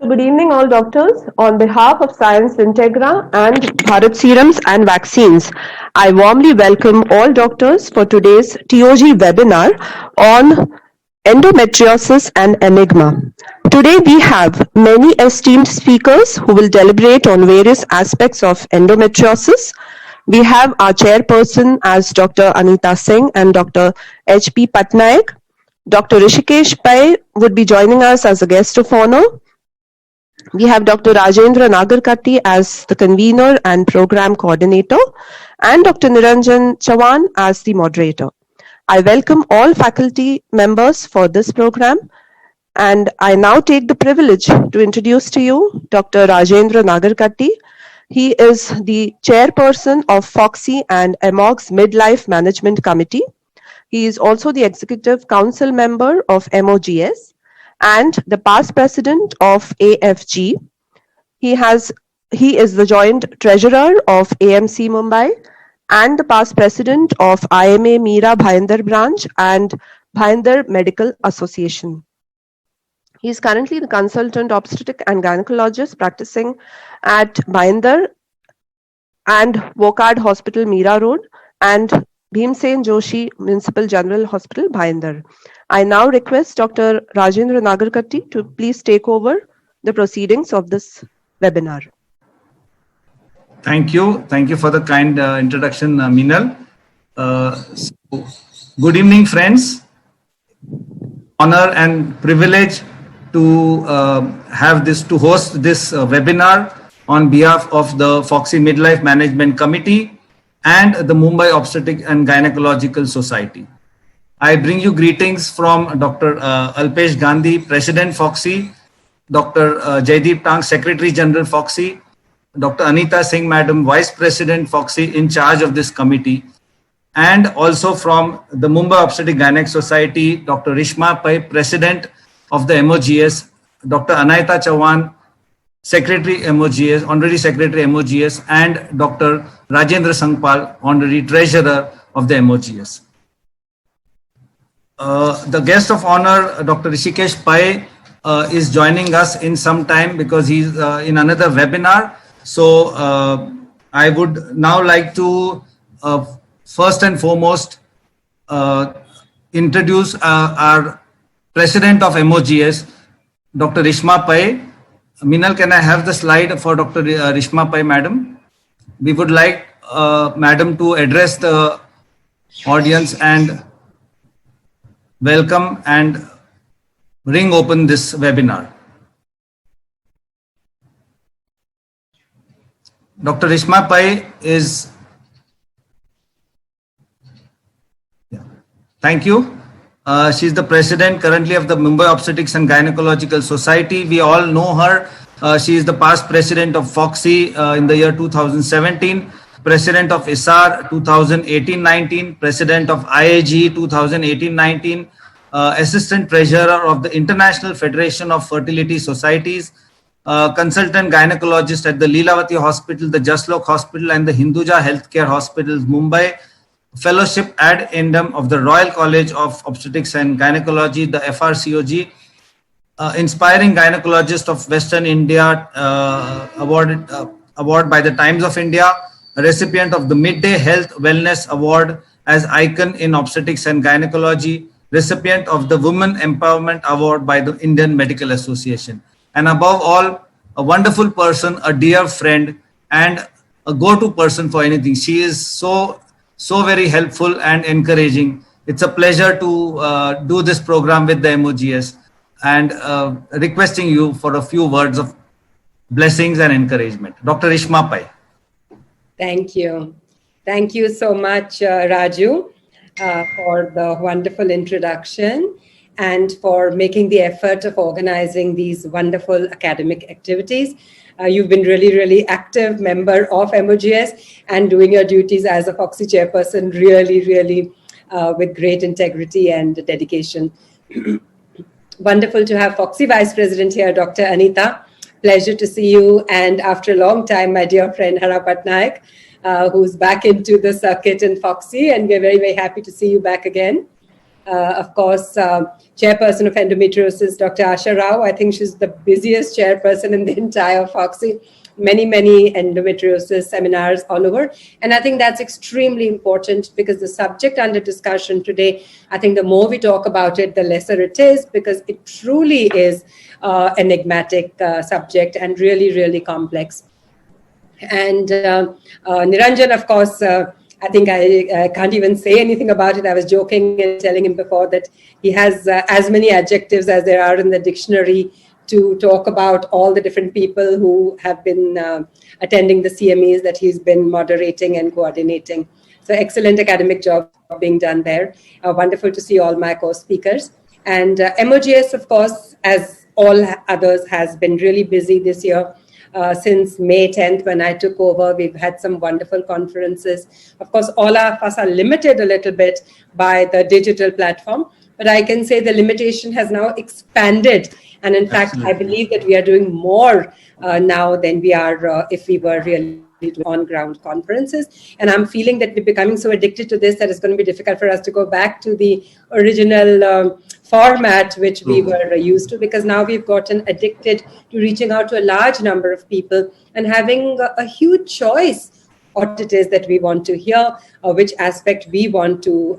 Good evening, all doctors. On behalf of Science Integra and Bharat Serums and Vaccines, I warmly welcome all doctors for today's TOG webinar on endometriosis and Enigma. Today we have many esteemed speakers who will deliberate on various aspects of endometriosis. We have our chairperson as Dr. Anita Singh and Dr. H.P. Patnaik. Dr. Rishikesh Pai would be joining us as a guest of honor. We have Dr. Rajendra Nagarkatti as the convener and program coordinator, and Dr. Niranjan Chavan as the moderator. I welcome all faculty members for this program, and I now take the privilege to introduce to you Dr. Rajendra Nagarkatti. He is the chairperson of FOXI and AMOG's Midlife Management Committee. He is also the executive council member of MOGS and the past president of AFG. He is the joint treasurer of AMC Mumbai and the past president of IMA Meera Bhayandar branch and Bhayandar Medical Association. He is currently the consultant obstetric and gynecologist practicing at Bhayandar and Wokad Hospital, Meera Road, and Bhimsen Joshi Municipal General Hospital, Bhayandar. I now request Dr. Rajendra Nagarkatti to please take over the proceedings of this webinar. Thank you. Thank you for the kind introduction, Meenal. Good evening, friends. Honor and privilege to host this webinar on behalf of the FOXI Midlife Management Committee and the Mumbai Obstetric and Gynecological Society. I bring you greetings from Dr. Alpesh Gandhi, President FOXI, Dr. Jaideep Tang, Secretary General FOXI, Dr. Anita Singh, Madam, Vice President FOXI in charge of this committee, and also from the Mumbai Obstetric Gynec Society, Dr. Rishma Pai, President of the MOGS, Dr. Anita Chavan, Secretary MOGS, Honorary Secretary MOGS, and Dr. Rajendra Sangpal, Honorary Treasurer of the MOGS. The guest of honor, Dr. Rishikesh Pai, is joining us in some time because he's in another webinar. So I would now like to first and foremost introduce our President of MOGS, Dr. Rishma Pai. Meenal, can I have the slide for Dr. Rishma Pai, Madam? We would like Madam to address the audience and welcome and ring open this webinar. Dr. Rishma Pai is... Thank you. She is the president currently of the Mumbai Obstetrics and Gynecological Society. We all know her. She is the past president of FOXI in the year 2017, president of ISAR 2018-19, president of IAG 2018-19, assistant treasurer of the International Federation of Fertility Societies, consultant gynecologist at the Leelavati Hospital, the Jaslok Hospital, and the Hinduja Healthcare Hospitals, Mumbai, fellowship ad endum of the Royal College of Obstetrics and Gynecology, the FRCOG, inspiring gynecologist of Western India award by the Times of India, a recipient of the Midday Health Wellness Award as icon in obstetrics and gynecology, recipient of the Women Empowerment Award by the Indian Medical Association, and above all, a wonderful person, a dear friend, and a go-to person for anything. She is so very helpful and encouraging. It's a pleasure to do this program with the MOGS and requesting you for a few words of blessings and encouragement. Dr. Rishma Pai. Thank you. Thank you so much, Raju, for the wonderful introduction and for making the effort of organizing these wonderful academic activities. You've been really active member of MOGS and doing your duties as a FOXI chairperson really with great integrity and dedication. Wonderful to have FOXI Vice President here, Dr. Anita. Pleasure to see you. And after a long time, my dear friend Hara Patnaik, who's back into the circuit in FOXI, and we're very happy to see you back again. Of course, chairperson of endometriosis, Dr. Asha Rao. I think she's the busiest chairperson in the entire Foxy. Many endometriosis seminars all over. And I think that's extremely important because the subject under discussion today, I think the more we talk about it, the lesser it is, because it truly is enigmatic subject and really complex. And Niranjan, of course, I think I can't even say anything about it. I was joking and telling him before that he has as many adjectives as there are in the dictionary to talk about all the different people who have been attending the CMEs that he's been moderating and coordinating. So excellent academic job being done there. Wonderful to see all my co-speakers. And MOGS, of course, as all others, has been really busy this year. Since May 10th, when I took over, we've had some wonderful conferences. Of course, all of us are limited a little bit by the digital platform, but I can say the limitation has now expanded. And in fact, I believe that we are doing more now than we are if we were really on-ground conferences. And I'm feeling that we're becoming so addicted to this that it's going to be difficult for us to go back to the original format which we were used to, because now we've gotten addicted to reaching out to a large number of people and having a huge choice what it is that we want to hear or which aspect we want to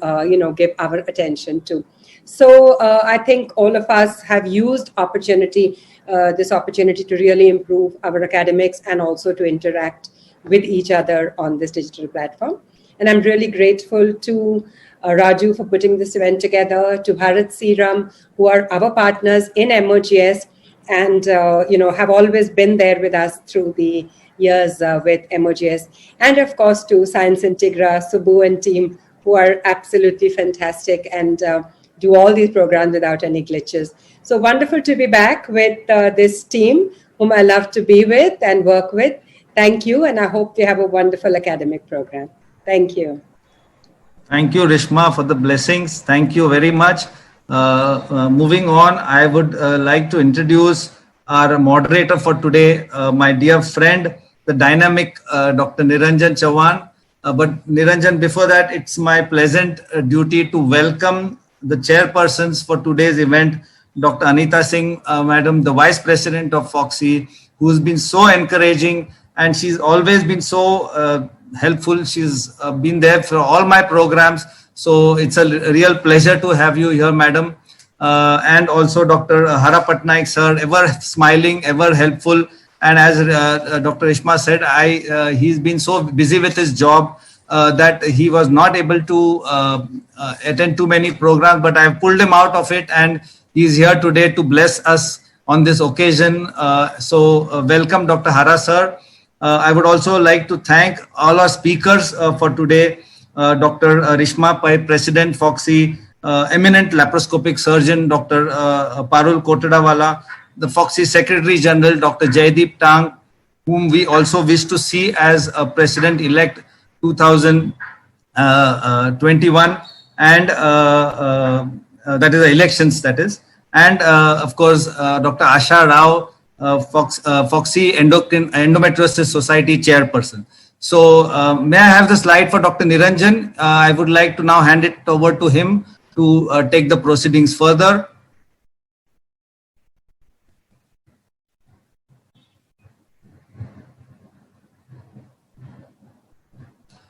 give our attention to. So I think all of us have used this opportunity to really improve our academics and also to interact with each other on this digital platform. And I'm really grateful to Raju for putting this event together, to Bharat Serum, who are our partners in MOGS and have always been there with us through the years with MOGS, and of course to Science Integra, Subbu and team, who are absolutely fantastic and do all these programs without any glitches. So wonderful to be back with this team, whom I love to be with and work with. Thank you, and I hope we have a wonderful academic program. Thank you. Thank you, Rishma, for the blessings. Thank you very much. Moving on, I would like to introduce our moderator for today, my dear friend, the dynamic Dr. Niranjan Chauhan. But Niranjan, before that, it's my pleasant duty to welcome the chairpersons for today's event, Dr. Anita Singh, Madam, the Vice President of Foxy, who's been so encouraging, and she's always been so helpful. She's been there for all my programs. So it's a real pleasure to have you here, Madam. And also Dr. Hara Patnaik, sir, ever smiling, ever helpful. And as Dr. Ishma said, he's been so busy with his job that he was not able to attend too many programs, but I've pulled him out of it, and he's here today to bless us on this occasion. Welcome, Dr. Hara, sir. I would also like to thank all our speakers for today. Dr. Rishma Pai, President Foxy, eminent laparoscopic surgeon, Dr. Parul Kotadawala, the Foxy Secretary General, Dr. Jaideep Tang, whom we also wish to see as a President-elect 2021, and that is the elections, that is. And of course, Dr. Asha Rao, Foxy Endometriosis Society Chairperson. So may I have the slide for Dr. Niranjan? I would like to now hand it over to him to take the proceedings further.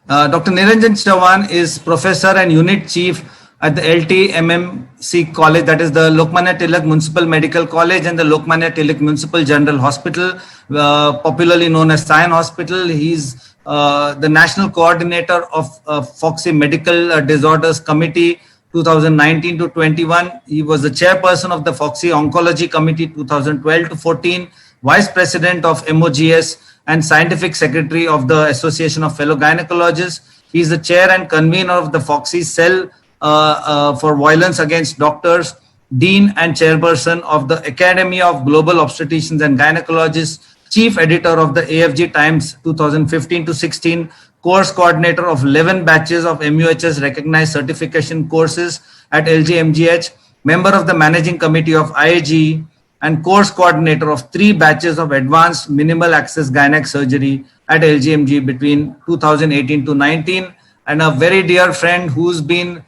Dr. Niranjan Chauhan is Professor and Unit Chief at the LTMMC College, that is the Lokmanya Tilak Municipal Medical College and the Lokmanya Tilak Municipal General Hospital, popularly known as Sion Hospital. He's the National Coordinator of Foxy Medical Disorders Committee 2019 to 21. He was the Chairperson of the Foxy Oncology Committee 2012 to 14, Vice President of MOGS, and Scientific Secretary of the Association of Fellow Gynecologists. He is the Chair and Convener of the Foxy Cell for Violence Against Doctors, Dean and Chairperson of the Academy of Global Obstetricians and Gynecologists, Chief Editor of the AFG Times 2015 to 16, Course Coordinator of 11 batches of MUHS recognized certification courses at LGMGH, Member of the Managing Committee of IAG, and Course Coordinator of 3 batches of Advanced Minimal Access Gynec Surgery at LGMG between 2018 to 19, and a very dear friend who's been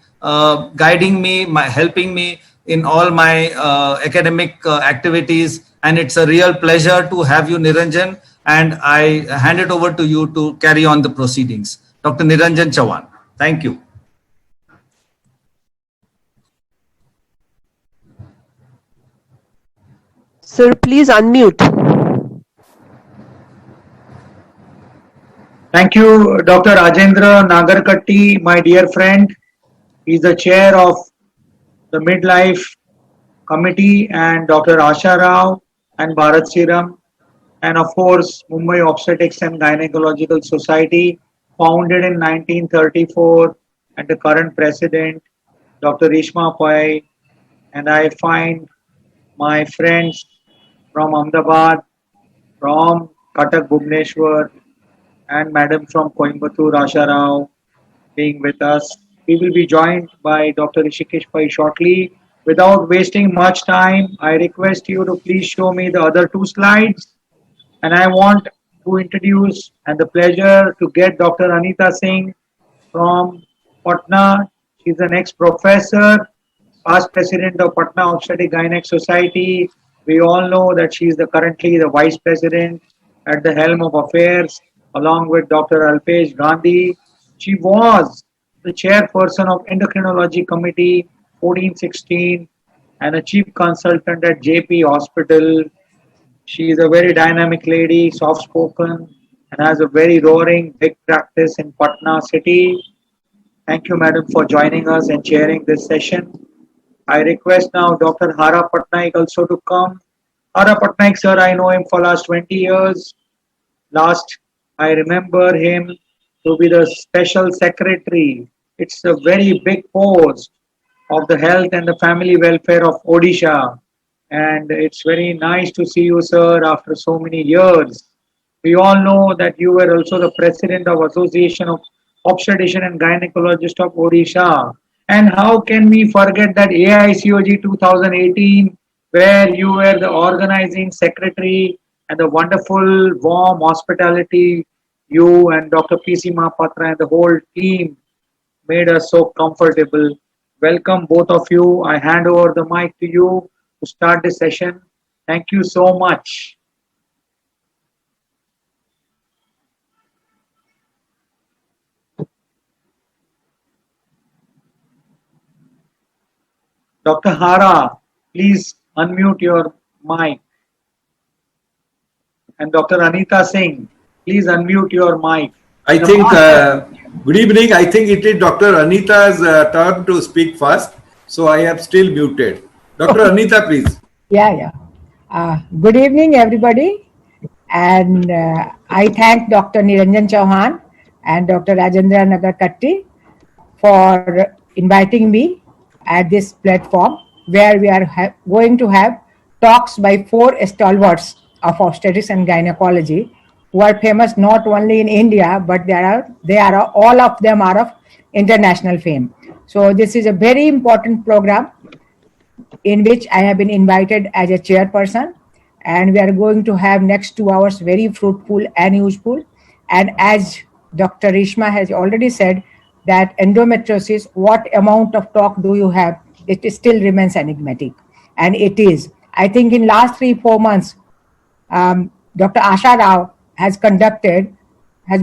guiding me, helping me in all my academic activities. And it's a real pleasure to have you, Niranjan. And I hand it over to you to carry on the proceedings. Dr. Niranjan Chauhan. Thank you. Sir, please unmute. Thank you, Dr. Rajendra Nagarkatti, my dear friend. He's the chair of the Midlife Committee, and Dr. Asha Rao and Bharat Serum, and of course, Mumbai Obstetrics and Gynecological Society, founded in 1934, and the current president, Dr. Rishma Pai. And I find my friends from Ahmedabad, from Katak Bhubaneswar, and Madam from Coimbatore, Asha Rao, being with us. We will be joined by Dr. Rishikesh Pai shortly. Without wasting much time, I request you to please show me the other two slides. And I want to introduce and the pleasure to get Dr. Anita Singh from Patna. She's an ex-professor, past president of Patna Obstetric Gynec Society. We all know that she is currently the vice president at the helm of affairs, along with Dr. Alpesh Gandhi. She was the chairperson of Endocrinology Committee 1416 and a chief consultant at JP Hospital. She is a very dynamic lady, soft spoken, and has a very roaring big practice in Patna city. Thank you, madam, for joining us and chairing this session. I request now Dr. Hara Patnaik also to come. Hara Patnaik, sir, I know him for last 20 years. Last, I remember him to be the special secretary. It's a very big post of the health and the family welfare of Odisha. And it's very nice to see you, sir, after so many years. We all know that you were also the president of Association of Obstetrician and Gynecologist of Odisha. And how can we forget that AICOG 2018, where you were the organizing secretary and the wonderful, warm hospitality you and Dr. P.C. Mahapatra and the whole team made us so comfortable. Welcome, both of you. I hand over the mic to you to start the session. Thank you so much. Dr. Hara, please unmute your mic. And Dr. Anita Singh, please unmute your mic. I think, good evening. I think it is Dr. Anita's turn to speak first. So I am still muted. Dr. Anita, please. Yeah. Good evening, everybody. And I thank Dr. Niranjan Chauhan and Dr. Rajendra Nagarkatti for inviting me at this platform where we are going to have talks by four stalwarts of obstetrics and gynecology who are famous not only in India, but all of them are of international fame. So this is a very important program in which I have been invited as a chairperson, and we are going to have next 2 hours very fruitful and useful. And as Dr. Rishma has already said, that endometriosis, what amount of talk do you have? It still remains enigmatic, and it is. I think in last 3-4 months, Dr. Asha Rao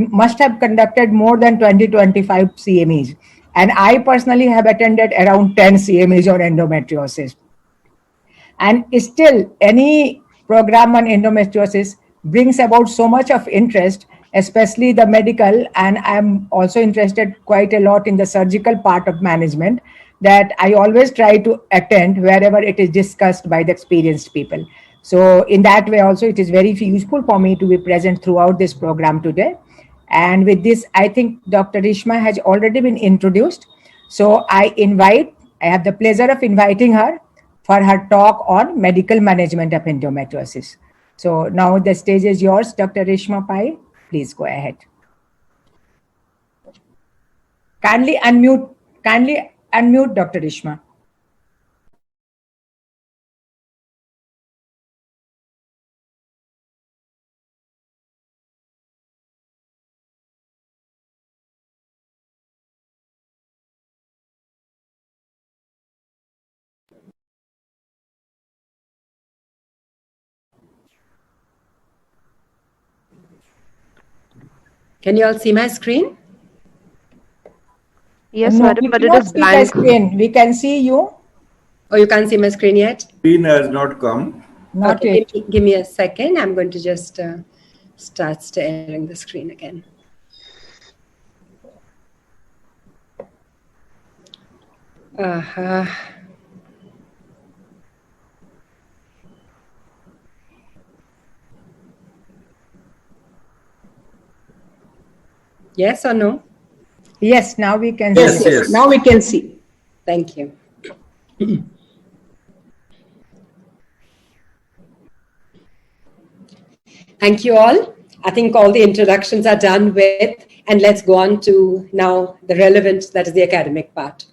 must have conducted more than 20-25 CMEs, and I personally have attended around 10 CMEs on endometriosis. And still, any program on endometriosis brings about so much of interest, especially the medical, and I'm also interested quite a lot in the surgical part of management, that I always try to attend wherever it is discussed by the experienced people. So in that way also, it is very useful for me to be present throughout this program today. And with this, I think Dr. Rishma has already been introduced. So I have the pleasure of inviting her for her talk on medical management of endometriosis. So now the stage is yours, Dr. Rishma Pai. Please go ahead. Kindly unmute Dr. Rishma. Can you all see my screen? Yes, No, madam, we but it cannot is see the blank. screen. We can see you, Oh, you can't see my screen yet? Screen has not come. not Okay, it. give me a second. I'm going to just start sharing the screen again. Uh-huh. Yes or no? Yes, now we can Yes, see. yes. Now we can see. Thank you. Thank you all. I think all the introductions are done with, and let's go on to now the relevant, that is the academic part.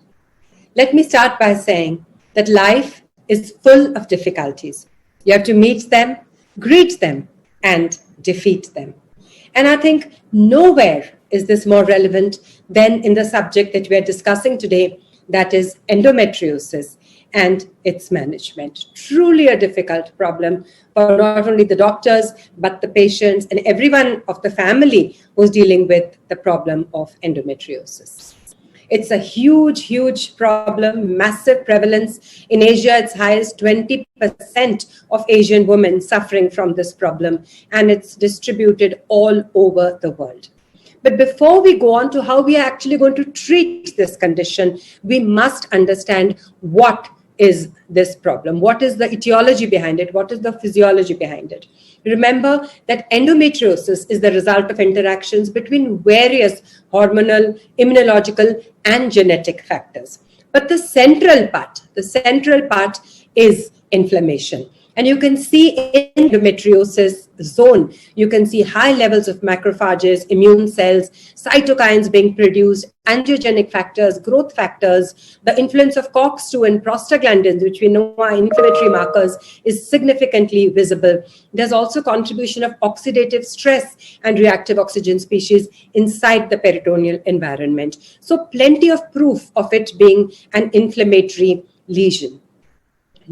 Let me start by saying that life is full of difficulties. You have to meet them, greet them, and defeat them. And I think nowhere is this more relevant than in the subject that we are discussing today, that is endometriosis and its management. Truly a difficult problem for not only the doctors, but the patients and everyone of the family who's dealing with the problem of endometriosis. It's a huge, huge problem, massive prevalence. In Asia, it's high as 20% of Asian women suffering from this problem, and it's distributed all over the world. But before we go on to how we are actually going to treat this condition, we must understand what is this problem? What is the etiology behind it? What is the physiology behind it? Remember that endometriosis is the result of interactions between various hormonal, immunological, and genetic factors. But the central part is inflammation. And you can see in endometriosis zone, you can see high levels of macrophages, immune cells, cytokines being produced, angiogenic factors, growth factors, the influence of COX-2 and prostaglandins, which we know are inflammatory markers, is significantly visible. There's also contribution of oxidative stress and reactive oxygen species inside the peritoneal environment. So plenty of proof of it being an inflammatory lesion.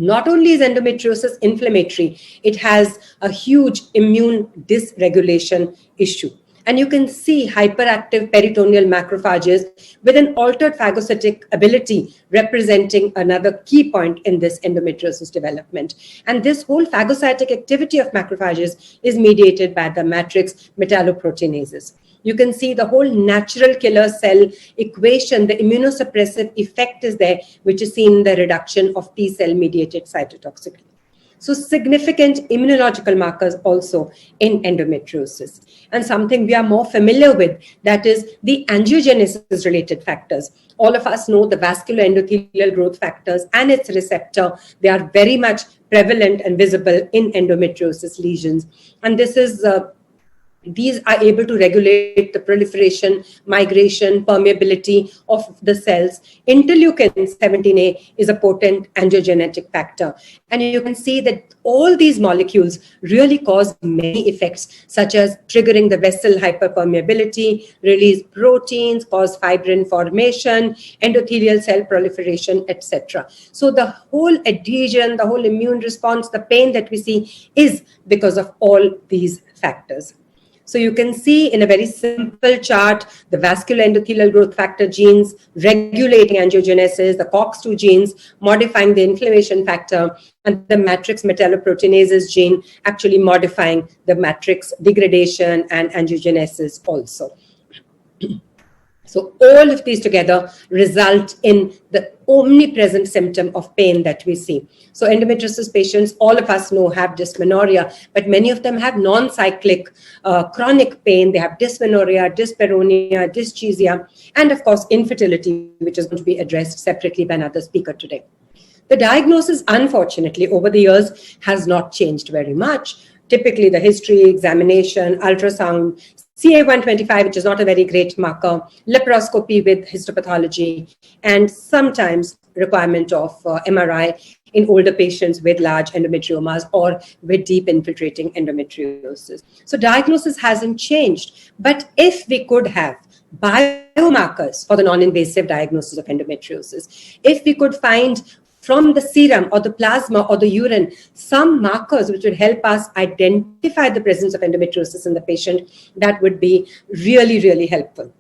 Not only is endometriosis inflammatory, it has a huge immune dysregulation issue. And you can see hyperactive peritoneal macrophages with an altered phagocytic ability representing another key point in this endometriosis development. And this whole phagocytic activity of macrophages is mediated by the matrix metalloproteinases. You can see the whole natural killer cell equation, the immunosuppressive effect is there, which is seen in the reduction of T cell mediated cytotoxicity. So significant immunological markers also in endometriosis. And something we are more familiar with, that is the angiogenesis related factors. All of us know the vascular endothelial growth factors and its receptor. They are very much prevalent and visible in endometriosis lesions. And this is these are able to regulate the proliferation, migration, permeability of the cells. Interleukin 17A is a potent angiogenetic factor. And you can see that all these molecules really cause many effects, such as triggering the vessel hyperpermeability, release proteins, cause fibrin formation, endothelial cell proliferation, etc. So the whole adhesion, the whole immune response, the pain that we see is because of all these factors. So you can see in a very simple chart, the vascular endothelial growth factor genes regulating angiogenesis, the COX-2 genes modifying the inflammation factor, and the matrix metalloproteinases gene actually modifying the matrix degradation and angiogenesis also. So all of these together result in the omnipresent symptom of pain that we see. So endometriosis patients, all of us know, have dysmenorrhea, but many of them have non-cyclic chronic pain. They have dysmenorrhea, dyspareunia, dyschezia, and of course infertility, which is going to be addressed separately by another speaker today. The diagnosis, unfortunately, over the years has not changed very much. Typically, the history, examination, ultrasound, CA125, which is not a very great marker, laparoscopy with histopathology, and sometimes requirement of MRI in older patients with large endometriomas or with deep infiltrating endometriosis. So diagnosis hasn't changed. But if we could have biomarkers for the non-invasive diagnosis of endometriosis, if we could find from the serum or the plasma or the urine some markers which would help us identify the presence of endometriosis in the patient, that would be really, really helpful.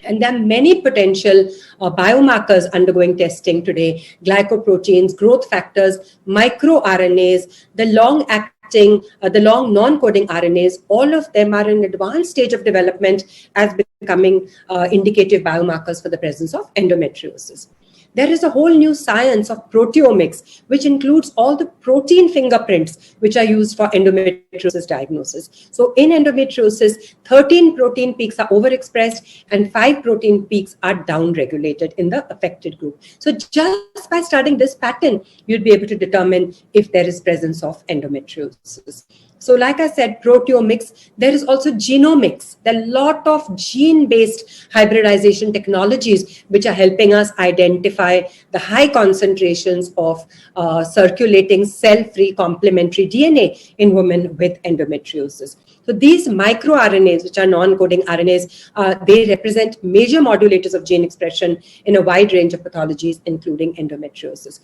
And there are many potential biomarkers undergoing testing today: glycoproteins, growth factors, microRNAs, the long-acting, the long non-coding RNAs. All of them are in advanced stage of development as becoming indicative biomarkers for the presence of endometriosis. There is a whole new science of proteomics, which includes all the protein fingerprints which are used for endometriosis diagnosis. So in endometriosis, 13 protein peaks are overexpressed and 5 protein peaks are downregulated in the affected group. So just by studying this pattern, you'll be able to determine if there is presence of endometriosis. So like I said, proteomics, there is also genomics. There are a lot of gene-based hybridization technologies which are helping us identify the high concentrations of circulating cell-free complementary DNA in women with endometriosis. So these microRNAs, which are non-coding RNAs, they represent major modulators of gene expression in a wide range of pathologies, including endometriosis.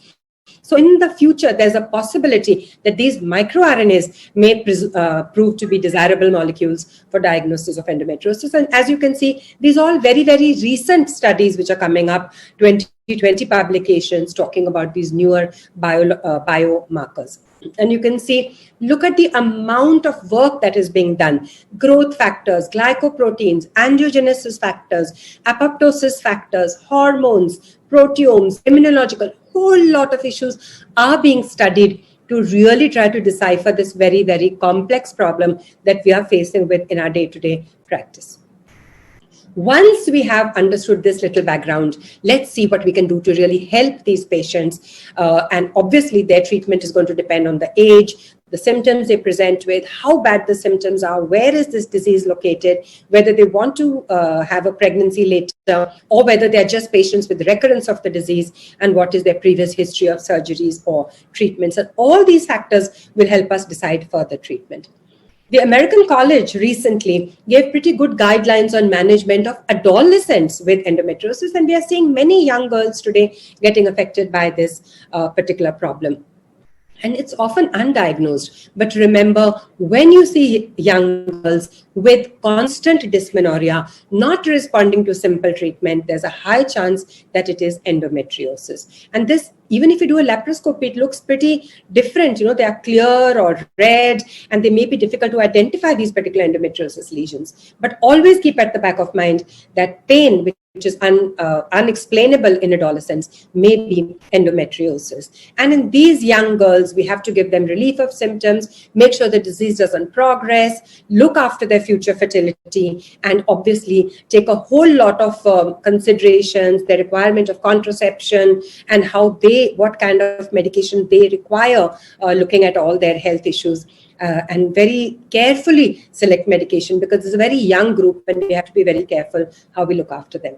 So in the future, there's a possibility that these microRNAs may prove to be desirable molecules for diagnosis of endometriosis. And as you can see, these are all very, very recent studies which are coming up, 2020 publications talking about these newer biomarkers. And you can see, look at the amount of work that is being done. Growth factors, glycoproteins, angiogenesis factors, apoptosis factors, hormones, proteomes, immunological, whole lot of issues are being studied to really try to decipher this very, very complex problem that we are facing with in our day-to-day practice. Once we have understood this little background, let's see what we can do to really help these patients. And obviously, their treatment is going to depend on the age, the symptoms they present with, how bad the symptoms are, where is this disease located, whether they want to have a pregnancy later, or whether they're just patients with recurrence of the disease, and what is their previous history of surgeries or treatments. And all these factors will help us decide further treatment. The American College recently gave pretty good guidelines on management of adolescents with endometriosis, and we are seeing many young girls today getting affected by this particular problem. And it's often undiagnosed. But remember, when you see young girls with constant dysmenorrhea, not responding to simple treatment, there's a high chance that it is endometriosis. And this, even if you do a laparoscopy, it looks pretty different. You know, they are clear or red, and they may be difficult to identify these particular endometriosis lesions. But always keep at the back of mind that pain, which is unexplainable in adolescents, may be endometriosis. And in these young girls, we have to give them relief of symptoms, make sure the disease doesn't progress, look after their future fertility, and obviously take a whole lot of considerations, the requirement of contraception, and what kind of medication they require, looking at all their health issues. And very carefully select medication, because it's a very young group and we have to be very careful how we look after them.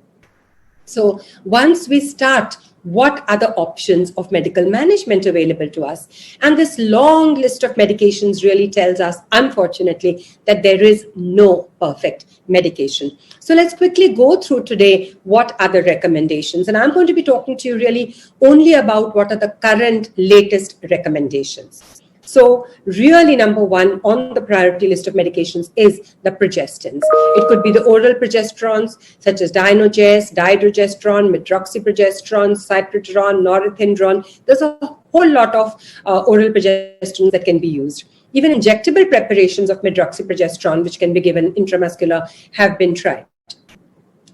So once we start, what are the options of medical management available to us? And this long list of medications really tells us, unfortunately, that there is no perfect medication. So let's quickly go through today what are the recommendations. And I'm going to be talking to you really only about what are the current latest recommendations. So really, number one on the priority list of medications is the progestins. It could be the oral progesterones such as Dinogest, dydrogesterone, medroxyprogesterone, cyproterone, norethindrone. There's a whole lot of oral progesterones that can be used. Even injectable preparations of medroxyprogesterone, which can be given intramuscular, have been tried.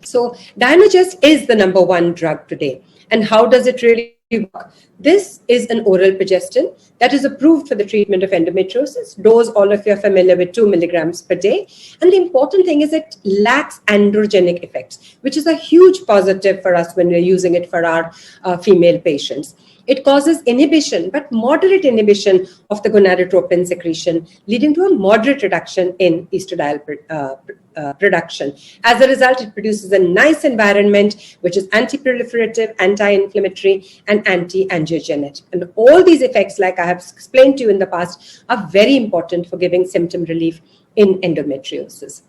So Dinogest is the number one drug today. And how does it really work? This is an oral progestin that is approved for the treatment of endometriosis. Dose, all of you are familiar with, 2 milligrams per day. And the important thing is it lacks androgenic effects, which is a huge positive for us when we're using it for our female patients. It causes inhibition, but moderate inhibition of the gonadotropin secretion, leading to a moderate reduction in estradiol production. As a result, it produces a nice environment, which is anti-proliferative, anti-inflammatory, and anti-angiogenic. And all these effects, like I have explained to you in the past, are very important for giving symptom relief in endometriosis.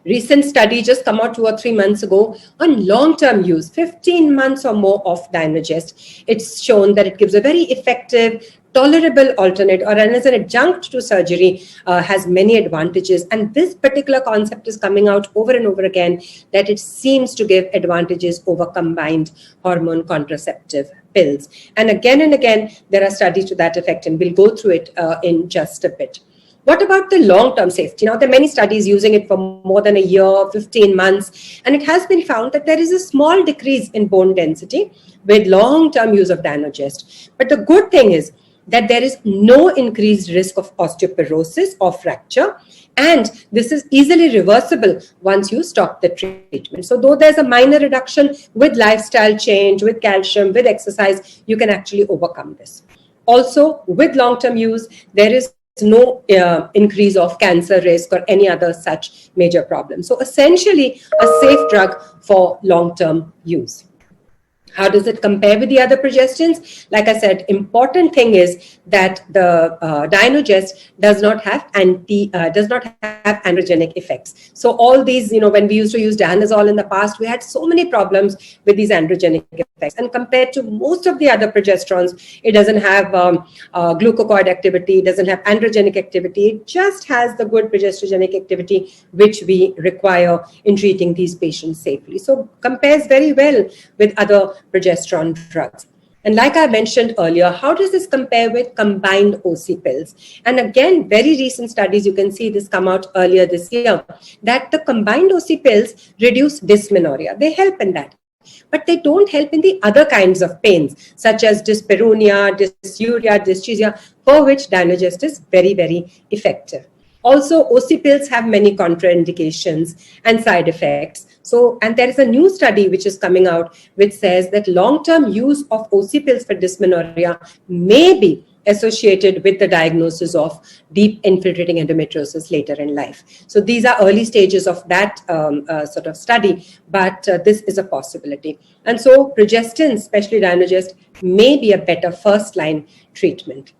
recent study just come out 2 or 3 months ago on long-term use, 15 months or more of Dynogest. It's shown that it gives a very effective, tolerable alternate, or as an adjunct to surgery, has many advantages. And this particular concept is coming out over and over again, that it seems to give advantages over combined hormone contraceptive pills. And again, there are studies to that effect, and we'll go through it in just a bit. What about the long-term safety? Now, there are many studies using it for more than a year, 15 months, and it has been found that there is a small decrease in bone density with long-term use of Dynogest. But the good thing is that there is no increased risk of osteoporosis or fracture, and this is easily reversible once you stop the treatment. So though there's a minor reduction with lifestyle change, with calcium, with exercise, you can actually overcome this. Also, with long-term use, there is no increase of cancer risk or any other such major problem. So essentially, a safe drug for long-term use. How does it compare with the other progestins? Like I said, important thing is that the Dynogest does not have androgenic effects. So all these, when we used to use danazol in the past, we had so many problems with these androgenic effects. And compared to most of the other progesterones, it doesn't have glucocorticoid activity, it doesn't have androgenic activity. It just has the good progesterogenic activity which we require in treating these patients safely. So compares very well with other progesterone drugs. And like I mentioned earlier, how does this compare with combined OC pills? And again, very recent studies, you can see this come out earlier this year, that the combined OC pills reduce dysmenorrhea. They help in that. But they don't help in the other kinds of pains, such as dyspareunia, dysuria, dysgeusia, for which Dynogest is very, very effective. Also, OC pills have many contraindications and side effects. So, and there is a new study which is coming out which says that long-term use of OC pills for dysmenorrhea may be associated with the diagnosis of deep infiltrating endometriosis later in life. So these are early stages of that sort of study, but this is a possibility. And so progestins, especially Dynogest, may be a better first-line treatment.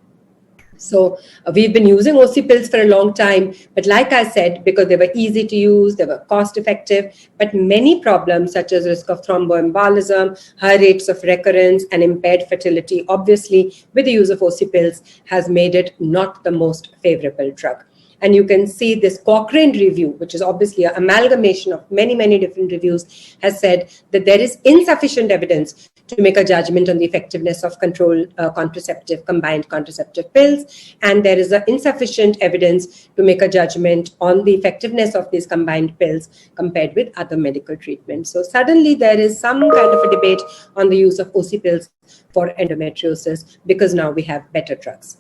So we've been using OC pills for a long time, but like I said, because they were easy to use, they were cost effective, but many problems such as risk of thromboembolism, high rates of recurrence, and impaired fertility, obviously with the use of OC pills, has made it not the most favorable drug. And you can see this Cochrane review, which is obviously an amalgamation of many, many different reviews, has said that there is insufficient evidence to make a judgment on the effectiveness of combined contraceptive pills. And there is insufficient evidence to make a judgment on the effectiveness of these combined pills compared with other medical treatments. So suddenly there is some kind of a debate on the use of OC pills for endometriosis because now we have better drugs.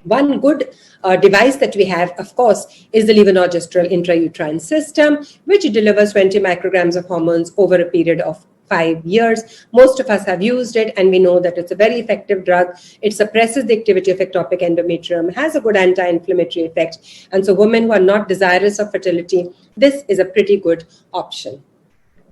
One good device that we have, of course, is the levonorgestrel intrauterine system, which delivers 20 micrograms of hormones over a period of 5 years. Most of us have used it, and we know that it's a very effective drug. It suppresses the activity of ectopic endometrium, has a good anti-inflammatory effect. And so women who are not desirous of fertility, this is a pretty good option.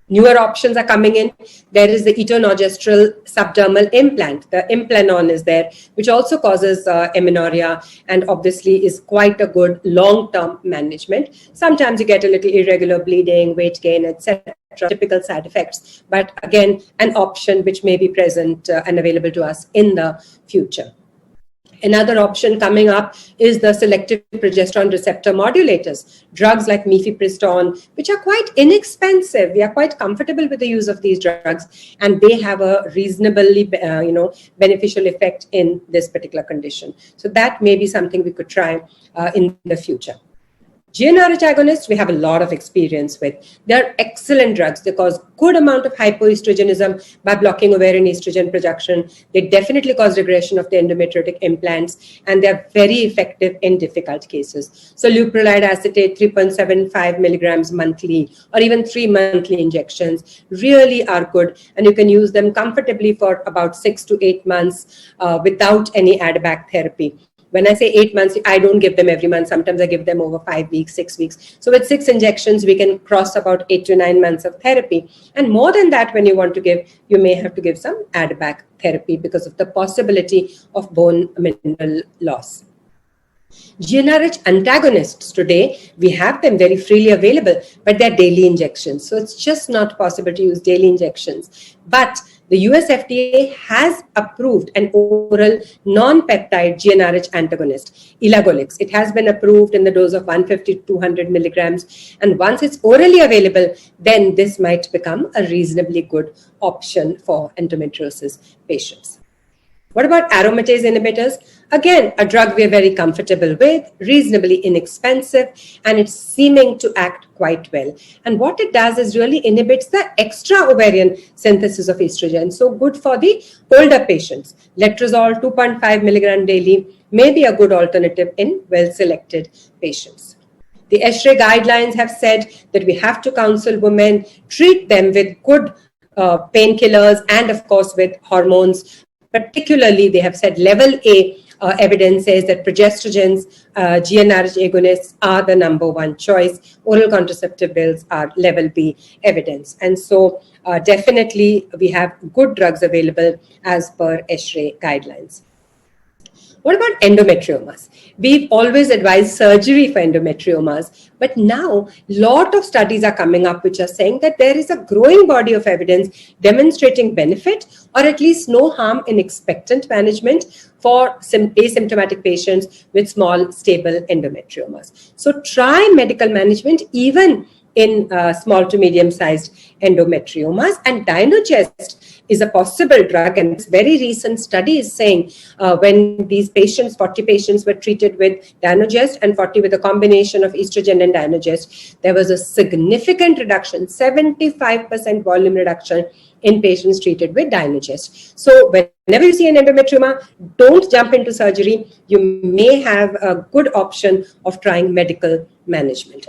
Newer options are coming in. There is the etonogestrel subdermal implant. The Implanon is there, which also causes amenorrhea and obviously is quite a good long-term management. Sometimes you get a little irregular bleeding, weight gain, etc., typical side effects. But again, an option which may be present and available to us in the future. Another option coming up is the selective progesterone receptor modulators, drugs like mifepristone, which are quite inexpensive. We are quite comfortable with the use of these drugs, and they have a reasonably, beneficial effect in this particular condition. So that may be something we could try in the future. GnRH agonists, we have a lot of experience with. They're excellent drugs. They cause good amount of hypoestrogenism by blocking ovarian estrogen production. They definitely cause regression of the endometriotic implants, and they're very effective in difficult cases. So leuprolide acetate, 3.75 milligrams monthly, or even 3 monthly injections really are good, and you can use them comfortably for about 6 to 8 months without any add-back therapy. When I say 8 months, I don't give them every month. Sometimes I give them over 5 weeks, 6 weeks. So with 6 injections, we can cross about 8 to 9 months of therapy. And more than that, when you want to give, you may have to give some add-back therapy because of the possibility of bone mineral loss. GnRH antagonists today, we have them very freely available, but they're daily injections. So it's just not possible to use daily injections. But the US FDA has approved an oral non-peptide GnRH antagonist, Elagolix. It has been approved in the dose of 150 to 200 milligrams. And once it's orally available, then this might become a reasonably good option for endometriosis patients. What about aromatase inhibitors? Again, a drug we're very comfortable with, reasonably inexpensive, and it's seeming to act quite well. And what it does is really inhibits the extra ovarian synthesis of estrogen. So good for the older patients. Letrozole 2.5 milligram daily may be a good alternative in well-selected patients. The ESHRE guidelines have said that we have to counsel women, treat them with good painkillers and of course with hormones. Particularly, they have said level A evidence says that progestogens, GnRH agonists are the number one choice. Oral contraceptive pills are level B evidence. And so definitely we have good drugs available as per ESHRE guidelines. What about endometriomas? We've always advised surgery for endometriomas, but now a lot of studies are coming up which are saying that there is a growing body of evidence demonstrating benefit or at least no harm in expectant management for asymptomatic patients with small, stable endometriomas. So try medical management even in small to medium-sized endometriomas, and Dynogest is a possible drug, and this very recent study is saying when these patients, 40 patients were treated with Dynogest and 40 with a combination of estrogen and Dynogest, there was a significant reduction, 75% volume reduction in patients treated with Dynogest. So whenever you see an endometrioma, don't jump into surgery. You may have a good option of trying medical management.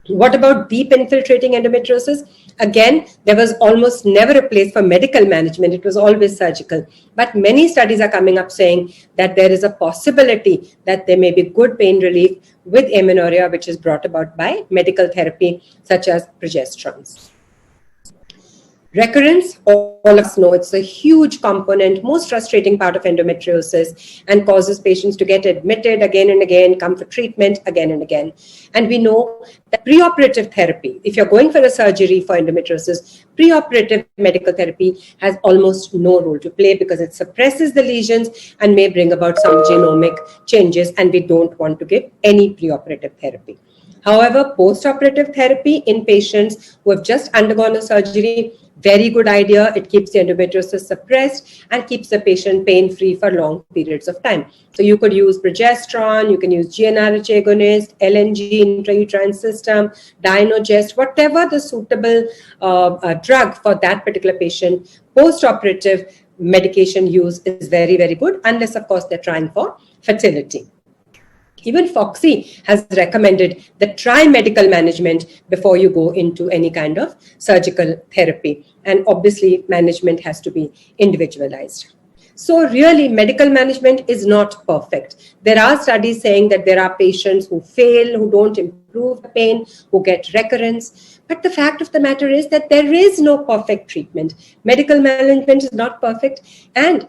What about deep infiltrating endometriosis? Again, there was almost never a place for medical management. It was always surgical. But many studies are coming up saying that there is a possibility that there may be good pain relief with amenorrhea, which is brought about by medical therapy, such as progesterones. Recurrence, all of us know it's a huge component, most frustrating part of endometriosis, and causes patients to get admitted again and again, come for treatment again and again. And we know that preoperative therapy, if you're going for a surgery for endometriosis, preoperative medical therapy has almost no role to play because it suppresses the lesions and may bring about some genomic changes, and we don't want to give any preoperative therapy. However, postoperative therapy in patients who have just undergone a surgery, very good idea. It keeps the endometriosis suppressed and keeps the patient pain-free for long periods of time. So you could use progesterone, you can use GnRH agonist, LNG intrauterine system, Dynogest, whatever the suitable drug for that particular patient. Postoperative medication use is very, very good, unless, of course, they're trying for fertility. Even Foxy has recommended that try medical management before you go into any kind of surgical therapy. And obviously, management has to be individualized. So really, medical management is not perfect. There are studies saying that there are patients who fail, who don't improve the pain, who get recurrence. But the fact of the matter is that there is no perfect treatment. Medical management is not perfect. And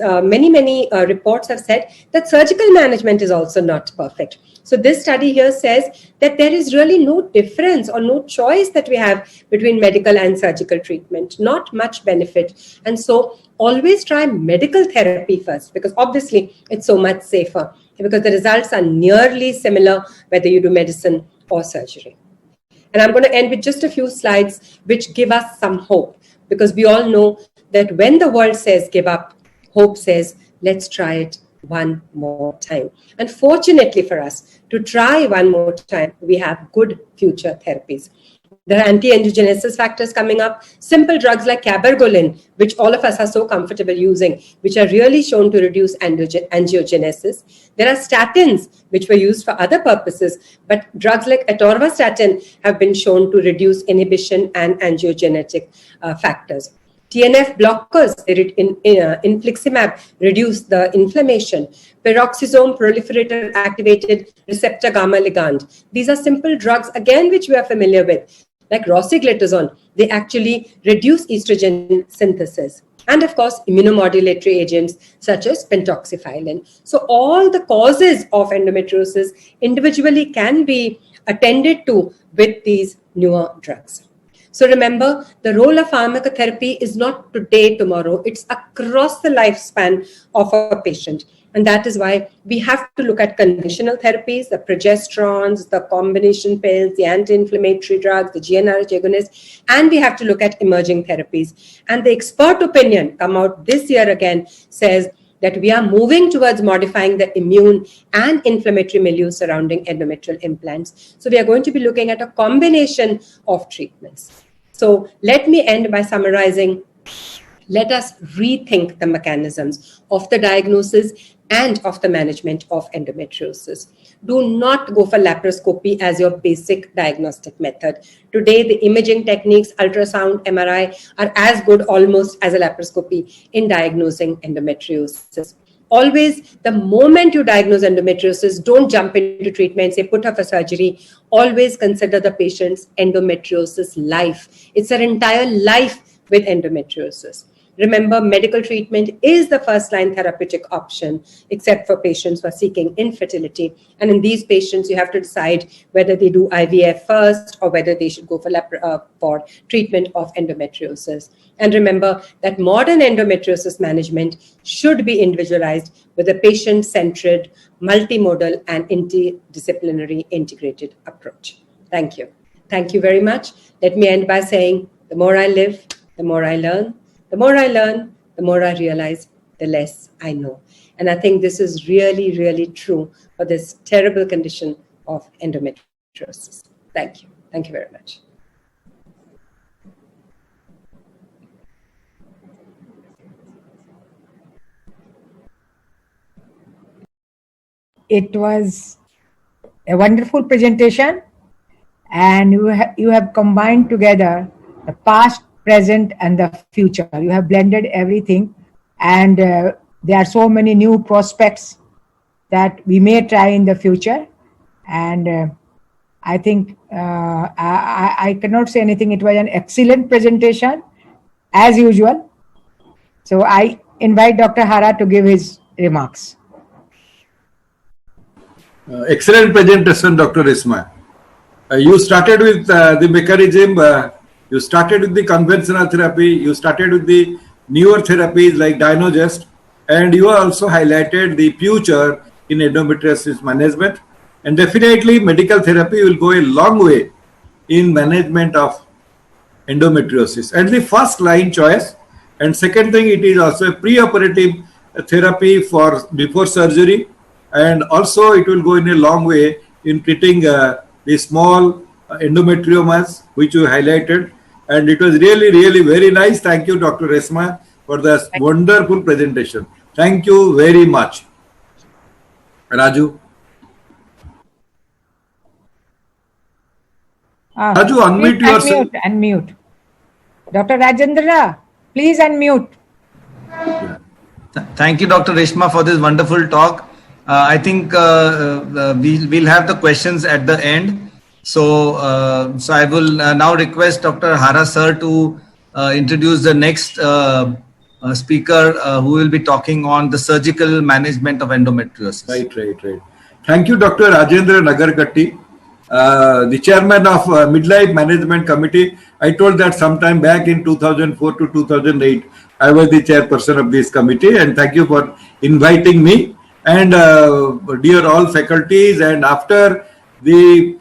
many reports have said that surgical management is also not perfect. So this study here says that there is really no difference or no choice that we have between medical and surgical treatment, not much benefit. And so always try medical therapy first, because obviously it's so much safer, because the results are nearly similar whether you do medicine or surgery. And I'm going to end with just a few slides which give us some hope, because we all know that when the world says give up, hope says, let's try it one more time. And fortunately for us, to try one more time, we have good future therapies. There are anti-angiogenesis factors coming up, simple drugs like cabergoline, which all of us are so comfortable using, which are really shown to reduce angiogenesis. There are statins, which were used for other purposes, but drugs like atorvastatin have been shown to reduce inhibition and angiogenetic factors. TNF blockers, infliximab, reduce the inflammation. Peroxisome proliferator activated receptor gamma ligand. These are simple drugs, again, which we are familiar with. Like rosiglitazone, they actually reduce estrogen synthesis. and of course immunomodulatory agents such as pentoxifylline. So all the causes of endometriosis individually can be attended to with these newer drugs. So remember, the role of pharmacotherapy is not today, tomorrow. It's across the lifespan of a patient. And that is why we have to look at conventional therapies, the progesterones, the combination pills, the anti-inflammatory drugs, the GnRH agonists, and we have to look at emerging therapies. And the expert opinion come out this year again says that we are moving towards modifying the immune and inflammatory milieu surrounding endometrial implants. So we are going to be looking at a combination of treatments. So let me end by summarizing. Let us rethink the mechanisms of the diagnosis and of the management of endometriosis. Do not go for laparoscopy as your basic diagnostic method. Today, the imaging techniques, ultrasound, MRI, are as good almost as a laparoscopy in diagnosing endometriosis. Always, the moment you diagnose endometriosis, don't jump into treatment, say put her for surgery. Always consider the patient's endometriosis life. It's her entire life with endometriosis. Remember, medical treatment is the first-line therapeutic option, except for patients who are seeking infertility. And in these patients, you have to decide whether they do IVF first or whether they should go for treatment of endometriosis. And remember that modern endometriosis management should be individualized with a patient-centered, multimodal, and interdisciplinary integrated approach. Thank you. Thank you very much. Let me end by saying, the more I live, the more I learn. The more I learn, the more I realize, the less I know. And I think this is really, really true for this terrible condition of endometriosis. Thank you. Thank you very much. It was a wonderful presentation, and you have combined together the past, present, and the future. You have blended everything, and there are so many new prospects that we may try in the future. And I think I cannot say anything. It was an excellent presentation, as usual. So I invite Dr. Hara to give his remarks. Excellent presentation, Dr. Resma. You started with the mechanism. You started with the conventional therapy. You started with the newer therapies like Dynogest, and you also highlighted the future in endometriosis management. And definitely, medical therapy will go a long way in management of endometriosis. And the first line choice. And second thing, it is also a pre-operative therapy for before surgery. And also, it will go in a long way in treating the small endometriomas, which you highlighted. And it was really, really very nice. Thank you, Dr. Resma, for the wonderful presentation. Thank you very much. Raju. Raju, unmute yourself. Unmute. Dr. Rajendra, please unmute. Thank you, Dr. Reshma, for this wonderful talk. I think we'll have the questions at the end. So I will now request Dr. Hara sir to introduce the next speaker who will be talking on the surgical management of endometriosis. Right. Thank you, Dr. Rajendra Nagarkatti, the chairman of Midlife Management Committee. I told that sometime back in 2004 to 2008, I was the chairperson of this committee, and thank you for inviting me. And dear all faculties, and after the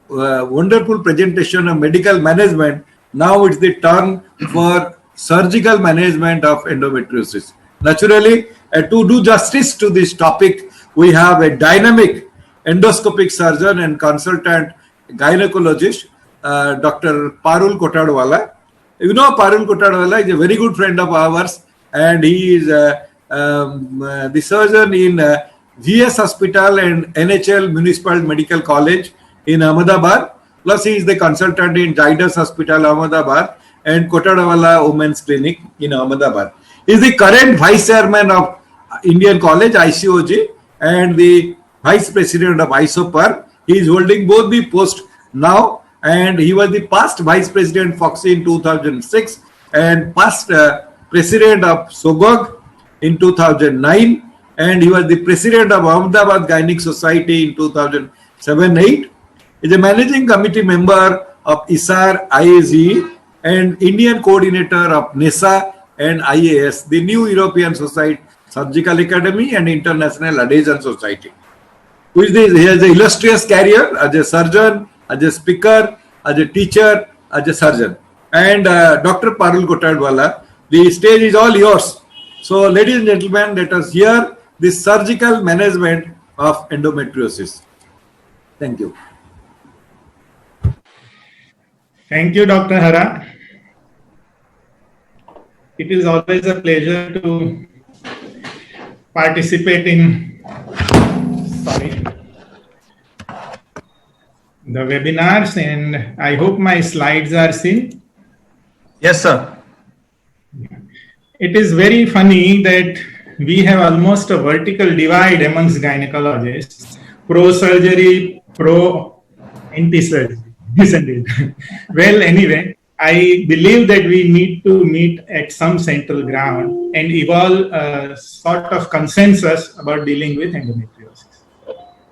wonderful presentation of medical management, now it's the turn for surgical management of endometriosis. Naturally, to do justice to this topic, we have a dynamic endoscopic surgeon and consultant gynecologist, Dr. Parul Kotadwala. You know, Parul Kotadwala is a very good friend of ours, and he is the surgeon in VS Hospital and NHL Municipal Medical College in Ahmedabad. Plus, he is the consultant in Zydus Hospital, Ahmedabad, and Kotadwala Women's Clinic in Ahmedabad. He is the current vice chairman of Indian College, ICOG, and the vice president of ISOPAR. He is holding both the posts now, and he was the past vice president Foxy in 2006 and past president of SOGOG in 2009, and he was the president of Ahmedabad Gynec Society in 2007-8. He is a managing committee member of ISAR IAG and Indian coordinator of NESA and IAS, the New European Society Surgical Academy and International Adhesion Society. He has an illustrious career as a surgeon, as a speaker, as a teacher, as a surgeon. And Dr. Parul Kotadwala, the stage is all yours. So, ladies and gentlemen, let us hear the surgical management of endometriosis. Thank you. Thank you, Dr. Hara. It is always a pleasure to participate in the webinars, and I hope my slides are seen. Yes, sir. It is very funny that we have almost a vertical divide amongst gynecologists, pro-surgery, pro-anti-surgery, isn't it? Well, anyway, I believe that we need to meet at some central ground and evolve a sort of consensus about dealing with endometriosis.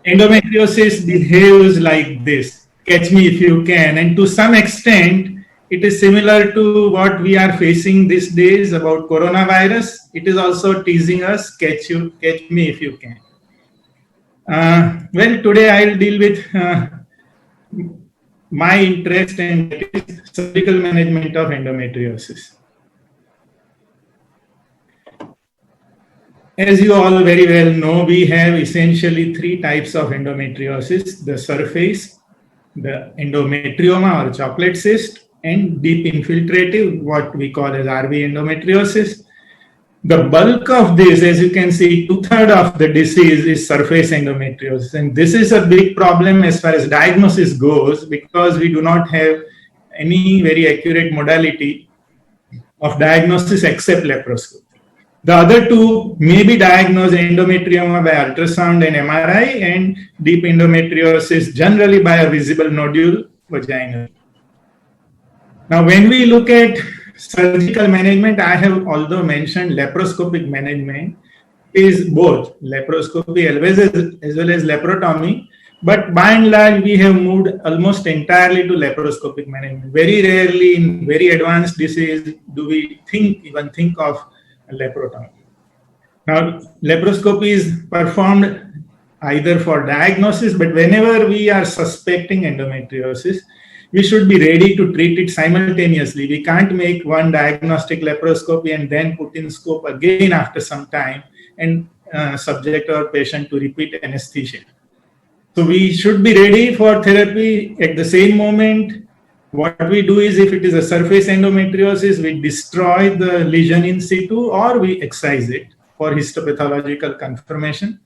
Endometriosis behaves like this: catch me if you can, and to some extent, it is similar to what we are facing these days about coronavirus. It is also teasing us, catch me if you can. Well, today I'll deal with my interest, and that is surgical management of endometriosis. As you all very well know, we have essentially three types of endometriosis: the surface, the endometrioma or chocolate cyst, and deep infiltrative, what we call as RV endometriosis. The bulk of this, as you can see, 2/3 of the disease is surface endometriosis. And this is a big problem as far as diagnosis goes, because we do not have any very accurate modality of diagnosis except laparoscopy. The other two may be diagnosed endometrioma by ultrasound and MRI, and deep endometriosis generally by a visible nodule vaginally. Now, when we look at surgical management, I have although mentioned laparoscopic management is both laparoscopy as well as laparotomy, but by and large we have moved almost entirely to laparoscopic management. Very rarely in very advanced disease do we even think of laparotomy. Now, laparoscopy is performed either for diagnosis, but whenever we are suspecting endometriosis, we should be ready to treat it simultaneously. We can't make one diagnostic laparoscopy and then put in scope again after some time and subject our patient to repeat anesthesia. So we should be ready for therapy at the same moment. What we do is, if it is a surface endometriosis, we destroy the lesion in situ or we excise it for histopathological confirmation.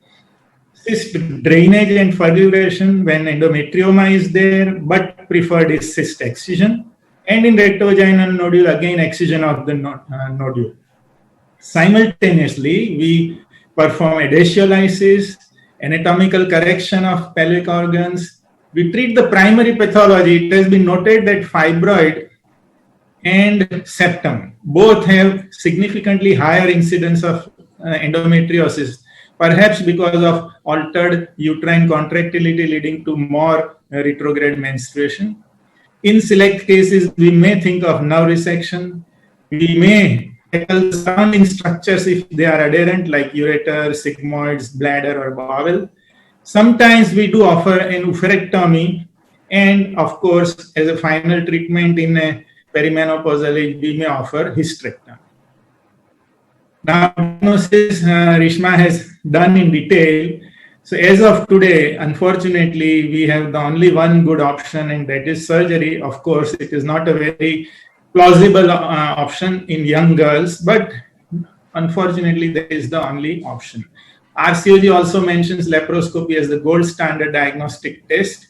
Cyst drainage and fulguration when endometrioma is there, but preferred is cyst excision. And in rectovaginal nodule, again excision of the nodule. Simultaneously, we perform adhesiolysis, anatomical correction of pelvic organs. We treat the primary pathology. It has been noted that fibroid and septum both have significantly higher incidence of endometriosis, perhaps because of altered uterine contractility leading to more retrograde menstruation. In select cases, we may think of nerve resection. We may tackle surrounding structures if they are adherent, like ureter, sigmoids, bladder, or bowel. Sometimes we do offer an oophorectomy, and of course, as a final treatment in a perimenopausal age, we may offer hysterectomy. Now, diagnosis Rishma has done in detail. So as of today, unfortunately, we have the only one good option, and that is surgery. Of course, it is not a very plausible option in young girls, but unfortunately, that is the only option. RCOG also mentions laparoscopy as the gold standard diagnostic test,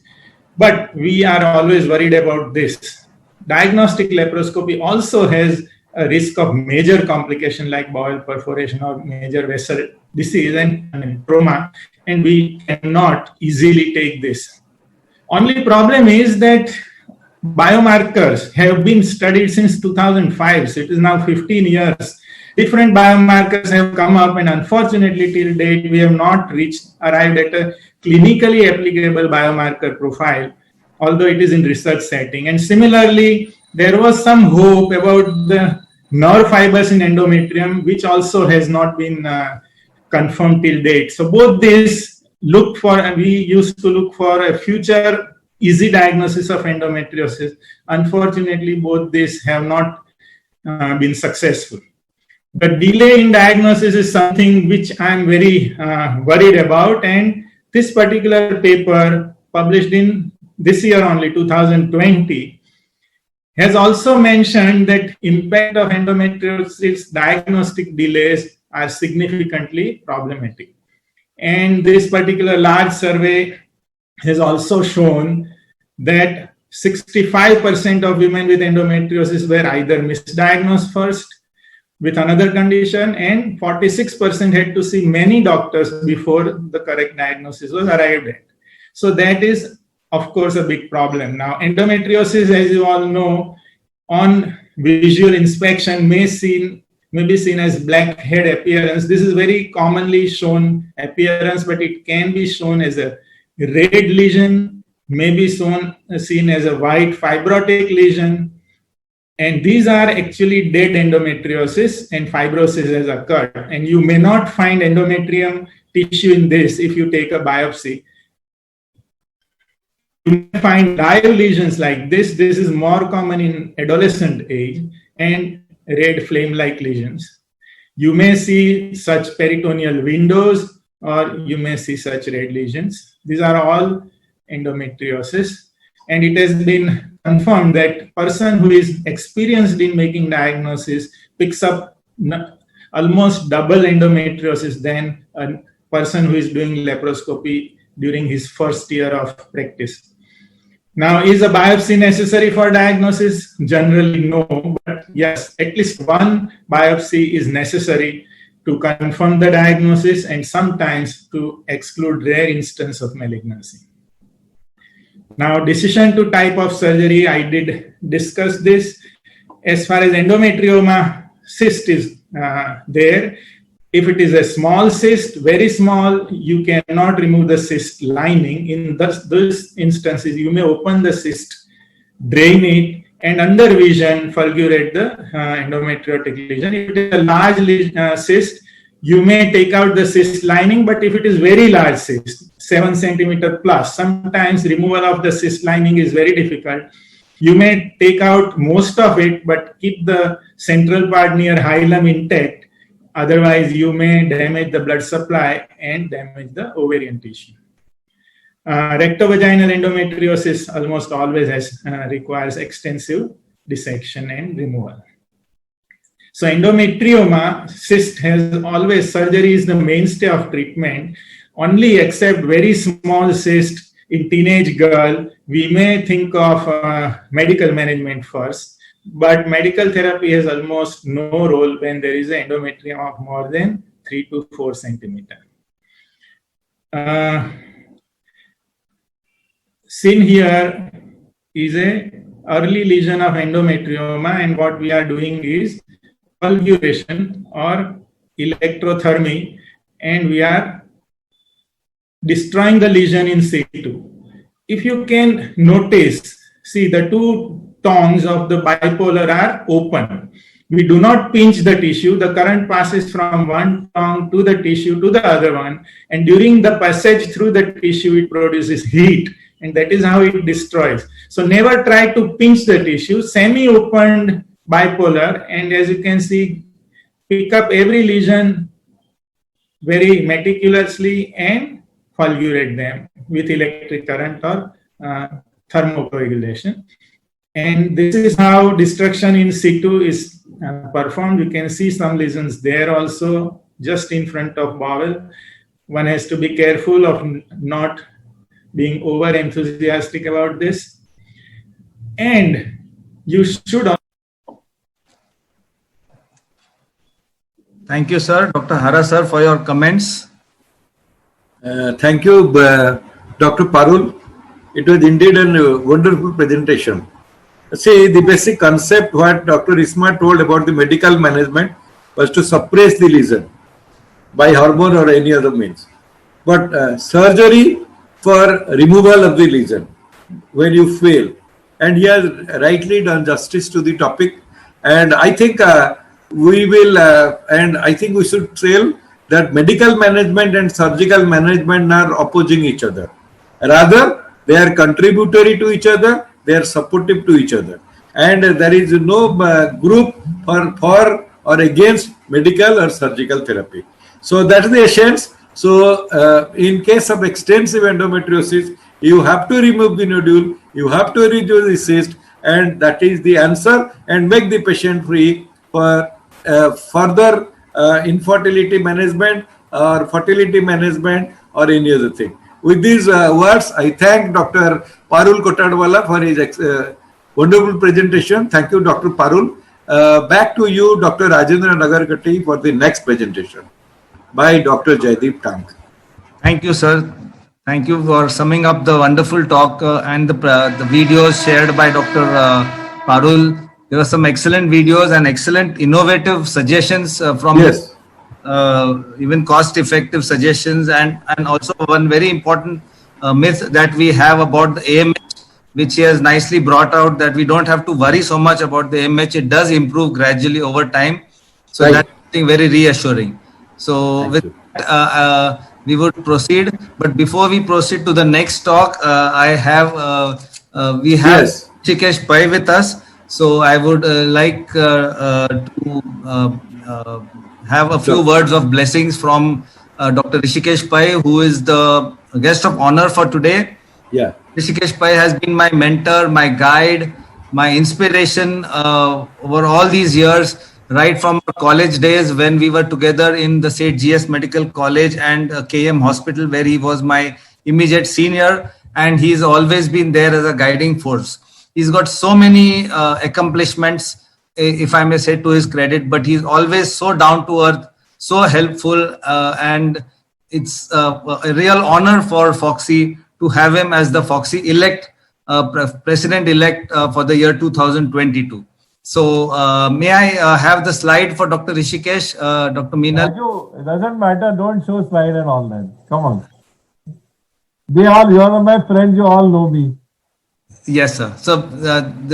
but we are always worried about this. Diagnostic laparoscopy also has a risk of major complication like bowel perforation or major vessel disease and trauma, and we cannot easily take this. Only problem is that biomarkers have been studied since 2005, so it is now 15 years, different biomarkers have come up, and unfortunately till date we have not arrived at a clinically applicable biomarker profile, although it is in research setting. And similarly, there was some hope about the nerve fibers in endometrium, which also has not been confirmed till date. So both these we used to look for a future easy diagnosis of endometriosis. Unfortunately, both these have not been successful. The delay in diagnosis is something which I am very worried about, and this particular paper published in this year only, 2020, has also mentioned that impact of endometriosis diagnostic delays are significantly problematic. And this particular large survey has also shown that 65% of women with endometriosis were either misdiagnosed first with another condition, and 46% had to see many doctors before the correct diagnosis was arrived at. So that is, of course, a big problem. Now, endometriosis, as you all know, on visual inspection may be seen as black head appearance. This is very commonly shown appearance, but it can be shown as a red lesion, may be seen as a white fibrotic lesion. And these are actually dead endometriosis, and fibrosis has occurred. And you may not find endometrium tissue in this if you take a biopsy. You may find live lesions like this. This is more common in adolescent age, and red flame-like lesions. You may see such peritoneal windows, or you may see such red lesions. These are all endometriosis. And it has been confirmed that person who is experienced in making diagnosis picks up almost double endometriosis than a person who is doing laparoscopy during his first year of practice. Now, is a biopsy necessary for diagnosis? Generally, no. But yes, at least one biopsy is necessary to confirm the diagnosis and sometimes to exclude rare instance of malignancy. Now, decision to type of surgery, I did discuss this. As far as endometrioma cyst is there, if it is a small cyst, very small, you cannot remove the cyst lining. In those instances, you may open the cyst, drain it, and under vision, fulgurate the endometriotic lesion. If it is a large cyst, you may take out the cyst lining, but if it is very large cyst, 7 centimeter plus, sometimes removal of the cyst lining is very difficult. You may take out most of it, but keep the central part near hilum intact. Otherwise, you may damage the blood supply and damage the ovarian tissue. Rectovaginal endometriosis almost always requires extensive dissection and removal. So endometrioma cyst has always, surgery is the mainstay of treatment. Only except very small cyst in teenage girl, we may think of medical management first. But medical therapy has almost no role when there is an endometrium of more than 3 to 4 centimeters. Seen here is an early lesion of endometrioma, and what we are doing is fulguration or electrothermy, and we are destroying the lesion in situ. If you can notice, see the two tongues of the bipolar are open. We do not pinch the tissue. The current passes from one tongue to the tissue to the other one, and during the passage through the tissue, it produces heat, and that is how it destroys. So never try to pinch the tissue. Semi-opened bipolar, and as you can see, pick up every lesion very meticulously and fulgurate them with electric current or thermocoagulation. And this is how destruction in situ is performed. You can see some lesions there also, just in front of bowel. One has to be careful of not being over enthusiastic about this. And you should. Thank you, sir. Dr. Hara, sir, for your comments. Thank you, Dr. Parul. It was indeed a wonderful presentation. See, the basic concept what Dr. Isma told about the medical management was to suppress the lesion by hormone or any other means. But surgery for removal of the lesion when you fail. And he has rightly done justice to the topic. And I think we will, and I think we should tell that medical management and surgical management are opposing each other. Rather, they are contributory to each other, they are supportive to each other. And there is no group for or against medical or surgical therapy. So that is the essence. So in case of extensive endometriosis, you have to remove the nodule, you have to reduce the cyst, and that is the answer, and make the patient free for further infertility management or fertility management or any other thing. With these words, I thank Dr. Parul Kotadwala for his wonderful presentation. Thank you, Dr. Parul. Back to you, Dr. Rajendra Nagarkatti, for the next presentation by Dr. Jaideep Tang. Thank you, sir. Thank you for summing up the wonderful talk and the videos shared by Dr. Parul. There were some excellent videos and excellent innovative suggestions from Yes. Even cost-effective suggestions, and also one very important myth that we have about the AMH, which he has nicely brought out, that we don't have to worry so much about the AMH. It does improve gradually over time. So Right. that's something very reassuring. So Thank with you. that, we would proceed. But before we proceed to the next talk, we have Yes. Rishikesh Pai with us. So I would like to have a few Sure. words of blessings from Dr. Rishikesh Pai, who is the guest of honor for today. Yeah. Rishikesh Pai has been my mentor, my guide, my inspiration over all these years, right from our college days when we were together in the St. GS Medical College and KM Hospital, where he was my immediate senior, and he's always been there as a guiding force. He's got so many accomplishments, if I may say, to his credit, but he's always so down to earth, so helpful, and it's a real honor for Foxy to have him as the Foxy elect, president-elect for the year 2022. So may I have the slide for Dr. Rishikesh, Dr. Meenal? Raju, it doesn't matter. Don't show slide and all that. Come on. You are my friends. You all know me. Yes, sir. So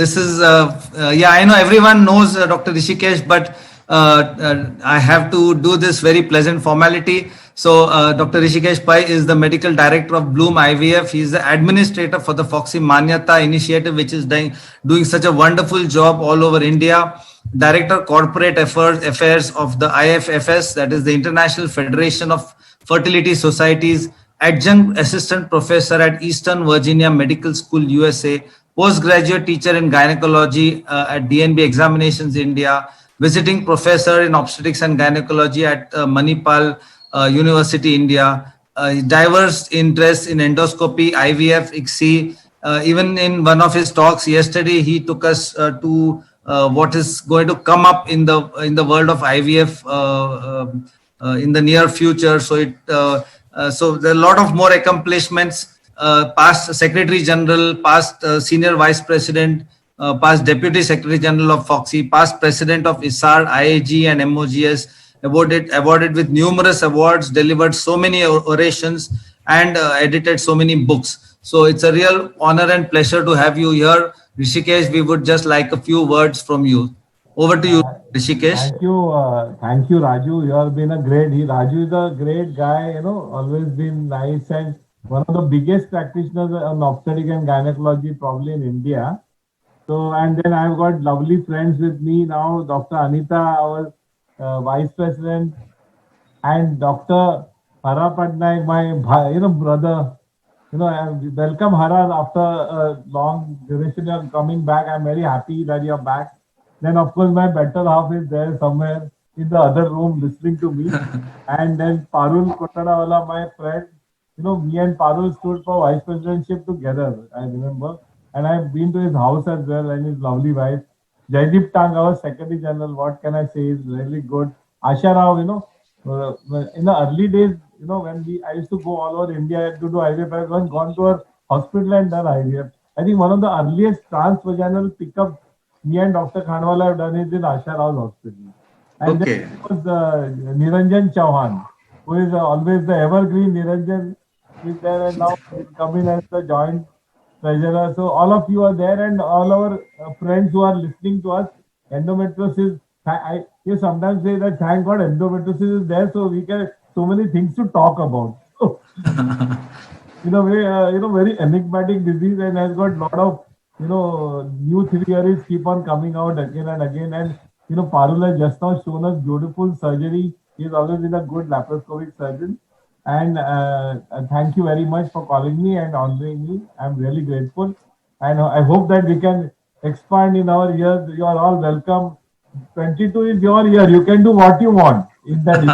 this is, yeah, I know everyone knows Dr. Rishikesh, but I have to do this very pleasant formality. So Dr. Rishikesh Pai is the medical director of Bloom IVF. He is the administrator for the Foxy Manyata initiative, which is doing such a wonderful job all over India. Director Corporate Affairs of the IFFS, that is the International Federation of Fertility Societies. Adjunct Assistant Professor at Eastern Virginia Medical School, USA. Postgraduate teacher in gynecology at DNB Examinations, India. Visiting professor in obstetrics and gynecology at Manipal University, India. Diverse interests in endoscopy, IVF, ICSI. Even in one of his talks yesterday, he took us to what is going to come up in the world of IVF in the near future. So there are a lot of more accomplishments. Past Secretary General, past Senior Vice President, past Deputy Secretary General of Foxy, past President of ISAR, IAG and MOGS, awarded with numerous awards, delivered so many orations, and edited so many books. So it's a real honor and pleasure to have you here. Rishikesh, we would just like a few words from you. Over to you, Rishikesh. Thank you, Raju. You have been Raju is a great guy, always been nice and one of the biggest practitioners on obstetrics and gynecology probably in India. So, and then I've got lovely friends with me now, Dr. Anita, our Vice President, and Dr. Hara Patnaik, my brother. I welcome Hara after a long duration of coming back. I'm very happy that you're back. Then, of course, my better half is there somewhere in the other room listening to me. And then Parul Kotadawala, my friend. Me and Parul stood for vice presidentship together, I remember. And I've been to his house as well and his lovely wife. Jaideep Tang, our Secretary General, what can I say, is really good. Asha Rao, in the early days, when I used to go all over India to do IVF, I've gone to a hospital and done IVF. I think one of the earliest transvaginal pickups me and Dr. Khanwala have done is in Asha Rao's hospital. And then Okay. was Niranjan Chauhan, who is always the evergreen Niranjan is there, and now he's coming as the joint treasurer. So all of you are there, and all our friends who are listening to us. Endometriosis. You sometimes say that thank God endometriosis is there, so we can so many things to talk about. So, in a way, very enigmatic disease and has got lot of, new theories keep on coming out again and again. And, Parul has just now shown us beautiful surgery. He's always been a good laparoscopic surgeon. And thank you very much for calling me and honoring me. I'm really grateful. And I hope that we can expand in our years. You are all welcome. 22 is your year. You can do what you want in that.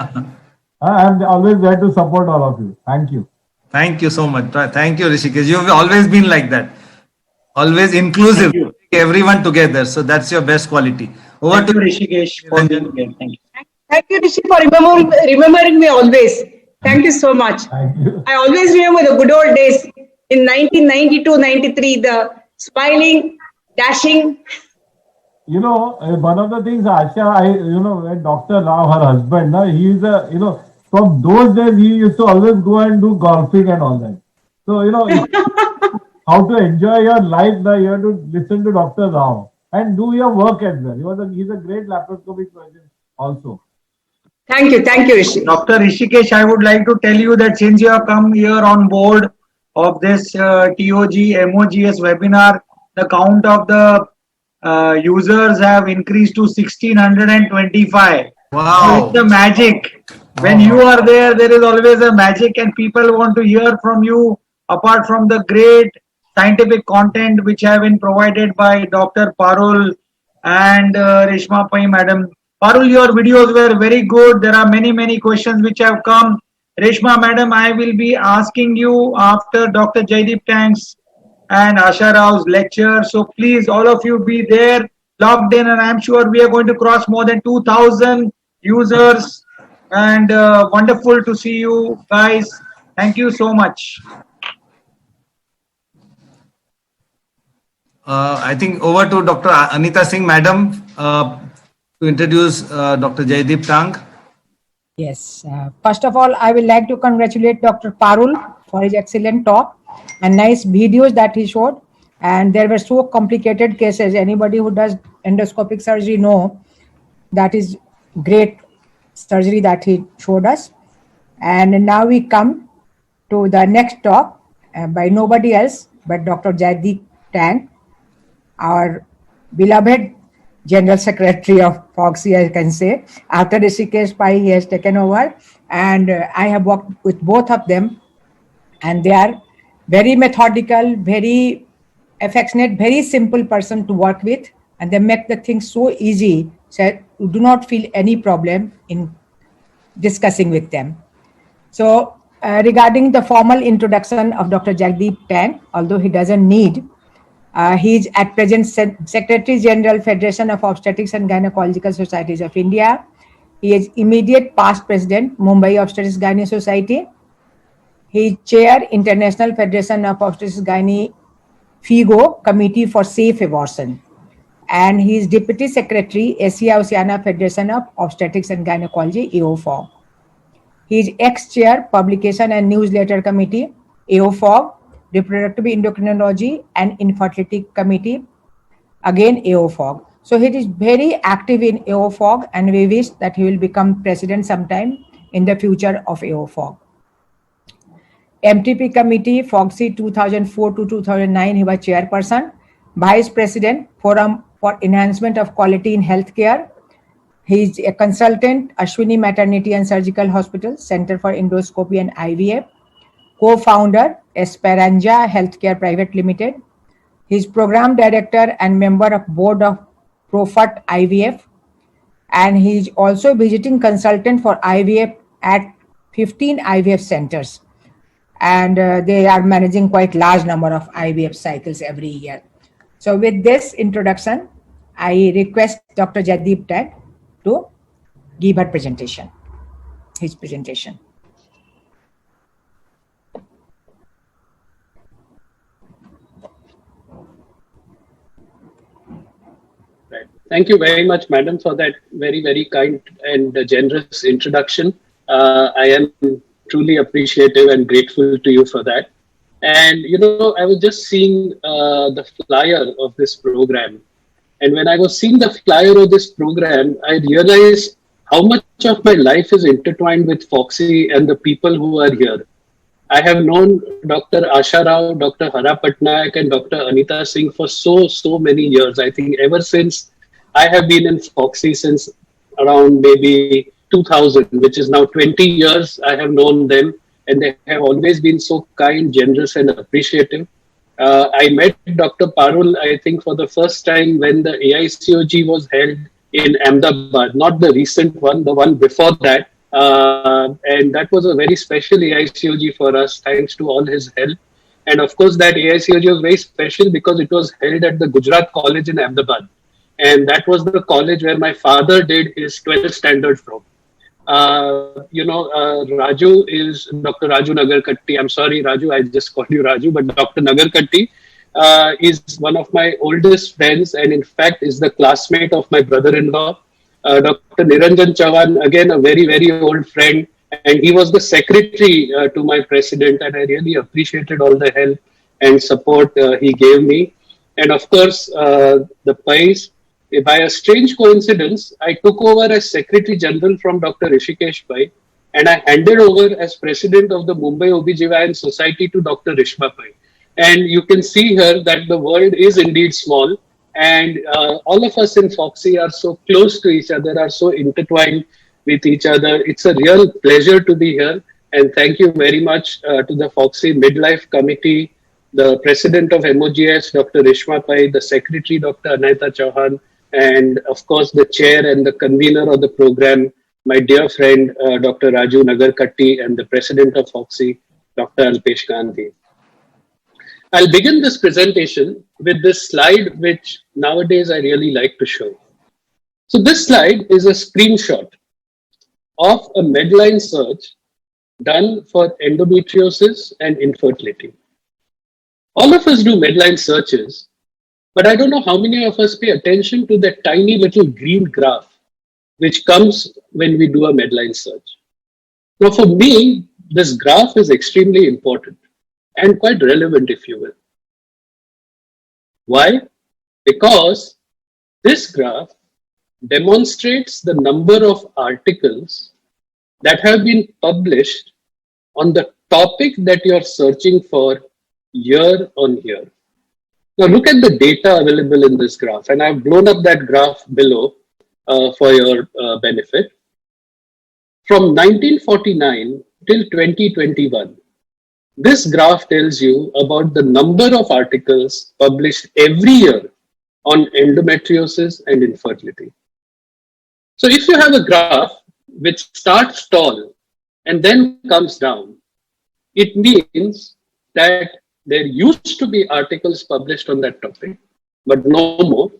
I'm always there to support all of you. Thank you. Thank you so much. Thank you, Rishikesh. You've always been like that. Always inclusive. Thank you. Everyone together. So that's your best quality. Over Thank to you, Rishikesh, for being Niranjan. here. Thank you. Thank you, Rishi, for remembering me always. Thank you so much. Thank you. I always remember the good old days in 1992-93, the smiling, dashing. One of the things, Asha, when Dr. Rao, her husband, he is from those days, he used to always go and do golfing and all that. So, how to enjoy your life, now you have to listen to Dr. Rao and do your work as well. He's a great laparoscopic surgeon also. Thank you, Rishi. Dr. Rishikesh, I would like to tell you that since you have come here on board of this TOG MOGS webinar, the count of the users have increased to 1625. So it's Wow. the magic. When you are there, there is always a magic, and people want to hear from you. Apart from the great scientific content which have been provided by Dr. Parul and Reshma Pai madam. Parul, your videos were very good. There are many questions which have come. Reshma madam, I will be asking you after Dr. Jaideep Tanks and Asha Rao's lecture. So please, all of you be there, logged in, and I'm sure we are going to cross more than 2,000 users. And wonderful to see you guys. Thank you so much. I think over to Dr. Anita Singh, madam, to introduce Dr. Jaideep Tang. Yes. First of all, I would like to congratulate Dr. Parul for his excellent talk and nice videos that he showed. And there were so complicated cases. Anybody who does endoscopic surgery know that is great surgery that he showed us. And now we come to the next talk by nobody else but Dr. Jaideep Tang, our beloved General Secretary of FOGSI, I can say. After Rishikesh Pai, he has taken over, and I have worked with both of them, and they are very methodical, very affectionate, very simple person to work with, and they make the things so easy, so you do not feel any problem in discussing with them. So regarding the formal introduction of Dr. Jagdeep Tang, although he doesn't need, he is at present Secretary General, Federation of Obstetrics and Gynecological Societies of India. He is immediate past President, Mumbai Obstetrics Gynae Society. He is Chair, International Federation of Obstetrics Gynae FIGO, Committee for Safe Abortion. And he is Deputy Secretary, Asia Oceania Federation of Obstetrics and Gynecology, AOFOG. He is ex-chair, Publication and Newsletter Committee, AOFOG, Reproductive Endocrinology and Infertility Committee, again AOFOG. So he is very active in AOFOG, and we wish that he will become president sometime in the future of AOFOG. MTP Committee, FOGSI 2004 to 2009, he was chairperson. Vice President, Forum for Enhancement of Quality in Healthcare. He is a consultant, Ashwini Maternity and Surgical Hospital, Center for Endoscopy and IVF. Co-founder, Esperanza Healthcare Private Limited. He is program director and member of board of Profut IVF. And he is also visiting consultant for IVF at 15 IVF centers. And they are managing quite large number of IVF cycles every year. So with this introduction, I request Dr. Jaideep Tang to give her presentation, his presentation. Thank you very much, madam, for that very, very kind and generous introduction. I am truly appreciative and grateful to you for that. And, I was just seeing the flyer of this program. And when I was seeing the flyer of this program, I realized how much of my life is intertwined with Foxy and the people who are here. I have known Dr. Asha Rao, Dr. Hara Patnaik, and Dr. Anita Singh for so many years. I think ever since I have been in Foxy since around maybe 2000, which is now 20 years. I have known them, and they have always been so kind, generous, and appreciative. I met Dr. Parul, I think, for the first time when the AICOG was held in Ahmedabad, not the recent one, the one before that. And that was a very special AICOG for us, thanks to all his help. And of course, that AICOG was very special because it was held at the Gujarat College in Ahmedabad. And that was the college where my father did his 12th standard from. Raju is Dr. Raju Nagarkatti. I'm sorry, Raju, I just called you Raju, but Dr. Nagarkatti is one of my oldest friends and in fact is the classmate of my brother-in-law. Dr. Niranjan Chauhan, again, a very, very old friend. And he was the secretary to my president, and I really appreciated all the help and support he gave me. And of course, the PIES, by a strange coincidence, I took over as Secretary General from Dr. Rishikesh Pai, and I handed over as President of the Mumbai OBGYN Society to Dr. Rishma Pai. And you can see here that the world is indeed small, and all of us in Foxy are so close to each other, are so intertwined with each other. It's a real pleasure to be here, and thank you very much to the Foxy Midlife Committee, the President of MOGS, Dr. Rishma Pai, the Secretary, Dr. Anita Chauhan, and of course the chair and the convener of the program, my dear friend Dr. Raju Nagarkatti, and the president of Foxy, Dr. Alpesh Gandhi. I'll begin this presentation with this slide, which nowadays I really like to show. So this slide is a screenshot of a Medline search done for endometriosis and infertility. All of us do Medline searches, but I don't know how many of us pay attention to that tiny little green graph which comes when we do a Medline search. Now, for me, this graph is extremely important and quite relevant, if you will. Why? Because this graph demonstrates the number of articles that have been published on the topic that you're searching for year on year. Now look at the data available in this graph, and I've blown up that graph below for your benefit. From 1949 till 2021, this graph tells you about the number of articles published every year on endometriosis and infertility. So if you have a graph which starts tall and then comes down, it means that there used to be articles published on that topic, but no more,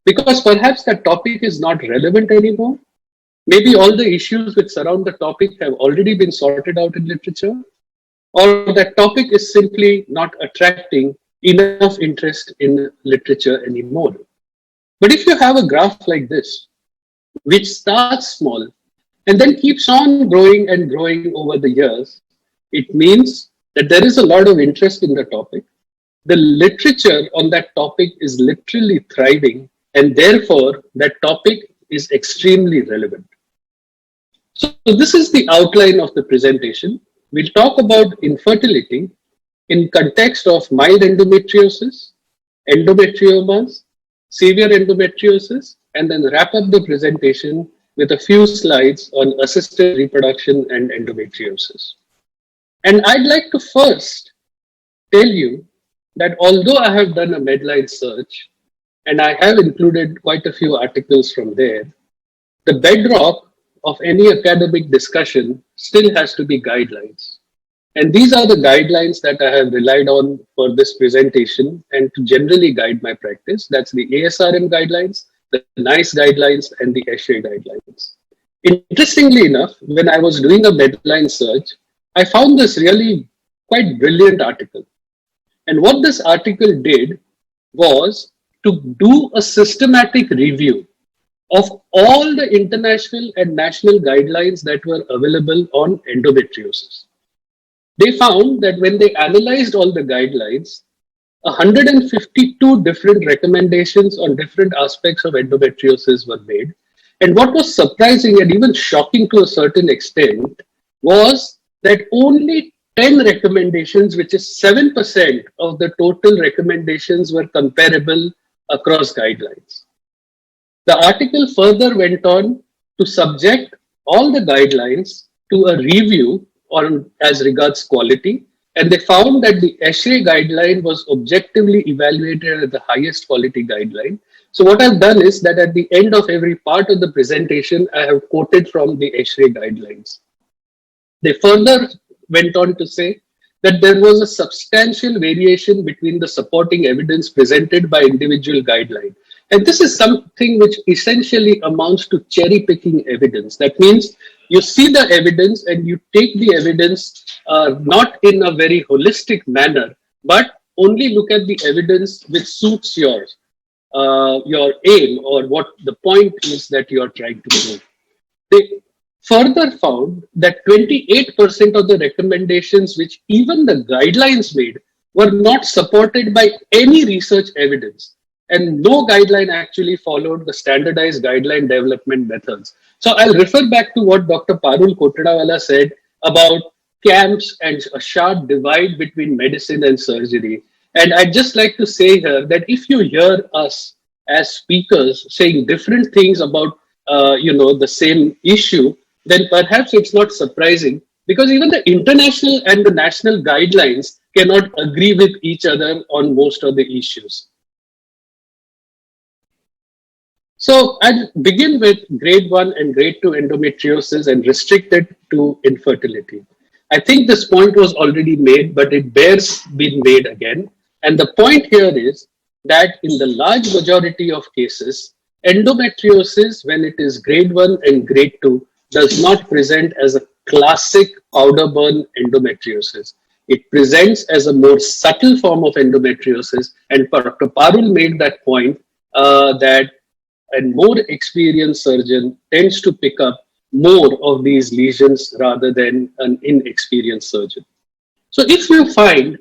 because perhaps that topic is not relevant anymore. Maybe all the issues which surround the topic have already been sorted out in literature, or that topic is simply not attracting enough interest in literature anymore. But if you have a graph like this, which starts small and then keeps on growing and growing over the years, it means that there is a lot of interest in the topic. The literature on that topic is literally thriving, and therefore that topic is extremely relevant. So this is the outline of the presentation. We'll talk about infertility in context of mild endometriosis, endometriomas, severe endometriosis, and then wrap up the presentation with a few slides on assisted reproduction and endometriosis. And I'd like to first tell you that although I have done a Medline search, and I have included quite a few articles from there, the bedrock of any academic discussion still has to be guidelines. And these are the guidelines that I have relied on for this presentation and to generally guide my practice. That's the ASRM guidelines, the NICE guidelines, and the ESHRE guidelines. Interestingly enough, when I was doing a Medline search, I found this really quite brilliant article. And what this article did was to do a systematic review of all the international and national guidelines that were available on endometriosis. They found that when they analyzed all the guidelines, 152 different recommendations on different aspects of endometriosis were made. And what was surprising and even shocking to a certain extent was that only 10 recommendations, which is 7% of the total recommendations, were comparable across guidelines. The article further went on to subject all the guidelines to a review on as regards quality, and they found that the ESHRE guideline was objectively evaluated as the highest quality guideline. So what I've done is that at the end of every part of the presentation, I have quoted from the ESHRE guidelines. They further went on to say that there was a substantial variation between the supporting evidence presented by individual guidelines. And this is something which essentially amounts to cherry picking evidence. That means you see the evidence and you take the evidence not in a very holistic manner, but only look at the evidence which suits your aim or what the point is that you are trying to do. They further found that 28% of the recommendations which even the guidelines made were not supported by any research evidence. And no guideline actually followed the standardized guideline development methods. So I'll refer back to what Dr. Parul Kotadawala said about camps and a sharp divide between medicine and surgery. And I'd just like to say here that if you hear us as speakers saying different things about the same issue, then perhaps it's not surprising, because even the international and the national guidelines cannot agree with each other on most of the issues. So I'll begin with grade 1 and grade 2 endometriosis and restrict it to infertility. I think this point was already made, but it bears being made again. And the point here is that in the large majority of cases, endometriosis, when it is grade 1 and grade 2, does not present as a classic powder burn endometriosis. It presents as a more subtle form of endometriosis. And Dr. Parul made that point that a more experienced surgeon tends to pick up more of these lesions rather than an inexperienced surgeon. So if you find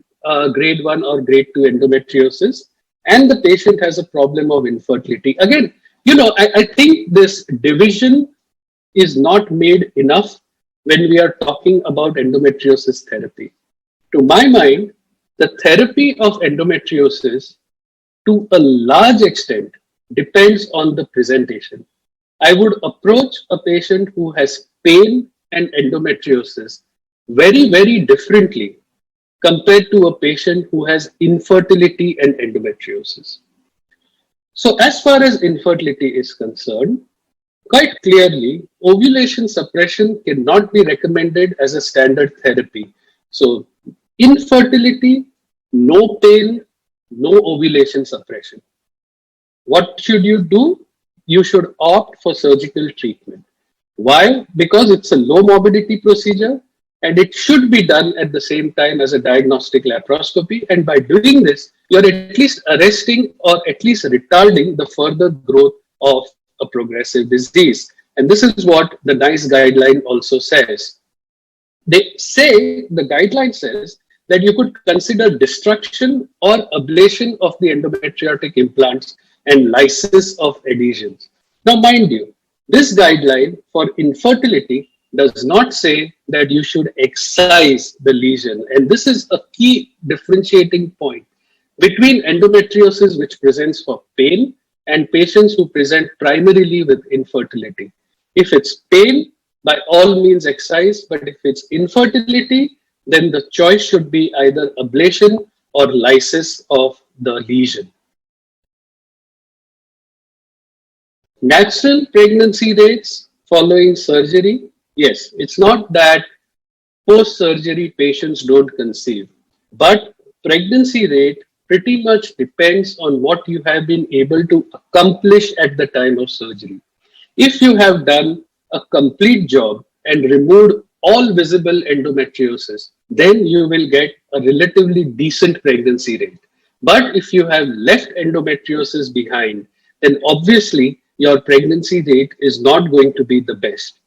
grade 1 or grade 2 endometriosis and the patient has a problem of infertility, again, I think this division is not made enough when we are talking about endometriosis therapy. To my mind, the therapy of endometriosis to a large extent depends on the presentation. I would approach a patient who has pain and endometriosis very, very differently compared to a patient who has infertility and endometriosis. So as far as infertility is concerned, quite clearly, ovulation suppression cannot be recommended as a standard therapy. So infertility, no pain, no ovulation suppression. What should you do? You should opt for surgical treatment. Why? Because it's a low morbidity procedure and it should be done at the same time as a diagnostic laparoscopy. And by doing this, you're at least arresting or at least retarding the further growth of a progressive disease. And this is what the NICE guideline also says. They say, the guideline says, that you could consider destruction or ablation of the endometriotic implants and lysis of adhesions. Now, mind you, this guideline for infertility does not say that you should excise the lesion. And this is a key differentiating point between endometriosis, which presents for pain, and patients who present primarily with infertility. If it's pain, by all means excise, but if it's infertility, then the choice should be either ablation or lysis of the lesion. Natural pregnancy rates following surgery. Yes, it's not that post-surgery patients don't conceive, but pregnancy rate pretty much depends on what you have been able to accomplish at the time of surgery. If you have done a complete job and removed all visible endometriosis, then you will get a relatively decent pregnancy rate. But if you have left endometriosis behind, then obviously your pregnancy rate is not going to be the best.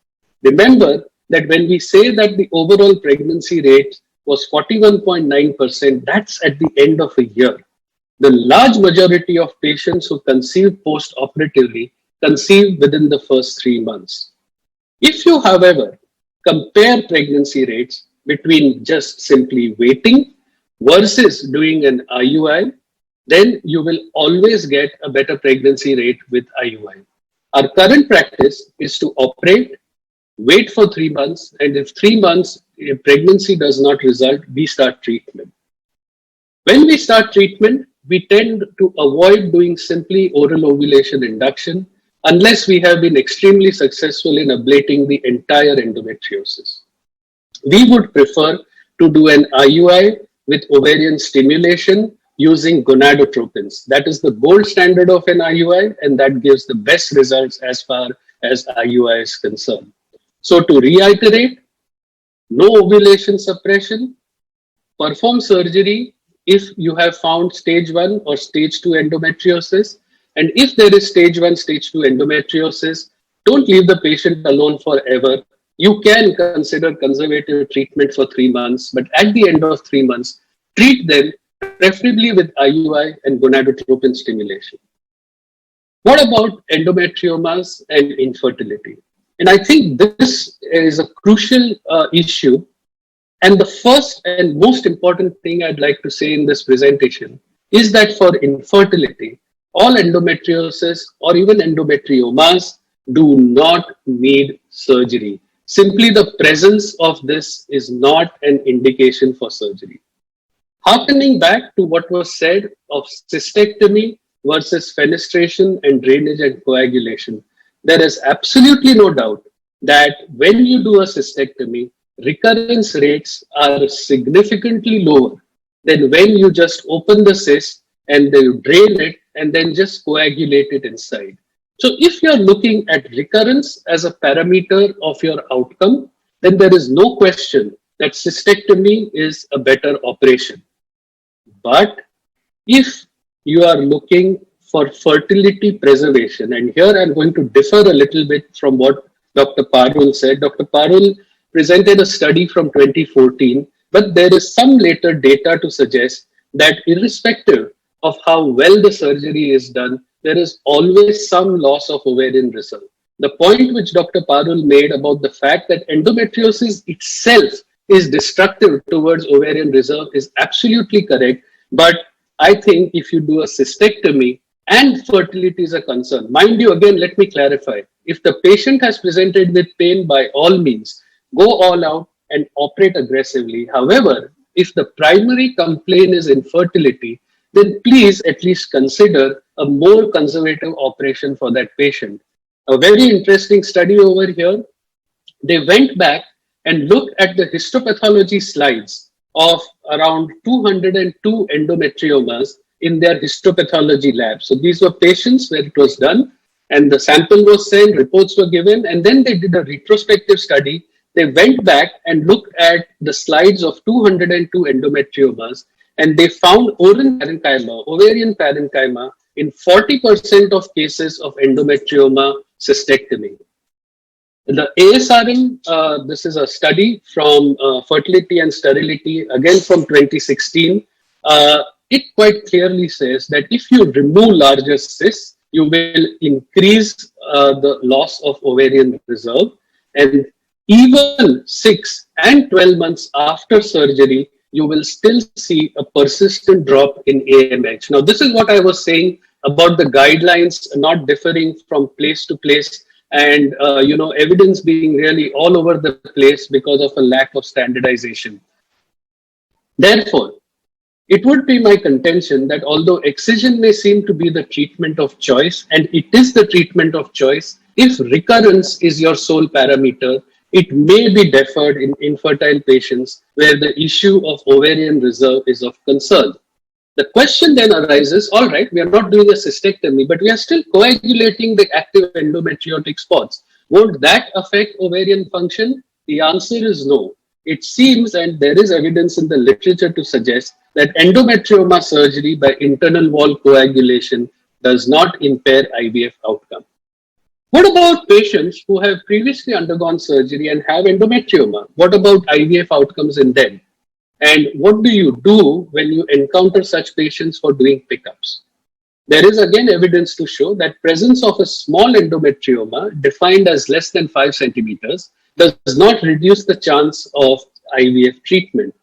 Remember that when we say that the overall pregnancy rate was 41.9%, that's at the end of a year. The large majority of patients who conceive post-operatively conceive within the first 3 months. If you, however, compare pregnancy rates between just simply waiting versus doing an IUI, then you will always get a better pregnancy rate with IUI. Our current practice is to operate, wait for 3 months, and if 3 months if pregnancy does not result, we start treatment. When we start treatment, we tend to avoid doing simply oral ovulation induction unless we have been extremely successful in ablating the entire endometriosis. We would prefer to do an IUI with ovarian stimulation using gonadotropins. That is the gold standard of an IUI, and that gives the best results as far as IUI is concerned. So to reiterate, no ovulation suppression, perform surgery if you have found stage 1 or stage 2 endometriosis. And if there is stage 1, stage 2 endometriosis, don't leave the patient alone forever. You can consider conservative treatment for 3 months, but at the end of 3 months, treat them preferably with IUI and gonadotropin stimulation. What about endometriomas and infertility? And I think this is a crucial issue. And the first and most important thing I'd like to say in this presentation is that for infertility, all endometriosis or even endometriomas do not need surgery. Simply the presence of this is not an indication for surgery. Harkening back to what was said of cystectomy versus fenestration and drainage and coagulation, there is absolutely no doubt that when you do a cystectomy, recurrence rates are significantly lower than when you just open the cyst and then you drain it and then just coagulate it inside. So if you're looking at recurrence as a parameter of your outcome, then there is no question that cystectomy is a better operation. But if you are looking for fertility preservation, and here I'm going to differ a little bit from what Dr. Parul said. Dr. Parul presented a study from 2014, but there is some later data to suggest that irrespective of how well the surgery is done, there is always some loss of ovarian reserve. The point which Dr. Parul made about the fact that endometriosis itself is destructive towards ovarian reserve is absolutely correct. But I think if you do a cystectomy and fertility is a concern, mind you, again, let me clarify. If the patient has presented with pain, by all means, go all out and operate aggressively. However, if the primary complaint is infertility, then please at least consider a more conservative operation for that patient. A very interesting study over here, they went back and looked at the histopathology slides of around 202 endometriomas in their histopathology lab. So these were patients where it was done and the sample was sent, reports were given, and then they did a retrospective study. They went back and looked at the slides of 202 endometriomas and they found ovarian parenchyma in 40% of cases of endometrioma cystectomy. The ASRM, this is a study from Fertility and Sterility, again from 2016. It quite clearly says that if you remove larger cysts, you will increase the loss of ovarian reserve. And even 6 and 12 months after surgery, you will still see a persistent drop in AMH. Now, this is what I was saying about the guidelines not differing from place to place and evidence being really all over the place because of a lack of standardization. Therefore, it would be my contention that although excision may seem to be the treatment of choice, and it is the treatment of choice, if recurrence is your sole parameter, it may be deferred in infertile patients where the issue of ovarian reserve is of concern. The question then arises, all right, we are not doing a cystectomy, but we are still coagulating the active endometriotic spots. Won't that affect ovarian function? The answer is no. It seems, and there is evidence in the literature to suggest, that endometrioma surgery by internal wall coagulation does not impair IVF outcome. What about patients who have previously undergone surgery and have endometrioma? What about IVF outcomes in them? And what do you do when you encounter such patients for doing pickups? There is again evidence to show that presence of a small endometrioma defined as less than 5 centimeters does not reduce the chance of IVF treatment.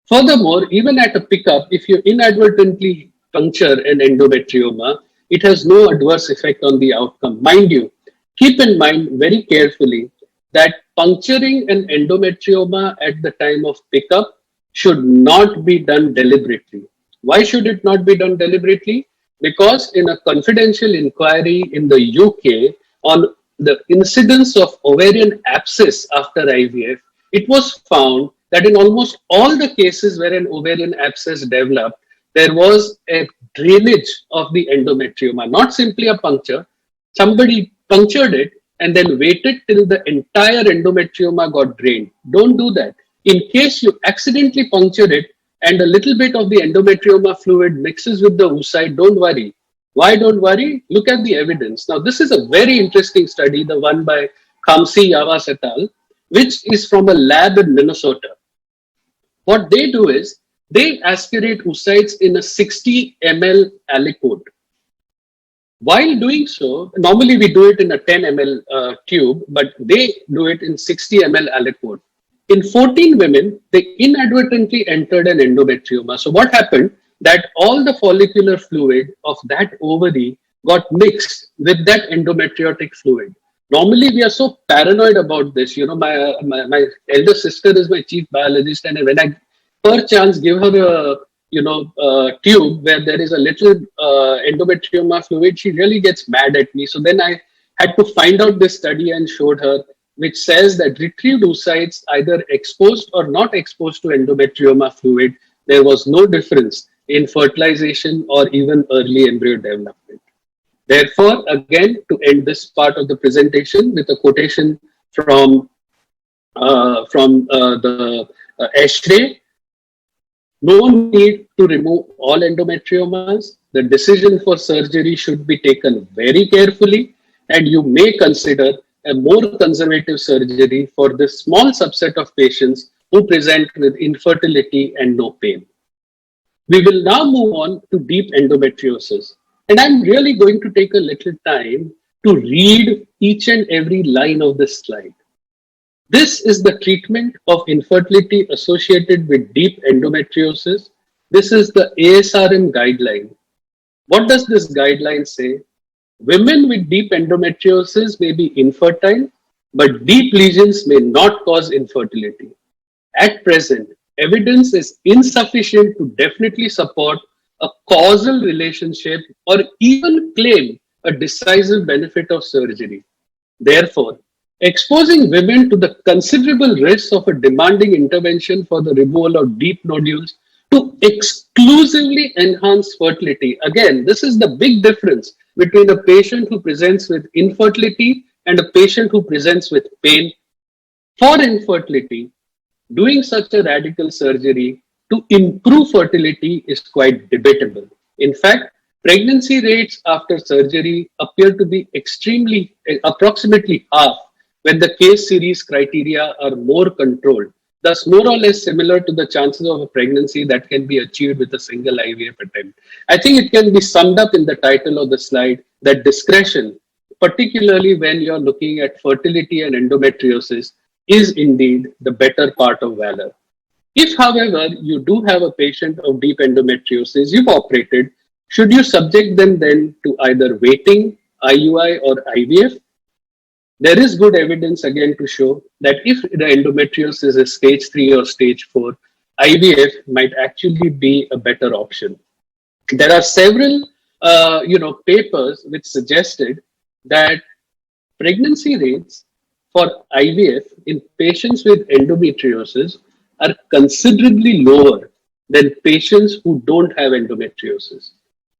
Furthermore, even at a pickup, if you inadvertently puncture an endometrioma, it has no adverse effect on the outcome. Mind you, keep in mind very carefully that puncturing an endometrioma at the time of pickup should not be done deliberately. Why should it not be done deliberately? Because in a confidential inquiry in the UK on the incidence of ovarian abscess after IVF, it was found that in almost all the cases where an ovarian abscess developed, there was a drainage of the endometrioma, not simply a puncture. Somebody punctured it and then waited till the entire endometrioma got drained. Don't do that. In case you accidentally puncture it and a little bit of the endometrioma fluid mixes with the oocyte, don't worry. Why don't worry? Look at the evidence. Now, this is a very interesting study, the one by Kamsi Yavas et al., which is from a lab in Minnesota. What they do is they aspirate oocytes in a 60 ml aliquot. While doing so, normally we do it in a 10 ml tube, but they do it in 60 ml aliquot. In 14 women, they inadvertently entered an endometrioma. So what happened? That all the follicular fluid of that ovary got mixed with that endometriotic fluid. Normally, we are so paranoid about this. You know, my elder sister is my chief biologist, and when I perchance give her a tube where there is a little endometrioma fluid, she really gets mad at me. So then I had to find out this study and showed her, which says that retrieved oocytes either exposed or not exposed to endometrioma fluid, there was no difference in fertilization or even early embryo development. Therefore, again, to end this part of the presentation with a quotation from the Ashray, no need to remove all endometriomas. The decision for surgery should be taken very carefully, and you may consider a more conservative surgery for this small subset of patients who present with infertility and no pain. We will now move on to deep endometriosis. And I'm really going to take a little time to read each and every line of this slide. This is the treatment of infertility associated with deep endometriosis. This is the ASRM guideline. What does this guideline say? Women with deep endometriosis may be infertile, but deep lesions may not cause infertility. At present, evidence is insufficient to definitely support a causal relationship or even claim a decisive benefit of surgery. Therefore, exposing women to the considerable risks of a demanding intervention for the removal of deep nodules to exclusively enhance fertility. Again, this is the big difference between a patient who presents with infertility and a patient who presents with pain. For infertility, doing such a radical surgery to improve fertility is quite debatable. In fact, pregnancy rates after surgery appear to be approximately half when the case series criteria are more controlled, thus more or less similar to the chances of a pregnancy that can be achieved with a single IVF attempt. I think it can be summed up in the title of the slide that discretion, particularly when you're looking at fertility and endometriosis, is indeed the better part of valor. If, however, you do have a patient of deep endometriosis you've operated, should you subject them then to either waiting, IUI, or IVF? There is good evidence again to show that if the endometriosis is stage 3 or stage 4, IVF might actually be a better option. There are several papers which suggested that pregnancy rates for IVF in patients with endometriosis are considerably lower than patients who don't have endometriosis.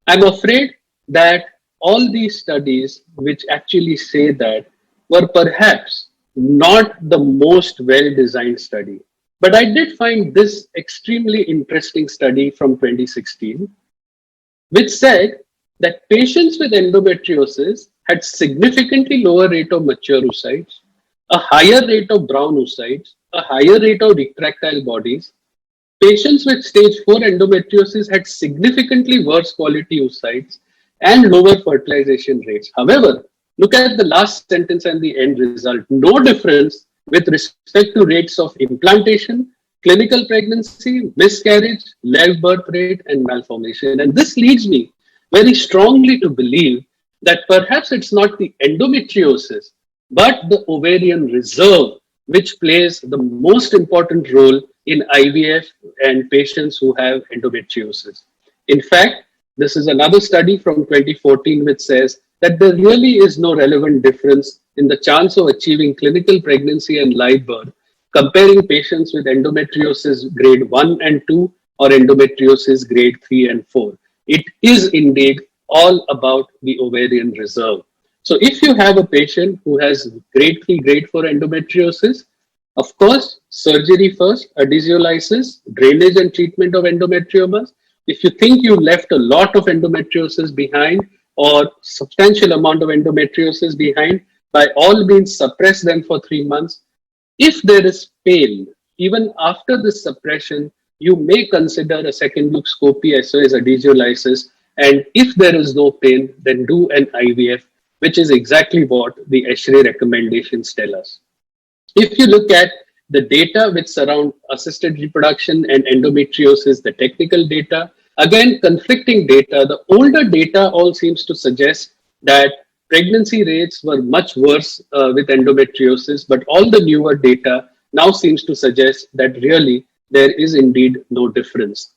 I'm afraid that all these studies which actually say that were perhaps not the most well-designed study. But I did find this extremely interesting study from 2016, which said that patients with endometriosis had significantly lower rate of mature oocytes, a higher rate of brown oocytes, a higher rate of retractile bodies. Patients with stage 4 endometriosis had significantly worse quality oocytes and lower fertilization rates. However, look at the last sentence and the end result. No difference with respect to rates of implantation, clinical pregnancy, miscarriage, live birth rate, and malformation. And this leads me very strongly to believe that perhaps it's not the endometriosis, but the ovarian reserve which plays the most important role in IVF and patients who have endometriosis. In fact, this is another study from 2014 which says that there really is no relevant difference in the chance of achieving clinical pregnancy and live birth comparing patients with endometriosis grade 1 and 2 or endometriosis grade 3 and 4. It is indeed all about the ovarian reserve. So if you have a patient who has grade 3, grade 4 endometriosis, of course, surgery first, adhesiolysis, drainage and treatment of endometriomas. If you think you left a lot of endometriosis behind or substantial amount of endometriosis behind, by all means suppress them for 3 months. If there is pain, even after this suppression, you may consider a second look scopy as well as adhesiolysis. And if there is no pain, then do an IVF, which is exactly what the ESHRE recommendations tell us. If you look at the data which surround assisted reproduction and endometriosis, the technical data, again, conflicting data, the older data all seems to suggest that pregnancy rates were much worse with endometriosis, but all the newer data now seems to suggest that really there is indeed no difference.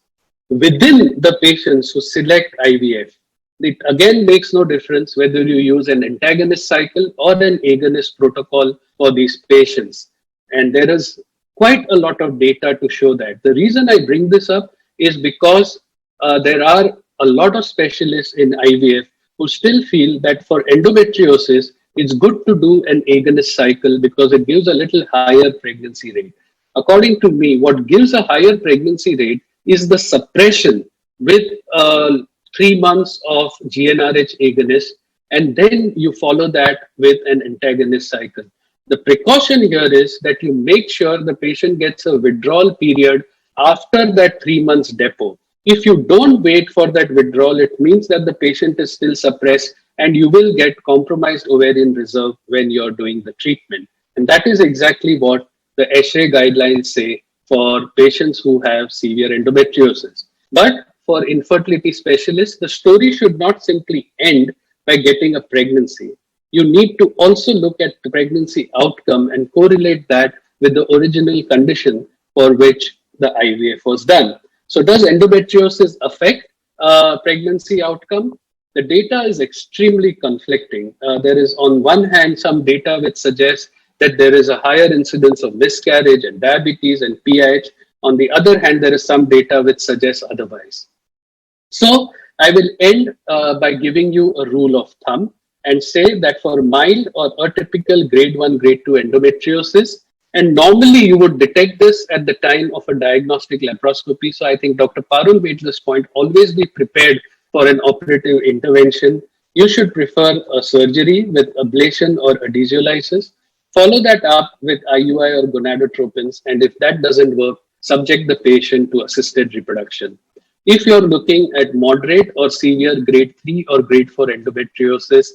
Within the patients who select IVF, it again makes no difference whether you use an antagonist cycle or an agonist protocol for these patients. And there is quite a lot of data to show that. The reason I bring this up is because there are a lot of specialists in IVF who still feel that for endometriosis, it's good to do an agonist cycle because it gives a little higher pregnancy rate. According to me, what gives a higher pregnancy rate is the suppression with 3 months of GnRH agonist, and then you follow that with an antagonist cycle. The precaution here is that you make sure the patient gets a withdrawal period after that 3 months depot. If you don't wait for that withdrawal, it means that the patient is still suppressed and you will get compromised ovarian reserve when you're doing the treatment. And that is exactly what the ESHRE guidelines say for patients who have severe endometriosis. But for infertility specialists, the story should not simply end by getting a pregnancy. You need to also look at the pregnancy outcome and correlate that with the original condition for which the IVF was done. So does endometriosis affect pregnancy outcome? The data is extremely conflicting. There is on one hand some data which suggests that there is a higher incidence of miscarriage and diabetes and PIH. On the other hand, there is some data which suggests otherwise. So I will end by giving you a rule of thumb and say that for mild or atypical grade 1, grade 2 endometriosis, and normally you would detect this at the time of a diagnostic laparoscopy. So I think Dr. Parul made this point, always be prepared for an operative intervention. You should prefer a surgery with ablation or adhesiolysis. Follow that up with IUI or gonadotropins. And if that doesn't work, subject the patient to assisted reproduction. If you're looking at moderate or severe grade 3 or grade 4 endometriosis,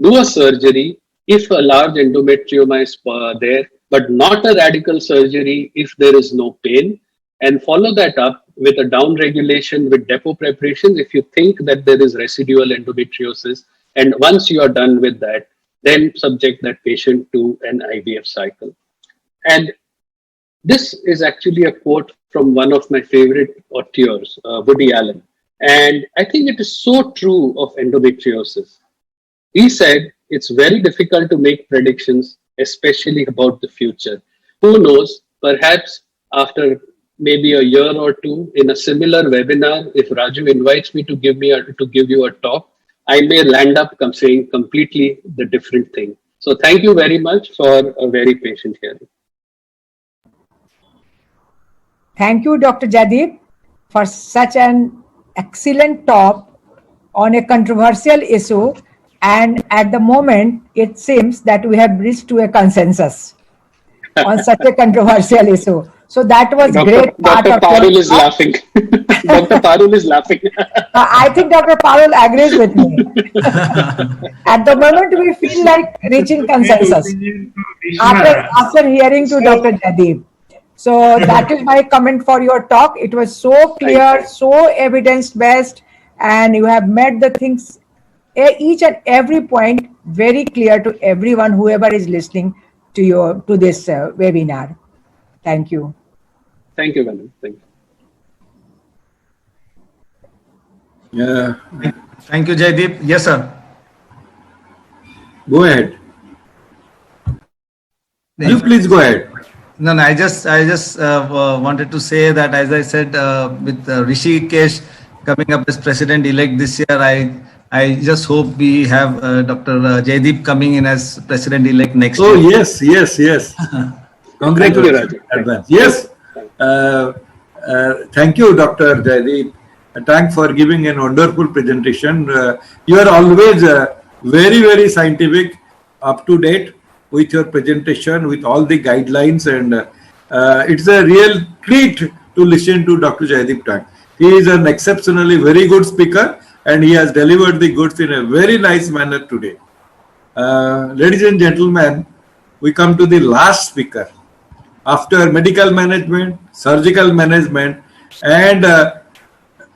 do a surgery if a large endometrioma is there, but not a radical surgery if there is no pain, and follow that up with a down regulation with depot preparations if you think that there is residual endometriosis. And once you are done with that, then subject that patient to an IVF cycle. And this is actually a quote from one of my favorite auteurs, Woody Allen. And I think it is so true of endometriosis. He said, it's very difficult to make predictions, especially about the future. Who knows, perhaps after maybe a year or two in a similar webinar, if Raju invites me to give you a talk, I may land up saying completely the different thing. So thank you very much for a very patient hearing. Thank you, Dr. Jadip, for such an excellent talk on a controversial issue And at the moment, it seems that we have reached to a consensus on such a controversial issue. So that was great part Dr. of your Parul is talk. laughing. Dr. Parul is laughing. I think Dr. Parul agrees with me. At the moment, we feel like reaching consensus after hearing to Dr. Jaideep. So that is my comment for your talk. It was so clear, so evidence-based, and you have made the things, each and every point, very clear to everyone, whoever is listening to this webinar. Thank you. Thank you, Madam. Thank you. Yeah. Thank you, Jaideep. Yes, sir. Go ahead. You please go ahead. No, I just wanted to say that, as I said, with Rishikesh coming up as president-elect this year, I just hope we have Dr. Jaideep coming in as president-elect next year. Oh, yes. Congratulations. Advance. Yes. Thank you, Dr. Jaideep. Thanks for giving a wonderful presentation. You are always very, very scientific, up to date with your presentation, with all the guidelines, and it's a real treat to listen to Dr. Jaideep Tang. He is an exceptionally very good speaker, and he has delivered the goods in a very nice manner today. Ladies and gentlemen, we come to the last speaker. After medical management, surgical management, and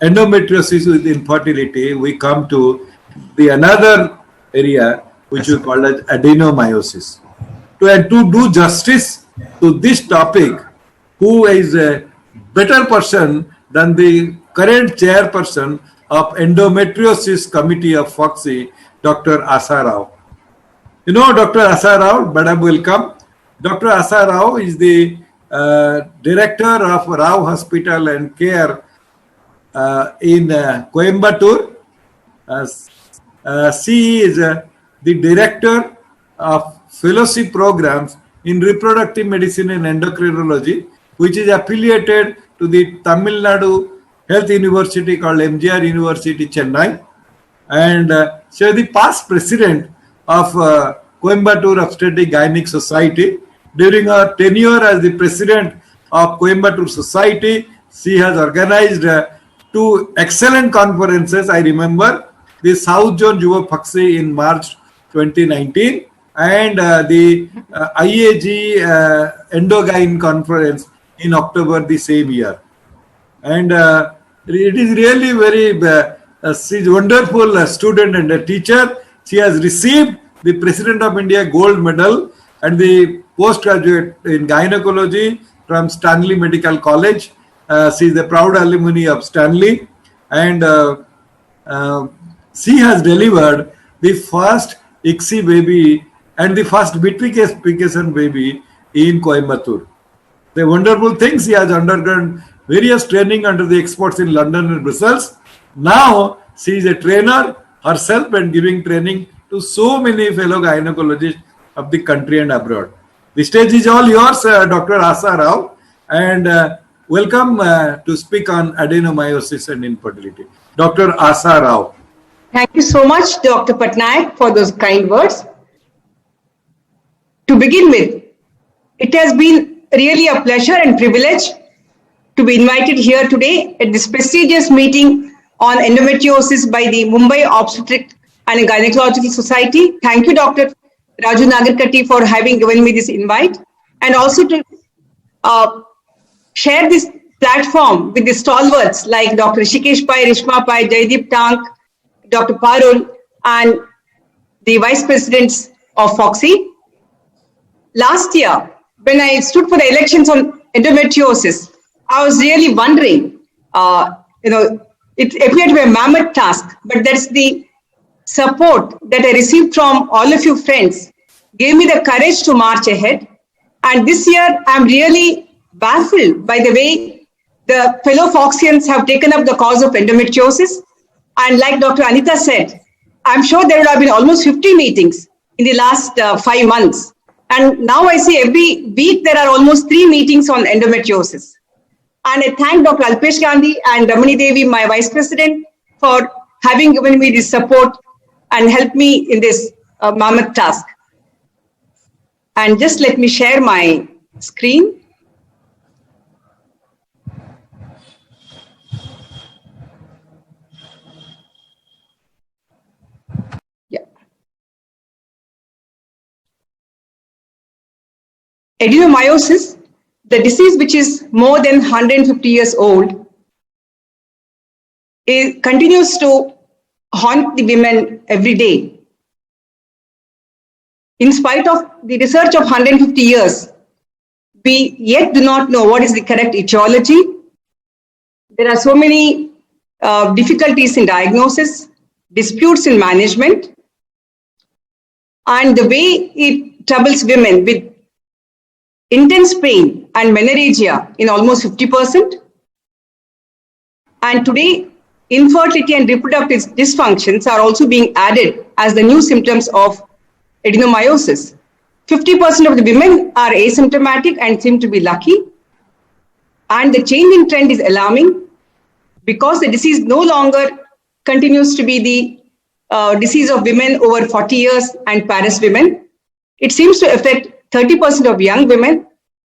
endometriosis with infertility, we come to the another area which we call as adenomyosis. To do justice to this topic, who is a better person than the current chairperson of Endometriosis Committee of FOXI, Dr. Asa Rao. You know Dr. Asa Rao, madam, welcome. Dr. Asa Rao is the director of Rao Hospital and Care in Coimbatore. She is the director of fellowship programs in reproductive medicine and endocrinology, which is affiliated to the Tamil Nadu Health University called MGR University, Chennai. And she is the past president of Coimbatore Obstetric Gynec Society. During her tenure as the president of Coimbatore Society, she has organized two excellent conferences. I remember the South Zone Yuva Pakse in March 2019 and the IAG Endogyne conference in October the same year. And it is really very, she's a wonderful student and a teacher. She has received the President of India Gold Medal and the postgraduate in gynecology from Stanley Medical College. She is the proud alumni of Stanley, and she has delivered the first ICSI baby and the first vitrification baby in Coimbatore. The wonderful things, she has undergone various training under the experts in London and Brussels. Now she is a trainer herself and giving training to so many fellow gynecologists of the country and abroad. The stage is all yours, Dr. Asa Rao, and welcome to speak on adenomyosis and infertility. Dr. Asa Rao. Thank you so much, Dr. Patnaik, for those kind words. To begin with, it has been really a pleasure and privilege to be invited here today at this prestigious meeting on endometriosis by the Mumbai Obstetric and Gynecological Society. Thank you, Dr. Raju Nagarkatti, for having given me this invite, and also to share this platform with the stalwarts like Dr. Rishikesh Pai, Rishma Pai, Jaideep Tank, Dr. Parul, and the vice presidents of FOXI. Last year, when I stood for the elections on endometriosis, I was really wondering, it appeared to be a mammoth task, but that's the support that I received from all of you friends gave me the courage to march ahead. And this year, I'm really baffled by the way the fellow Foxians have taken up the cause of endometriosis. And like Dr. Anita said, I'm sure there would have been almost 50 meetings in the last 5 months. And now I see every week there are almost 3 meetings on endometriosis. And I thank Dr. Alpesh Gandhi and Ramani Devi, my vice president, for having given me this support and help me in this mammoth task. And just let me share my screen. Yeah. Adenomyosis, the disease which is more than 150 years old, it continues to haunt the women every day. In spite of the research of 150 years, we yet do not know what is the correct etiology. There are so many difficulties in diagnosis, disputes in management, and the way it troubles women with intense pain and menorrhagia in almost 50%. And today, infertility and reproductive dysfunctions are also being added as the new symptoms of adenomyosis. 50% of the women are asymptomatic and seem to be lucky. And the changing trend is alarming because the disease no longer continues to be the disease of women over 40 years and Paris women. It seems to affect 30% of young women,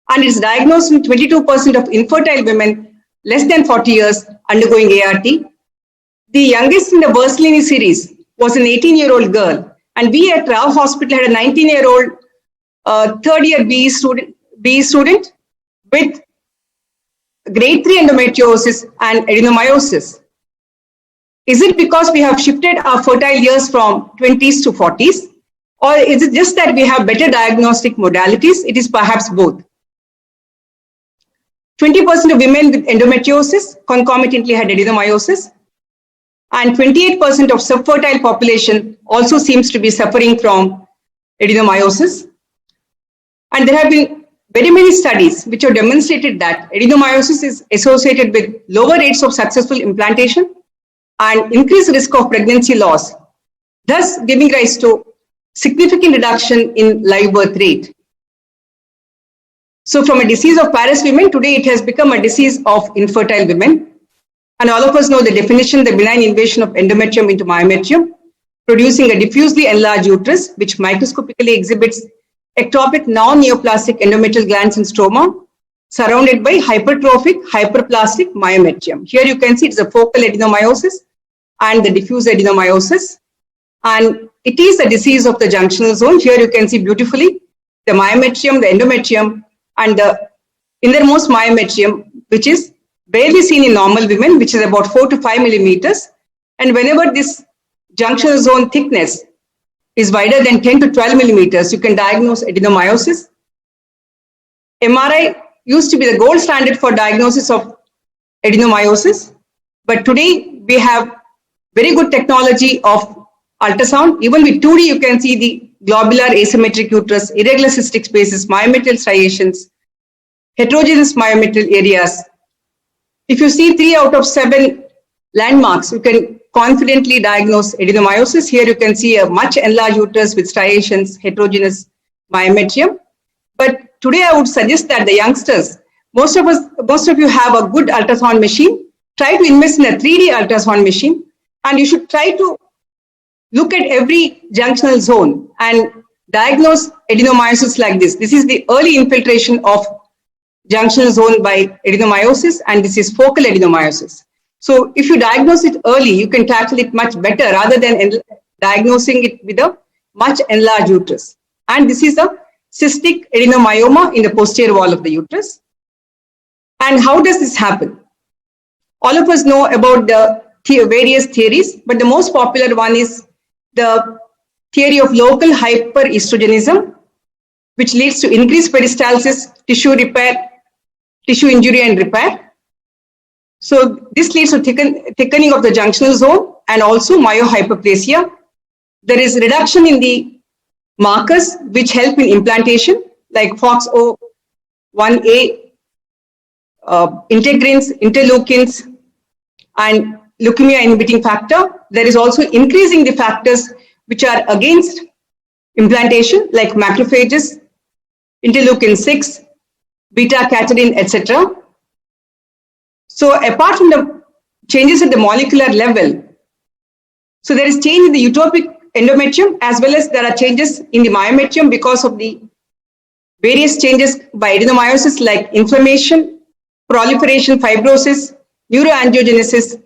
and it's diagnosed in 22% of infertile women less than 40 years undergoing ART. The youngest in the Berslini series was an 18-year-old girl, and we at Rao Hospital had a 19-year-old third-year BE student with grade 3 endometriosis and adenomyosis. Is it because we have shifted our fertile years from 20s to 40s? Or is it just that we have better diagnostic modalities? It is perhaps both. 20% of women with endometriosis concomitantly had adenomyosis, and 28% of subfertile population also seems to be suffering from adenomyosis. And there have been very many studies which have demonstrated that adenomyosis is associated with lower rates of successful implantation and increased risk of pregnancy loss, thus giving rise to significant reduction in live birth rate. So from a disease of Paris women, today it has become a disease of infertile women. And all of us know the definition, the benign invasion of endometrium into myometrium, producing a diffusely enlarged uterus, which microscopically exhibits ectopic non-neoplastic endometrial glands and stroma, surrounded by hypertrophic, hyperplastic myometrium. Here you can see it's a focal adenomyosis and the diffuse adenomyosis. And it is a disease of the junctional zone. Here you can see beautifully the myometrium, the endometrium, and the innermost myometrium, which is barely seen in normal women, which is about 4 to 5 millimeters. And whenever this junctional zone thickness is wider than 10 to 12 millimeters, you can diagnose adenomyosis. MRI used to be the gold standard for diagnosis of adenomyosis, but today we have very good technology of ultrasound. Even with 2D, you can see the globular asymmetric uterus, irregular cystic spaces, myometrial striations, heterogeneous myometrial areas. If you see 3 out of 7 landmarks, you can confidently diagnose adenomyosis. Here you can see a much enlarged uterus with striations, heterogeneous myometrium. But today I would suggest that the youngsters, most of you have a good ultrasound machine. Try to invest in a 3D ultrasound machine, and you should try to look at every junctional zone and diagnose adenomyosis like this. This is the early infiltration of junctional zone by adenomyosis, and this is focal adenomyosis. So if you diagnose it early, you can tackle it much better rather than diagnosing it with a much enlarged uterus. And this is a cystic adenomyoma in the posterior wall of the uterus. And how does this happen? All of us know about the various theories, but the most popular one is the theory of local hyperestrogenism, which leads to increased peristalsis, tissue repair, tissue injury and repair. So this leads to thickening of the junctional zone and also myohyperplasia. There is reduction in the markers which help in implantation, like FOXO1A, integrins, interleukins, and leukemia inhibiting factor. There is also increasing the factors which are against implantation, like macrophages, interleukin 6, beta-catenin, etc. So apart from the changes at the molecular level, so there is change in the endometrium, as well as there are changes in the myometrium because of the various changes by adenomyosis like inflammation, proliferation, fibrosis, neuroangiogenesis,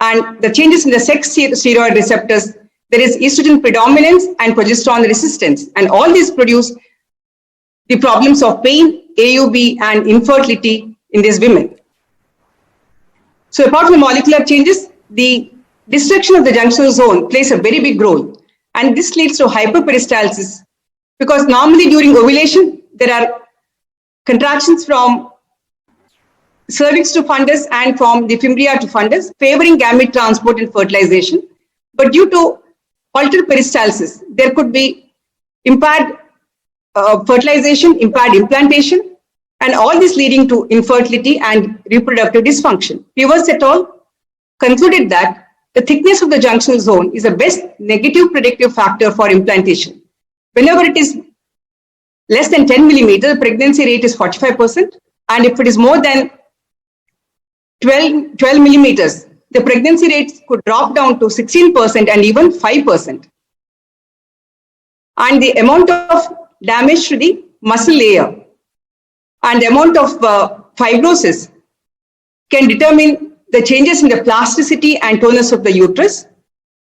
and the changes in the sex steroid receptors. There is estrogen predominance and progesterone resistance, and all these produce the problems of pain, AUB, and infertility in these women. So apart from molecular changes, the destruction of the junctional zone plays a very big role, and this leads to hyperperistalsis, because normally during ovulation, there are contractions from cervix to fundus and from the fimbria to fundus, favoring gamete transport and fertilization. But due to altered peristalsis, there could be impaired fertilization, impaired implantation, and all this leading to infertility and reproductive dysfunction. Pivers et al. Concluded that the thickness of the junctional zone is the best negative predictive factor for implantation. Whenever it is less than 10 millimeter, the pregnancy rate is 45%, and if it is more than 12 millimeters, the pregnancy rates could drop down to 16% and even 5%. And the amount of damage to the muscle layer and the amount of fibrosis can determine the changes in the plasticity and tonus of the uterus,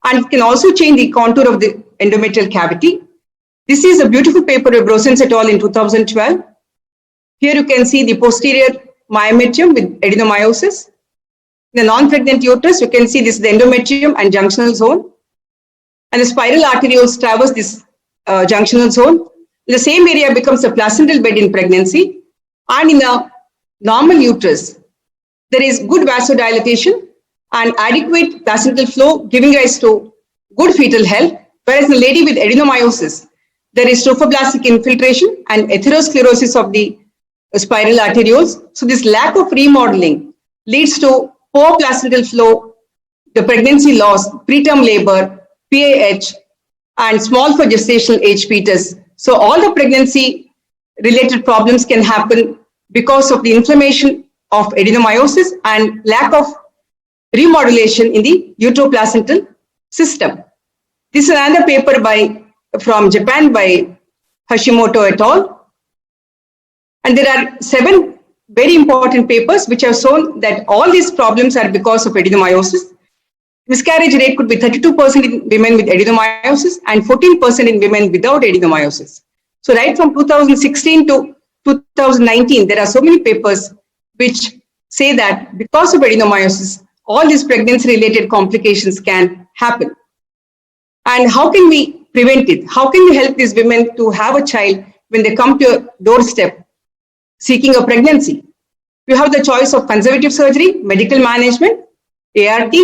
and it can also change the contour of the endometrial cavity. This is a beautiful paper by Brosens et al. In 2012. Here you can see the posterior myometrium with adenomyosis. In the non-pregnant uterus, you can see this is the endometrium and junctional zone. And the spiral arterioles traverse this junctional zone. The same area becomes a placental bed in pregnancy. And in a normal uterus, there is good vasodilatation and adequate placental flow, giving rise to good fetal health. Whereas in a lady with adenomyosis, there is trophoblastic infiltration and atherosclerosis of the spiral arterioles. So this lack of remodeling leads to poor placental flow, the pregnancy loss, preterm labor, PAH, and small for gestational age fetus. So all the pregnancy related problems can happen because of the inflammation of adenomyosis and lack of remodulation in the uteroplacental system. This is another paper from Japan by Hashimoto et al. And there are 7 very important papers which have shown that all these problems are because of adenomyosis. Miscarriage rate could be 32% in women with adenomyosis and 14% in women without adenomyosis. So right from 2016 to 2019, there are so many papers which say that because of adenomyosis, all these pregnancy-related complications can happen. And how can we prevent it? How can we help these women to have a child when they come to your doorstep seeking a pregnancy? You have the choice of conservative surgery, medical management, ART,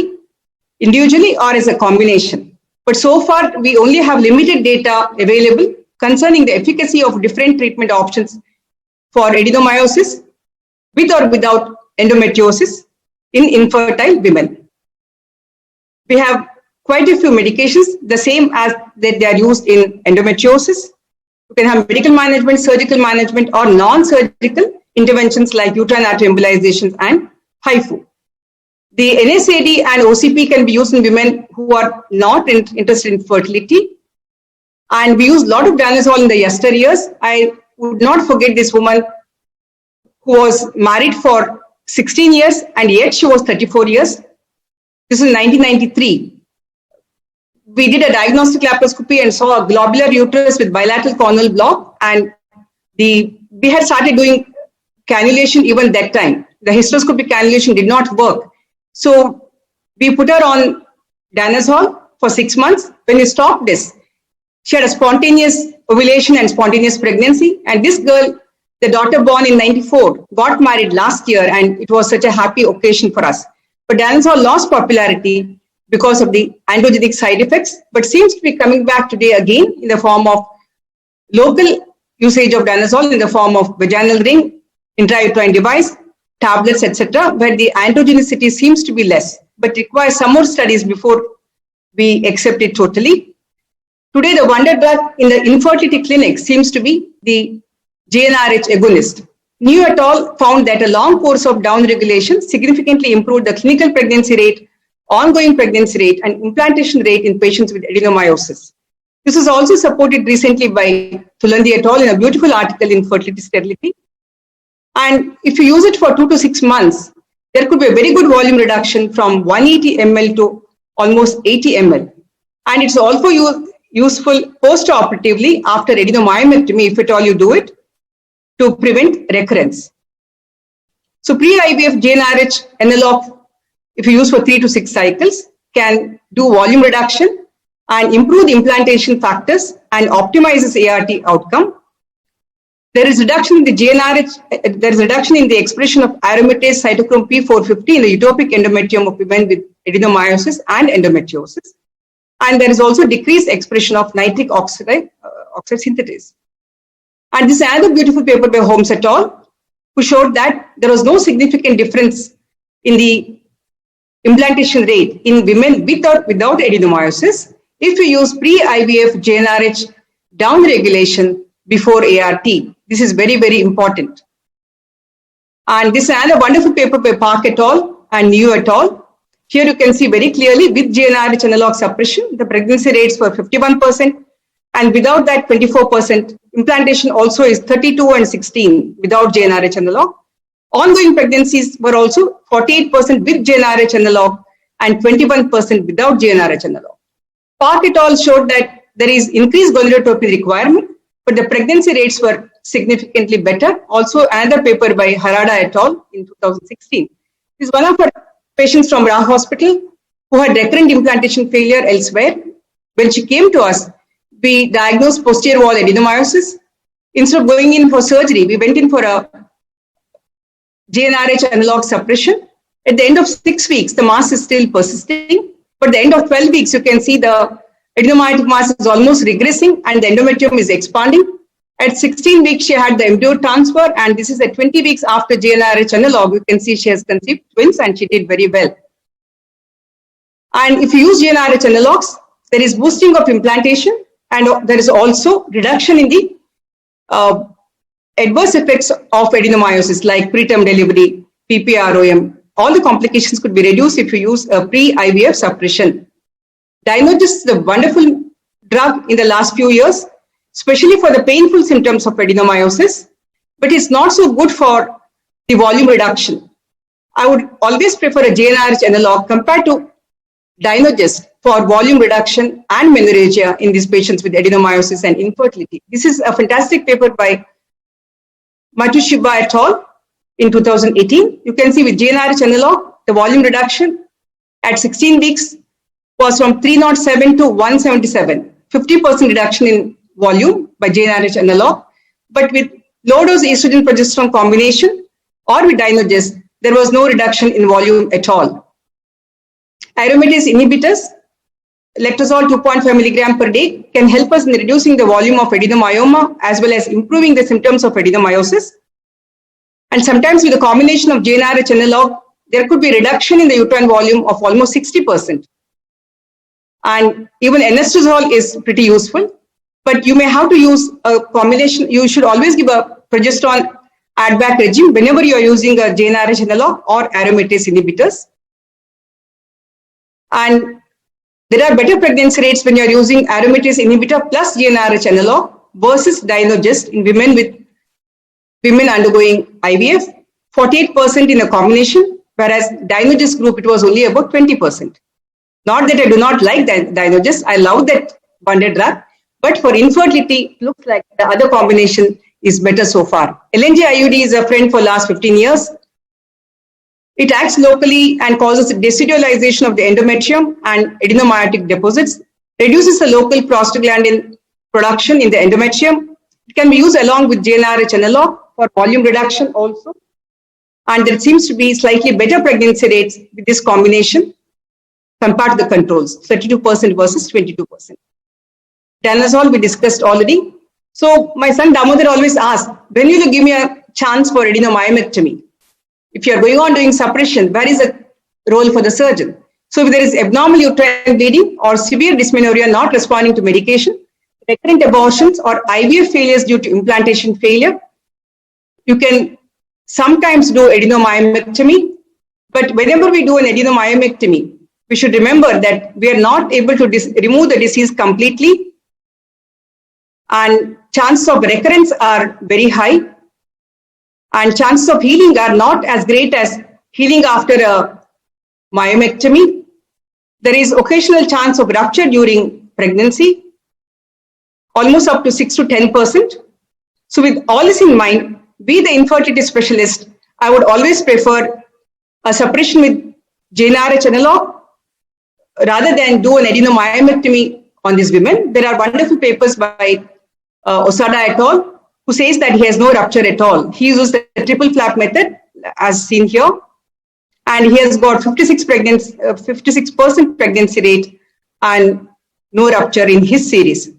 individually or as a combination. But so far, we only have limited data available concerning the efficacy of different treatment options for adenomyosis with or without endometriosis in infertile women. We have quite a few medications, the same as that they are used in endometriosis. You can have medical management, surgical management, or non-surgical interventions like uterine artery embolizations and HIFU. The NSAID and OCP can be used in women who are not interested in fertility. And we use a lot of danazol in the yesteryears. I would not forget this woman who was married for 16 years and yet she was 34 years. This is 1993. We did a diagnostic laparoscopy and saw a globular uterus with bilateral cornal block, and we had started doing cannulation even that time. The hysteroscopic cannulation did not work. So we put her on danazol for 6 months. When we stopped this, she had a spontaneous ovulation and spontaneous pregnancy. And this girl, the daughter born in 94, got married last year, and it was such a happy occasion for us. But danazol lost popularity because of the androgenic side effects, but seems to be coming back today again in the form of local usage of danazol in the form of vaginal ring, intrauterine device, tablets, etc., where the androgenicity seems to be less, but requires some more studies before we accept it totally. Today, the wonder drug in the infertility clinic seems to be the GnRH agonist. New et al. Found that a long course of downregulation significantly improved the clinical pregnancy rate ongoing pregnancy rate, and implantation rate in patients with adenomyosis. This was also supported recently by Tulandi et al. In a beautiful article in Fertility Sterility. And if you use it for 2 to 6 months, there could be a very good volume reduction from 180 ml to almost 80 ml. And it's also useful post-operatively after adenomyomectomy, if at all you do it, to prevent recurrence. So pre-IVF GnRH analog, if you use for 3 to 6 cycles, can do volume reduction and improve the implantation factors and optimizes ART outcome. There is reduction in the GnRH, there is reduction in the expression of aromatase cytochrome P450 in the utopic endometrium of women with adenomyosis and endometriosis. And there is also decreased expression of nitric oxide synthetase. And this is another beautiful paper by Holmes et al., who showed that there was no significant difference in the implantation rate in women with or without adenomyosis if we use pre-IVF GnRH downregulation before ART. This is very, very important. And this is another wonderful paper by Park et al. And Niu et al. Here you can see very clearly with GnRH analog suppression, the pregnancy rates were 51%, and without that 24%. Implantation also is 32 and 16 without GnRH analog. Ongoing pregnancies were also 48% with GnRH analog and 21% without GnRH analog. Park et al. Showed that there is increased gonadotropin requirement, but the pregnancy rates were significantly better. Also, another paper by Harada et al. In 2016. This is one of our patients from Rao Hospital who had recurrent implantation failure elsewhere. When she came to us, we diagnosed posterior wall adenomyosis. Instead of going in for surgery, we went in for a GnRH analog suppression. At the end of 6 weeks, the mass is still persisting. But at the end of 12 weeks, you can see the adenomyotic mass is almost regressing and the endometrium is expanding. At 16 weeks, she had the embryo transfer, and this is at 20 weeks after GnRH analog. You can see she has conceived twins and she did very well. And if you use GnRH analogs, there is boosting of implantation, and there is also reduction in the adverse effects of adenomyosis like preterm delivery, PPROM. All the complications could be reduced if you use a pre-IVF suppression. Dynogist is a wonderful drug in the last few years, especially for the painful symptoms of adenomyosis, but it's not so good for the volume reduction. I would always prefer a GnRH analog compared to Dynogist for volume reduction and menorrhagia in these patients with adenomyosis and infertility. This is a fantastic paper by Matsushiba et al. In 2018. You can see with GnRH analog, the volume reduction at 16 weeks was from 307 to 177, 50% reduction in volume by GnRH analog. But with low-dose estrogen progesterone combination or with Dynogist, there was no reduction in volume at all. Aromatase inhibitors, letrozole 2.5 mg per day, can help us in reducing the volume of adenomyoma as well as improving the symptoms of adenomyosis. And sometimes with a combination of GnRH analog, there could be reduction in the uterine volume of almost 60%. And even anastrozole is pretty useful, but you may have to use a combination. You should always give a progesterone add-back regime whenever you are using a GnRH analog or aromatase inhibitors. And there are better pregnancy rates when you are using aromatase inhibitor plus GnRH analog versus Dynogist in women undergoing IVF, 48% in a combination, whereas Dynogist group, it was only about 20%. Not that I do not like Dynogist, I love that bonded drug, but for infertility, it looks like the other combination is better so far. LNG IUD is a friend for last 15 years. It acts locally and causes decidualization of the endometrium and adenomyotic deposits, reduces the local prostaglandin production in the endometrium. It can be used along with GnRH analog for volume reduction also. And there seems to be slightly better pregnancy rates with this combination compared to the controls, 32% versus 22%. Danazol we discussed already. So my son Damodar always asks, when will you give me a chance for adenomyomectomy? If you are going on doing suppression, where is the role for the surgeon? So if there is abnormal uterine bleeding or severe dysmenorrhea not responding to medication, recurrent abortions or IVF failures due to implantation failure, you can sometimes do adenomyomectomy, but whenever we do an adenomyomectomy, we should remember that we are not able to remove the disease completely, and chances of recurrence are very high, and chances of healing are not as great as healing after a myomectomy. There is occasional chance of rupture during pregnancy, almost up to 6 to 10%. So with all this in mind, we the infertility specialist, I would always prefer a suppression with GnRH analog rather than do an adenomyomectomy on these women. There are wonderful papers by Osada et al. Who says that he has no rupture at all. He uses the triple flap method as seen here, and he has got 56% pregnancy rate and no rupture in his series.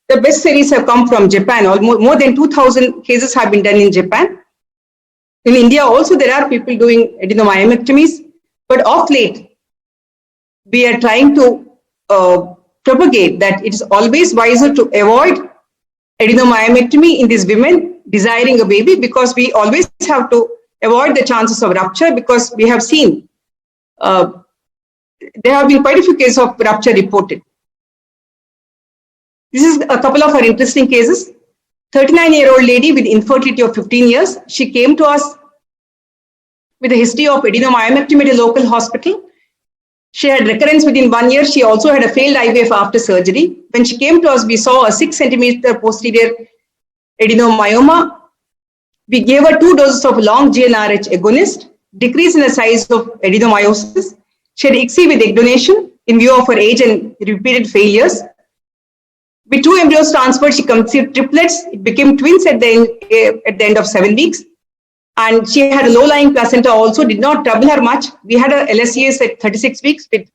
The best series have come from Japan. Almost more than 2,000 cases have been done in Japan. In India also there are people doing adenomyomectomies, but of late we are trying to propagate that it is always wiser to avoid adenomyomectomy in these women desiring a baby, because we always have to avoid the chances of rupture, because we have seen there have been quite a few cases of rupture reported. This is a couple of our interesting cases. 39-year-old lady with infertility of 15 years. She came to us with a history of adenomyomectomy at a local hospital. She had recurrence within 1 year. She also had a failed IVF after surgery. When she came to us, we saw a 6 centimeter posterior adenomyoma. We gave her 2 doses of long GnRH agonist, decrease in the size of adenomyosis. She had ICSI with egg donation in view of her age and repeated failures. With 2 embryos transferred, she conceived triplets. It became twins at the end of 7 weeks. And she had a low-lying placenta also, did not trouble her much. We had a LSCS at 36 weeks with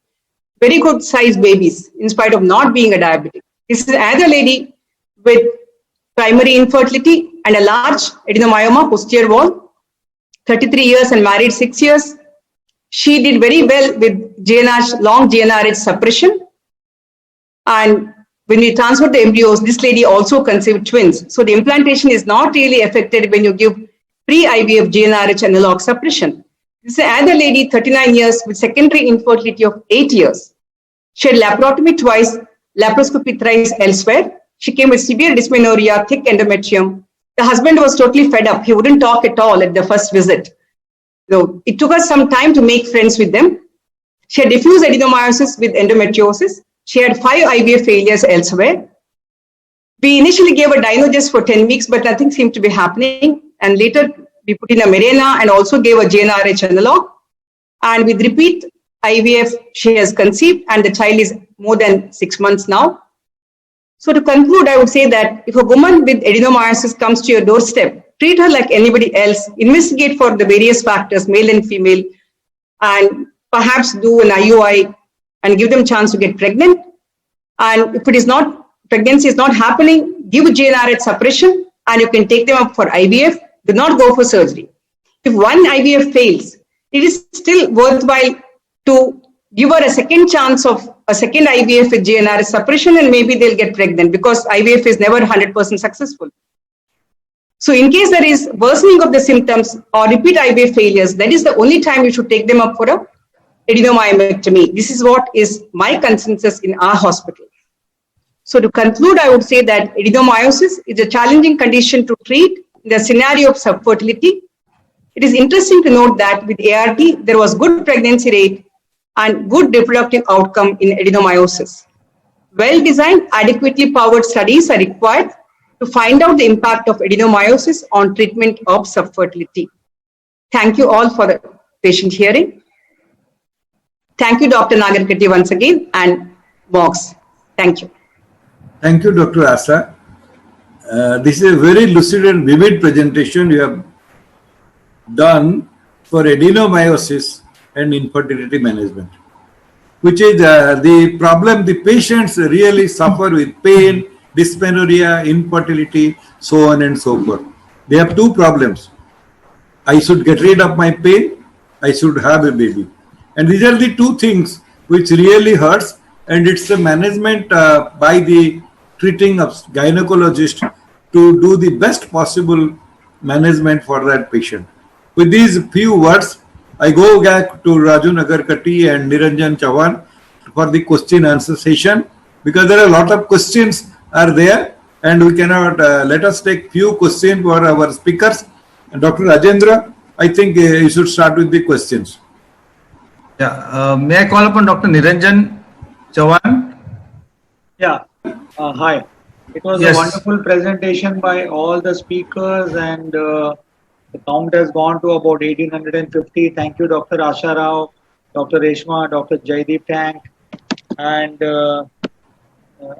very good sized babies, in spite of not being a diabetic. This is another lady with primary infertility and a large adenomyoma, posterior wall, 33 years and married 6 years. She did very well with long GnRH suppression. And when we transferred the embryos, this lady also conceived twins. So the implantation is not really affected when you give pre-IVF GnRH analog suppression. This is another lady, 39 years, with secondary infertility of 8 years. She had laparotomy twice, laparoscopy thrice elsewhere. She came with severe dysmenorrhea, thick endometrium. The husband was totally fed up. He wouldn't talk at all at the first visit. So it took us some time to make friends with them. She had diffuse adenomyosis with endometriosis. She had 5 IVF failures elsewhere. We initially gave a Dynogest for 10 weeks, but nothing seemed to be happening. And later we put in a Mirena and also gave a GnRH analog. And with repeat IVF, she has conceived, and the child is more than 6 months now. So to conclude, I would say that if a woman with adenomyosis comes to your doorstep, treat her like anybody else, investigate for the various factors, male and female, and perhaps do an IUI and give them a chance to get pregnant. And if it is not, pregnancy is not happening, give GnRH suppression, and you can take them up for IVF. Do not go for surgery. If one IVF fails, it is still worthwhile to give her a second chance of a second IVF with GnRH suppression, and maybe they'll get pregnant, because IVF is never 100% successful. So in case there is worsening of the symptoms or repeat IVF failures, that is the only time you should take them up for a adenomyomectomy. This is what is my consensus in our hospital. So to conclude, I would say that adenomyosis is a challenging condition to treat in the scenario of subfertility. It is interesting to note that with ART, there was good pregnancy rate and good reproductive outcome in adenomyosis. Well-designed, adequately powered studies are required to find out the impact of adenomyosis on treatment of subfertility. Thank you all for the patient hearing. Thank you, Dr. Nagarkatti, once again, and Mox. Thank you. Thank you, Dr. Asa. This is a very lucid and vivid presentation you have done for adenomyosis and infertility management, which is the problem the patients really suffer with: pain, dysmenorrhea, infertility, so on and so forth. They have 2 problems. I should get rid of my pain, I should have a baby. And these are the 2 things which really hurts, and it's the management by the treating of gynecologist to do the best possible management for that patient. With these few words, I go back to Raju Nagarkatti and Niranjan Chauhan for the question answer session, because there are a lot of questions are there and we cannot let us take few questions for our speakers. And Dr. Rajendra, I think you should start with the questions. Yeah, may I call upon Dr. Niranjan Chauhan? Yeah. Hi. It was a Yes. wonderful presentation by all the speakers, and the count has gone to about 1850. Thank you, Dr. Asha Rao, Dr. Reshma, Dr. Jaideep Tank, and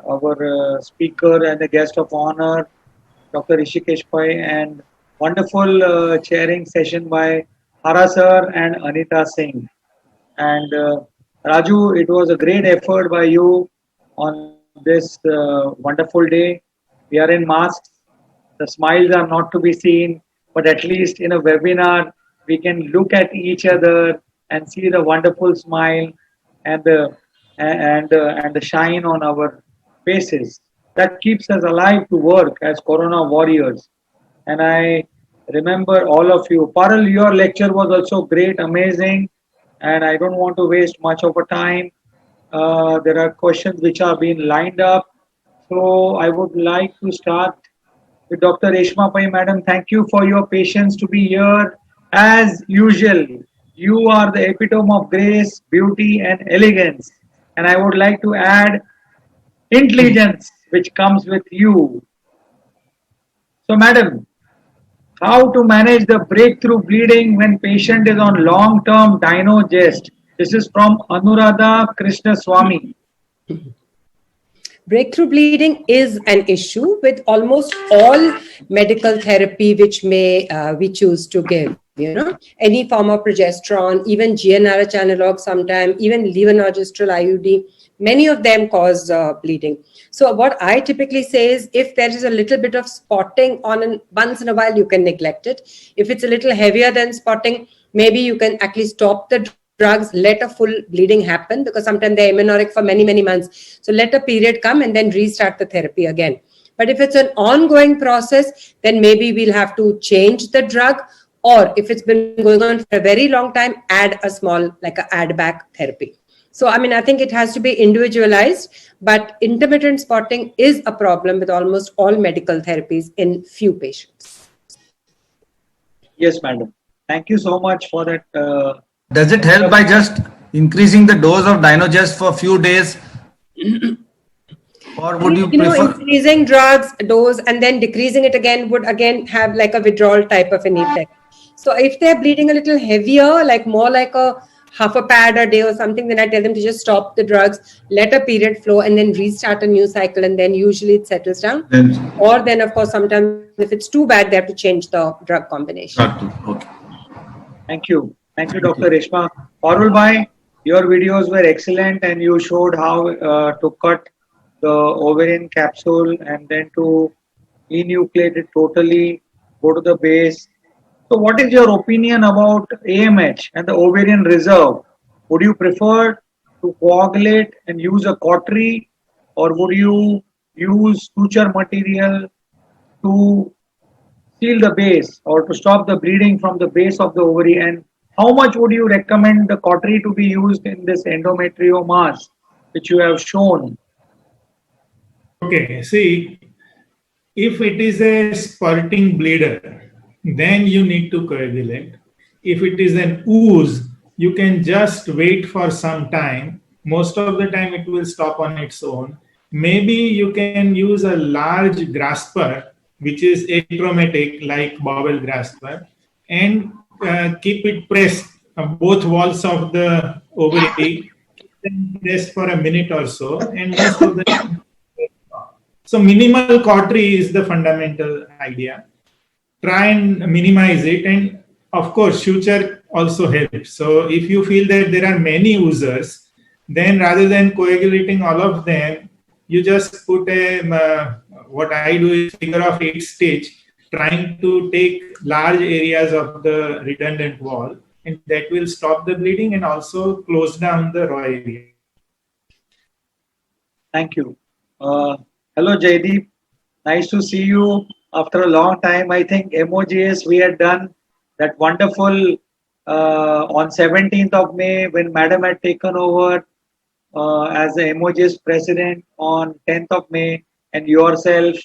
our speaker and the guest of honor, Dr. Rishikesh Pai, and wonderful chairing session by Hara sir and Anita Singh. And Raju, it was a great effort by you on this wonderful day. We are in masks. The smiles are not to be seen, but at least in a webinar, we can look at each other and see the wonderful smile and the shine on our faces. That keeps us alive to work as Corona warriors. And I remember all of you. Parul, your lecture was also great, amazing, and I don't want to waste much of a time. There are questions which are being lined up. So I would like to start with Dr. Reshma Pai, madam. Thank you for your patience to be here. As usual, you are the epitome of grace, beauty, and elegance. And I would like to add intelligence, which comes with you. So, madam, how to manage the breakthrough bleeding when patient is on long-term Dynogest. This is from Anuradha Krishnaswamy. Breakthrough bleeding is an issue with almost all medical therapy which we choose to give. Any form of progesterone, even GnRH analog sometime, even levonorgestrel IUD, many of them cause bleeding. So what I typically say is, if there is a little bit of spotting once in a while, you can neglect it. If it's a little heavier than spotting, maybe you can actually stop the drugs, let a full bleeding happen, because sometimes they're amenorrheic for many, many months. So let a period come and then restart the therapy again. But if it's an ongoing process, then maybe we'll have to change the drug, or if it's been going on for a very long time, add a small, like a add back therapy. So, I think it has to be individualized, but intermittent spotting is a problem with almost all medical therapies in few patients. Yes, madam. Thank you so much for that. Does it help by just increasing the dose of Dynogest for a few days? Or would you prefer? Increasing drugs dose and then decreasing it again would again have like a withdrawal type of an effect. So if they're bleeding a little heavier, like more like a half a pad a day or something, then I tell them to just stop the drugs, let a period flow, and then restart a new cycle, and then usually it settles down. Or then, of course, sometimes if it's too bad, they have to change the drug combination. Okay. Thank you. Thank you, Dr. Reshma. Parul Bhai, your videos were excellent, and you showed how to cut the ovarian capsule and then to enucleate it totally, go to the base. So what is your opinion about AMH and the ovarian reserve? Would you prefer to coagulate and use a cautery, or would you use suture material to seal the base or to stop the bleeding from the base of the ovary? And how much would you recommend the cautery to be used in this endometriomas, which you have shown? Okay, see, if it is a spurting bleeder, then you need to coagulate. If it is an ooze, you can just wait for some time. Most of the time it will stop on its own. Maybe you can use a large grasper, which is atraumatic like bowel grasper, and keep it pressed, both walls of the ovary, pressed for a minute or so, and most of the time. So minimal cautery is the fundamental idea. Try and minimize it, and of course suture also helps. So if you feel that there are many users, then rather than coagulating all of them, you just put what I do is figure of 8 stage, trying to take large areas of the redundant wall, and that will stop the bleeding and also close down the raw area. Thank you. Hello Jaideep, nice to see you. After a long time, I think MOGS we had done that wonderful on 17th of May, when Madam had taken over as the MOJ's president on 10th of May, and yourself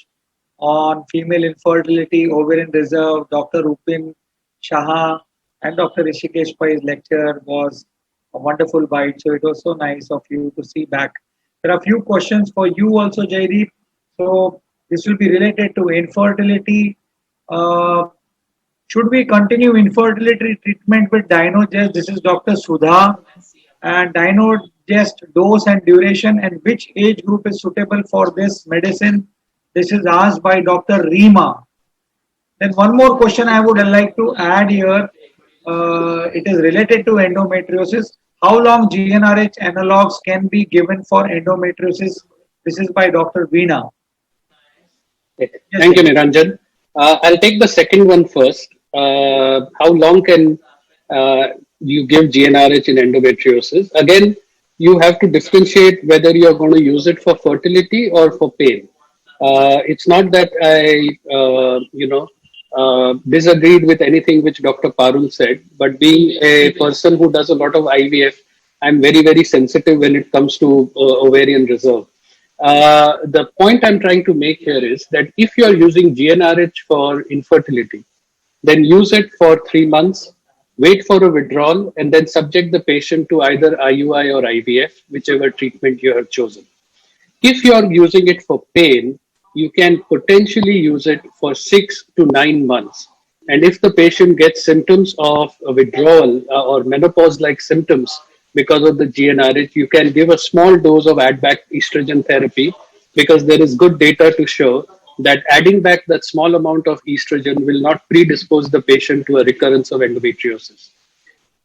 on female infertility, ovarian reserve, Dr. Rupin Shaha and Dr. Rishikesh Pai's lecture was a wonderful bite. So it was so nice of you to see back. There are a few questions for you also, Jaideep. So this will be related to infertility. Uh, should we continue infertility treatment with Dynogest? This is Dr. Sudha. And Dynogest dose and duration, and which age group is suitable for this medicine? This is asked by Dr. Reema. Then one more question I would like to add here. It is related to endometriosis. How long GnRH analogs can be given for endometriosis? This is by Dr. Veena. Okay. Yes, Thank you, sir. Niranjan. I'll take the second one first. How long can you give GnRH in endometriosis? Again, you have to differentiate whether you're going to use it for fertility or for pain. It's not that I disagreed with anything which Dr. Parul said, but being a person who does a lot of IVF, I'm very, very sensitive when it comes to ovarian reserve. The point I'm trying to make here is that if you're using GnRH for infertility, then use it for 3 months, wait for a withdrawal, and then subject the patient to either IUI or IVF, whichever treatment you have chosen. If you are using it for pain, you can potentially use it for 6 to 9 months. And if the patient gets symptoms of a withdrawal or menopause like symptoms because of the GnRH, you can give a small dose of add back estrogen therapy because there is good data to show that adding back that small amount of estrogen will not predispose the patient to a recurrence of endometriosis.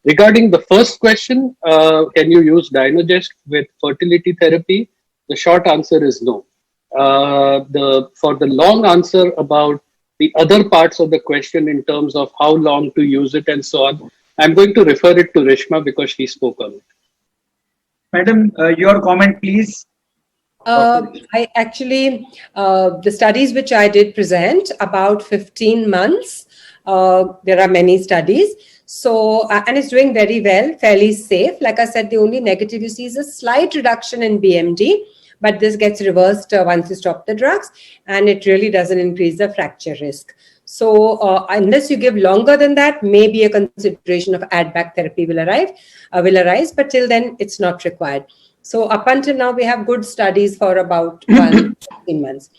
Regarding the first question, can you use Dynogest with fertility therapy? The short answer is no. For the long answer about the other parts of the question in terms of how long to use it and so on, I'm going to refer it to Rishma because she spoke on it. Madam, your comment, please. I actually, the studies which I did present, about 15 months, there are many studies. So, and it's doing very well, fairly safe. Like I said, the only negative you see is a slight reduction in BMD, but this gets reversed once you stop the drugs, and it really doesn't increase the fracture risk. So unless you give longer than that, maybe a consideration of add-back therapy will arise, but till then it's not required. So up until now, we have good studies for about 15 months.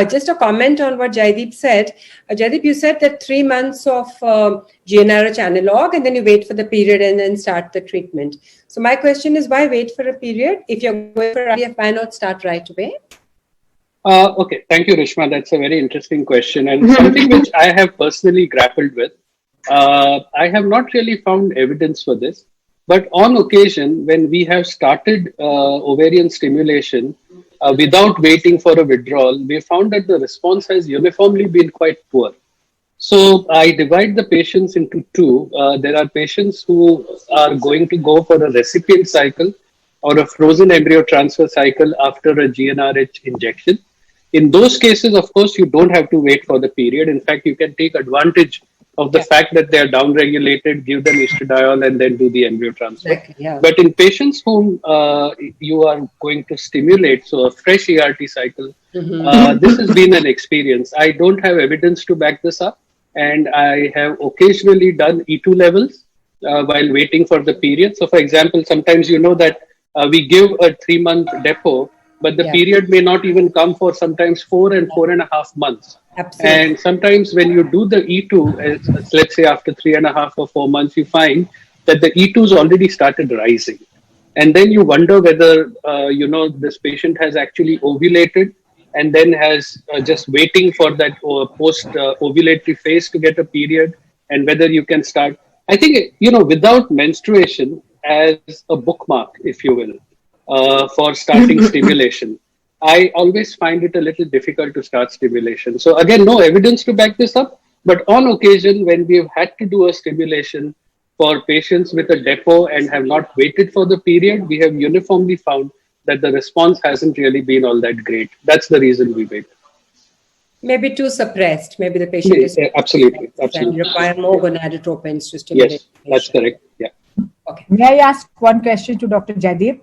Just a comment on what Jaideep said. Jaideep, you said that 3 months of GnRH analog, and then you wait for the period and then start the treatment. So my question is, why wait for a period? If you're going for IVF, why not start right away? Okay, thank you, Rishma. That's a very interesting question and something which I have personally grappled with. I have not really found evidence for this, but on occasion, when we have started ovarian stimulation without waiting for a withdrawal, we found that the response has uniformly been quite poor. So I divide the patients into two. There are patients who are going to go for a recipient cycle or a frozen embryo transfer cycle after a GnRH injection. In those cases, of course, you don't have to wait for the period. In fact, you can take advantage of the fact that they are downregulated, give them estradiol, and then do the embryo transfer. Exactly, yeah. But in patients whom you are going to stimulate, so a fresh ERT cycle, this has been an experience. I don't have evidence to back this up, and I have occasionally done E2 levels while waiting for the period. So, for example, sometimes you know that we give a 3-month depot, but the period may not even come for sometimes 4 and 4.5 months. Absolutely. And sometimes when you do the E2, let's say after 3.5 or 4 months, you find that the E2's already started rising. And then you wonder whether, this patient has actually ovulated and then has just waiting for that post-ovulatory phase to get a period, and whether you can start. I think, without menstruation as a bookmark, if you will, for starting stimulation, I always find it a little difficult to start stimulation. So again, no evidence to back this up, but on occasion when we've had to do a stimulation for patients with a depot and have not waited for the period, we have uniformly found that the response hasn't really been all that great. That's the reason we wait. Maybe too suppressed. Maybe the patient is Absolutely. and require more gonadotropins to stimulate. Yes, that's correct. Yeah. Okay. May I ask one question to Dr. Jaideep?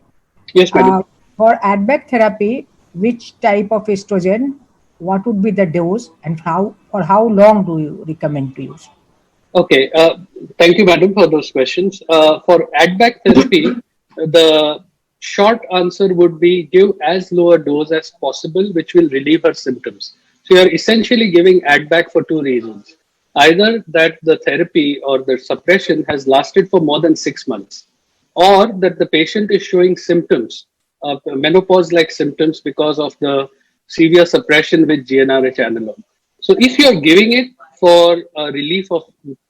Yes, madam. For ADVAC therapy, which type of estrogen, what would be the dose, and for how long do you recommend to use? Okay. Thank you, madam, for those questions. For ADVAC therapy, the short answer would be give as low a dose as possible, which will relieve her symptoms. So you are essentially giving ADVAC for two reasons. Either that the therapy or the suppression has lasted for more than 6 months, or that the patient is showing symptoms of menopause-like symptoms because of the severe suppression with GnRH analog. So if you are giving it for relief of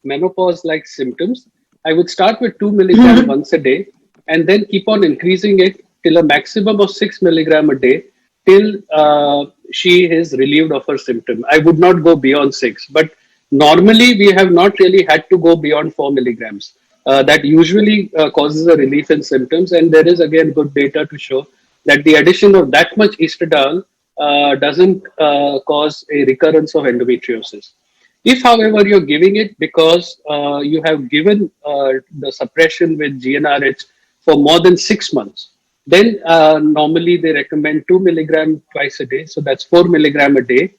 menopause-like symptoms, I would start with 2 milligrams once a day and then keep on increasing it till a maximum of 6 milligrams a day till she is relieved of her symptom. I would not go beyond 6, but normally we have not really had to go beyond 4 milligrams. That usually causes a relief in symptoms, and there is again good data to show that the addition of that much estradiol doesn't cause a recurrence of endometriosis. If, however, you're giving it because you have given the suppression with GnRH for more than 6 months, then normally they recommend 2 milligrams twice a day. So that's 4 milligrams a day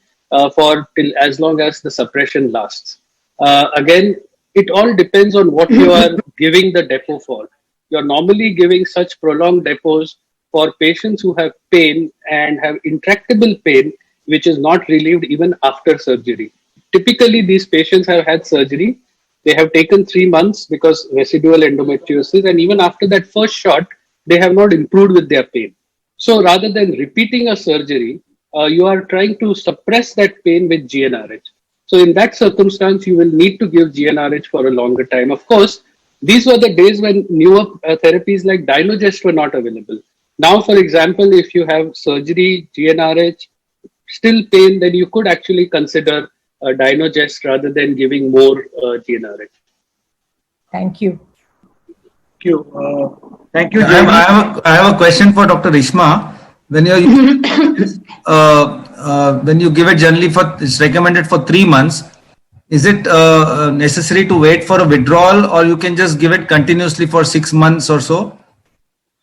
for till as long as the suppression lasts. Again, it all depends on what you are giving the depot for. You're normally giving such prolonged depots for patients who have pain and have intractable pain, which is not relieved even after surgery. Typically, these patients have had surgery. They have taken 3 months because residual endometriosis, and even after that first shot, they have not improved with their pain. So rather than repeating a surgery, you are trying to suppress that pain with GnRH. So in that circumstance, you will need to give GnRH for a longer time. Of course, these were the days when newer therapies like Dynogest were not available. Now, for example, if you have surgery, GnRH, still pain, then you could actually consider Dynogest rather than giving more GnRH. Thank you. Thank you. Thank you, I have a question for Dr. Rishma. When when you give it generally it's recommended for 3 months, is it necessary to wait for a withdrawal, or you can just give it continuously for 6 months or so?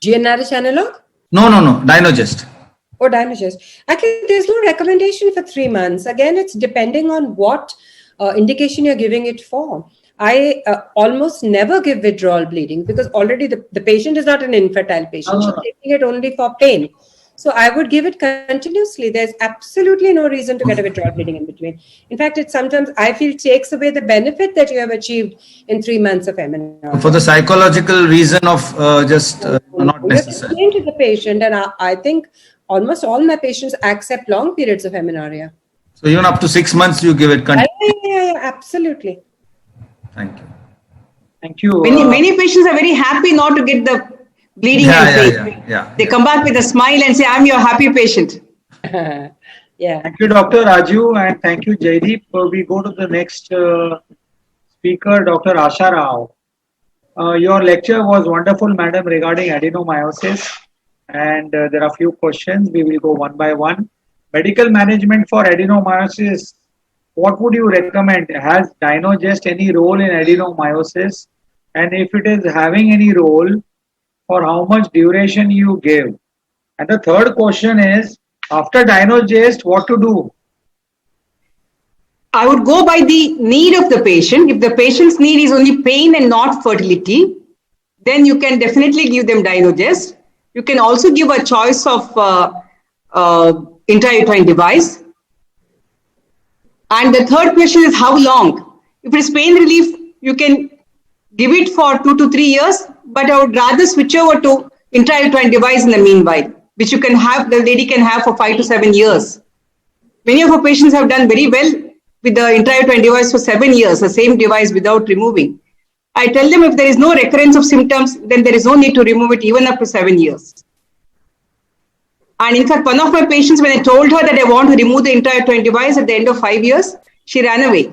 GnRH analog? No, Dynogest. Or Dynogest. Actually, there's no recommendation for 3 months. Again, it's depending on what indication you're giving it for. I almost never give withdrawal bleeding because already the patient is not an infertile patient. She's taking it only for pain. So I would give it continuously. There's absolutely no reason to get a withdrawal bleeding in between. In fact, it sometimes, I feel, takes away the benefit that you have achieved in 3 months of amenorrhea. For the psychological reason of not necessary. Explain to the patient, and I think almost all my patients accept long periods of amenorrhea. So even up to 6 months, you give it continuously. Yeah, absolutely. Thank you. Thank you. Many patients are very happy not to get the bleeding and pain. Yeah. They come back with a smile and say, I'm your happy patient. Yeah. Thank you, Dr. Raju, and thank you, Jaideep. We go to the next speaker, Dr. Asha Rao. Your lecture was wonderful, madam, regarding adenomyosis. And there are a few questions. We will go one by one. Medical management for adenomyosis. What would you recommend? Has Dynogest any role in adenomyosis? And if it is having any role, for how much duration you give? And the third question is, after Dynogest, what to do? I would go by the need of the patient. If the patient's need is only pain and not fertility, then you can definitely give them Dynogest. You can also give a choice of intrauterine device. And the third question is how long? If it's pain relief, you can give it for 2 to 3 years, but I would rather switch over to intrauterine device in the meanwhile, which you can have, the lady can have for 5 to 7 years. Many of our patients have done very well with the intrauterine device for 7 years, the same device without removing. I tell them if there is no recurrence of symptoms, then there is no need to remove it even up to 7 years. And in fact, one of my patients, when I told her that I want to remove the intrauterine device at the end of 5 years, she ran away.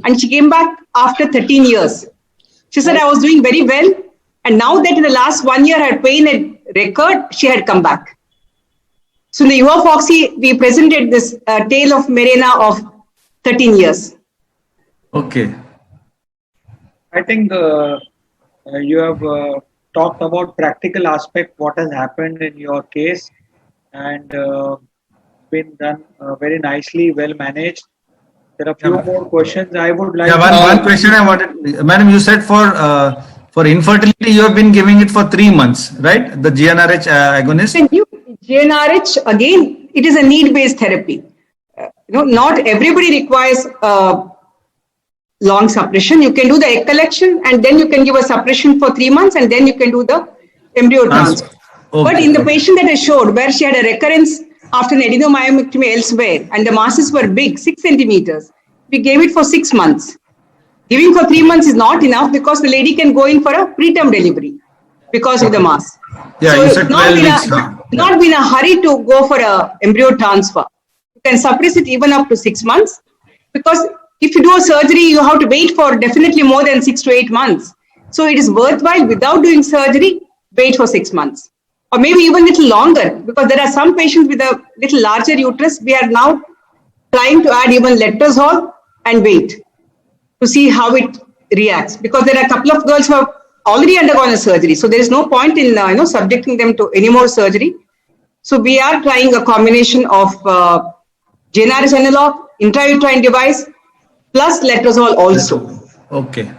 And she came back after 13 years. She said, I was doing very well. And now that in the last 1 year, her pain had recurred, she had come back. So in the UA Foxy, we presented this tale of Marina of 13 years. Okay. I think you have talked about practical aspect, what has happened in your case, and been done very nicely, well managed. There are a few more questions I would like. Yeah, one question I wanted, madam. You said for infertility, you have been giving it for 3 months, right? The GnRH agonist. And you, GnRH, again, it is a need-based therapy. Not everybody requires long suppression. You can do the egg collection and then you can give a suppression for 3 months and then you can do the embryo transfer. Okay. But in the patient that I showed, where she had a recurrence after an adenomyomectomy elsewhere and the masses were big, 6 centimeters, we gave it for 6 months. Giving for 3 months is not enough because the lady can go in for a preterm delivery because of the mass. Yeah, so you said 12 weeks. Not be in a hurry to go for a embryo transfer. You can suppress it even up to 6 months because if you do a surgery, you have to wait for definitely more than 6 to 8 months. So it is worthwhile without doing surgery, wait for 6 months. Or maybe even a little longer because there are some patients with a little larger uterus. We are now trying to add even letrozole and wait to see how it reacts because there are a couple of girls who have already undergone a surgery. So there is no point in subjecting them to any more surgery. So we are trying a combination of GnRH analog, intrauterine device, plus letrozole also. Okay.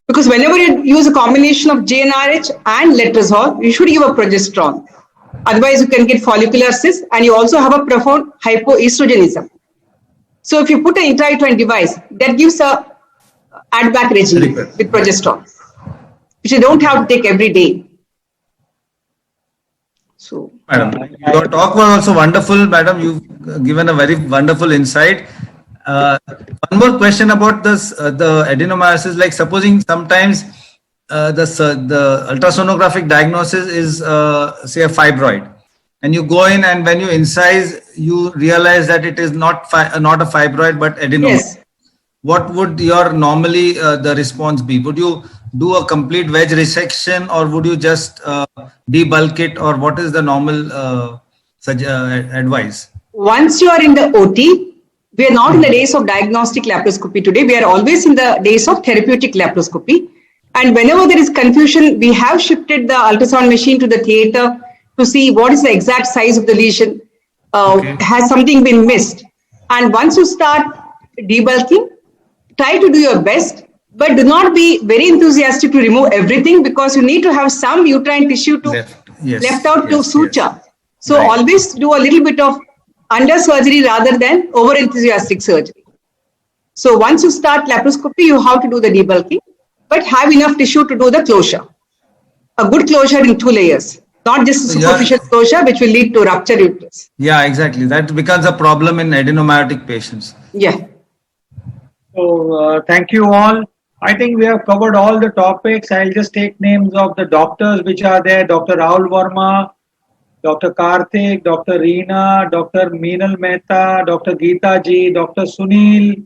Because whenever you use a combination of GnRH and letrozole, you should give a progesterone. Otherwise, you can get follicular cysts and you also have a profound hypoestrogenism. So if you put an intrauterine device, that gives a add-back regime with progesterone, which you don't have to take every day. So, Madam, your talk was also wonderful, madam. You've given a very wonderful insight. One more question about this, the adenomyosis. Like, supposing sometimes the ultrasonographic diagnosis is say a fibroid, and you go in and when you incise, you realize that it is not a fibroid but adenoma. Yes. What would your normally the response be? Would you do a complete wedge resection or would you just debulk it, or what is the normal advice? Once you are in the OT, we are not in the days of diagnostic laparoscopy today. We are always in the days of therapeutic laparoscopy. And whenever there is confusion, we have shifted the ultrasound machine to the theater to see what is the exact size of the lesion. Has something been missed? And once you start debulking, try to do your best, but do not be very enthusiastic to remove everything because you need to have some uterine tissue to left out to suture. So always do a little bit of under surgery rather than over enthusiastic surgery. So once you start laparoscopy, you have to do the debulking, but have enough tissue to do the closure. A good closure in 2 layers, not just a superficial closure, which will lead to rupture uterus. Yeah, exactly. That becomes a problem in adenomyotic patients. Yeah. So thank you all. I think we have covered all the topics. I'll just take names of the doctors which are there. Dr. Rahul Verma, Dr. Karthik, Dr. Reena, Dr. Meenal Mehta, Dr. Geeta Ji, Dr. Sunil.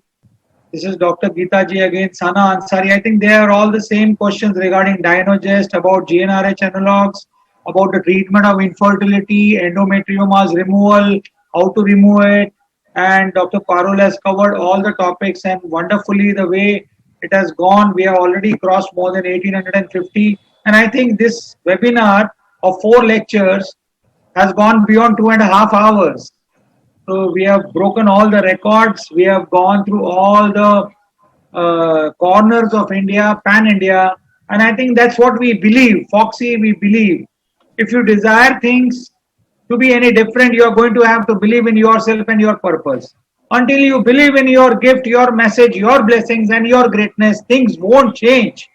This is Dr. Geeta Ji again, Sana Ansari. I think they are all the same questions regarding Dynogest, about GnRH analogs, about the treatment of infertility, endometrioma's removal, how to remove it. And Dr. Parul has covered all the topics, and wonderfully the way it has gone, we have already crossed more than 1850. And I think this webinar of 4 lectures has gone beyond 2.5 hours. So we have broken all the records. We have gone through all the corners of India, pan-India. And I think that's what we believe. Foxy, we believe. If you desire things to be any different, you are going to have to believe in yourself and your purpose. Until you believe in your gift, your message, your blessings and your greatness, things won't change.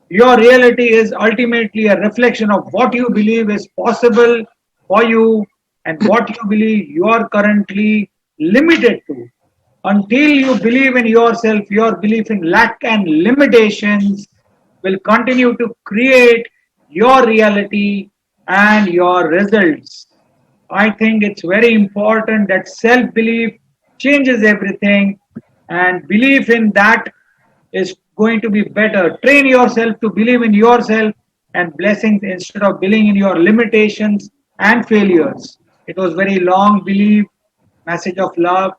Your reality is ultimately a reflection of what you believe is possible for you and what you believe you are currently limited to. Until you believe in yourself, your belief in lack and limitations will continue to create your reality and your results. I think it's very important that self-belief changes everything, and belief in that is going to be better. Train yourself to believe in yourself and blessings instead of believing in your limitations and failures. It was very long, believe, message of love,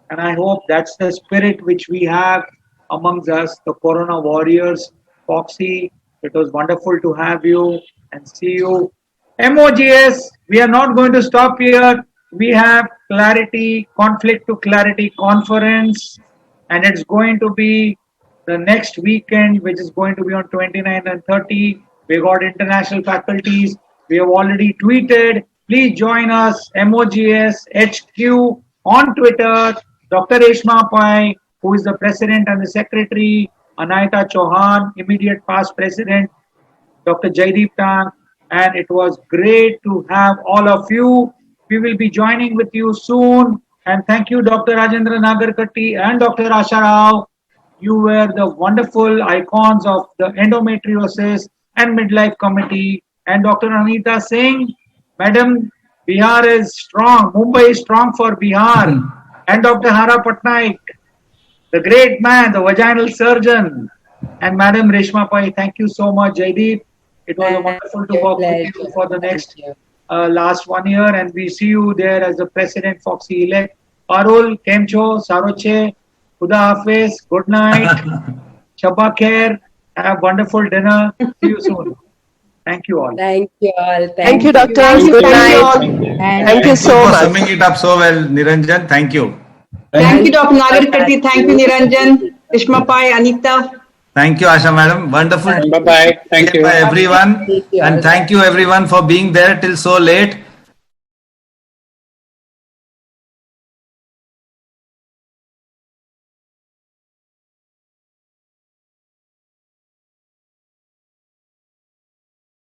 and I hope that's the spirit which we have amongst us, the Corona warriors. Foxy, it was wonderful to have you and see you. MOGS, we are not going to stop here. We have clarity, conflict to clarity conference, and it's going to be the next weekend, which is going to be on 29 and 30. We got international faculties. We have already tweeted. Please join us, MOGS HQ on Twitter. Dr. Reshma Pai, who is the president and the secretary, Anayata Chauhan, immediate past president, Dr. Jaideep Tang, and it was great to have all of you. We will be joining with you soon. And thank you, Dr. Rajendra Nagarkatti and Dr. Asha Rao. You were the wonderful icons of the endometriosis and midlife committee. And Dr. Anita Singh, Madam, Bihar is strong. Mumbai is strong for Bihar. And Dr. Hara Patnaik, the great man, the vaginal surgeon. And Madam Reshma Pai, thank you so much, Jaideep. It was wonderful to work with you for the next last 1 year. And we see you there as the President Foxy elect. Parul, Kemcho, Saroche, Khuda Hafiz, good night. Shabba Khair, have wonderful dinner. See you soon. Thank you all. Thank you all. Thank you, doctors. Good night. Thank you so for much. summing it up so well, Niranjan. Thank you. Thank you, Dr. Nagarkatti. Thank you, Niranjan, Reshma Pai, Anita. Thank you, Asha madam. Wonderful. Bye bye. Thank you. Bye everyone. And thank you everyone for being there till so late.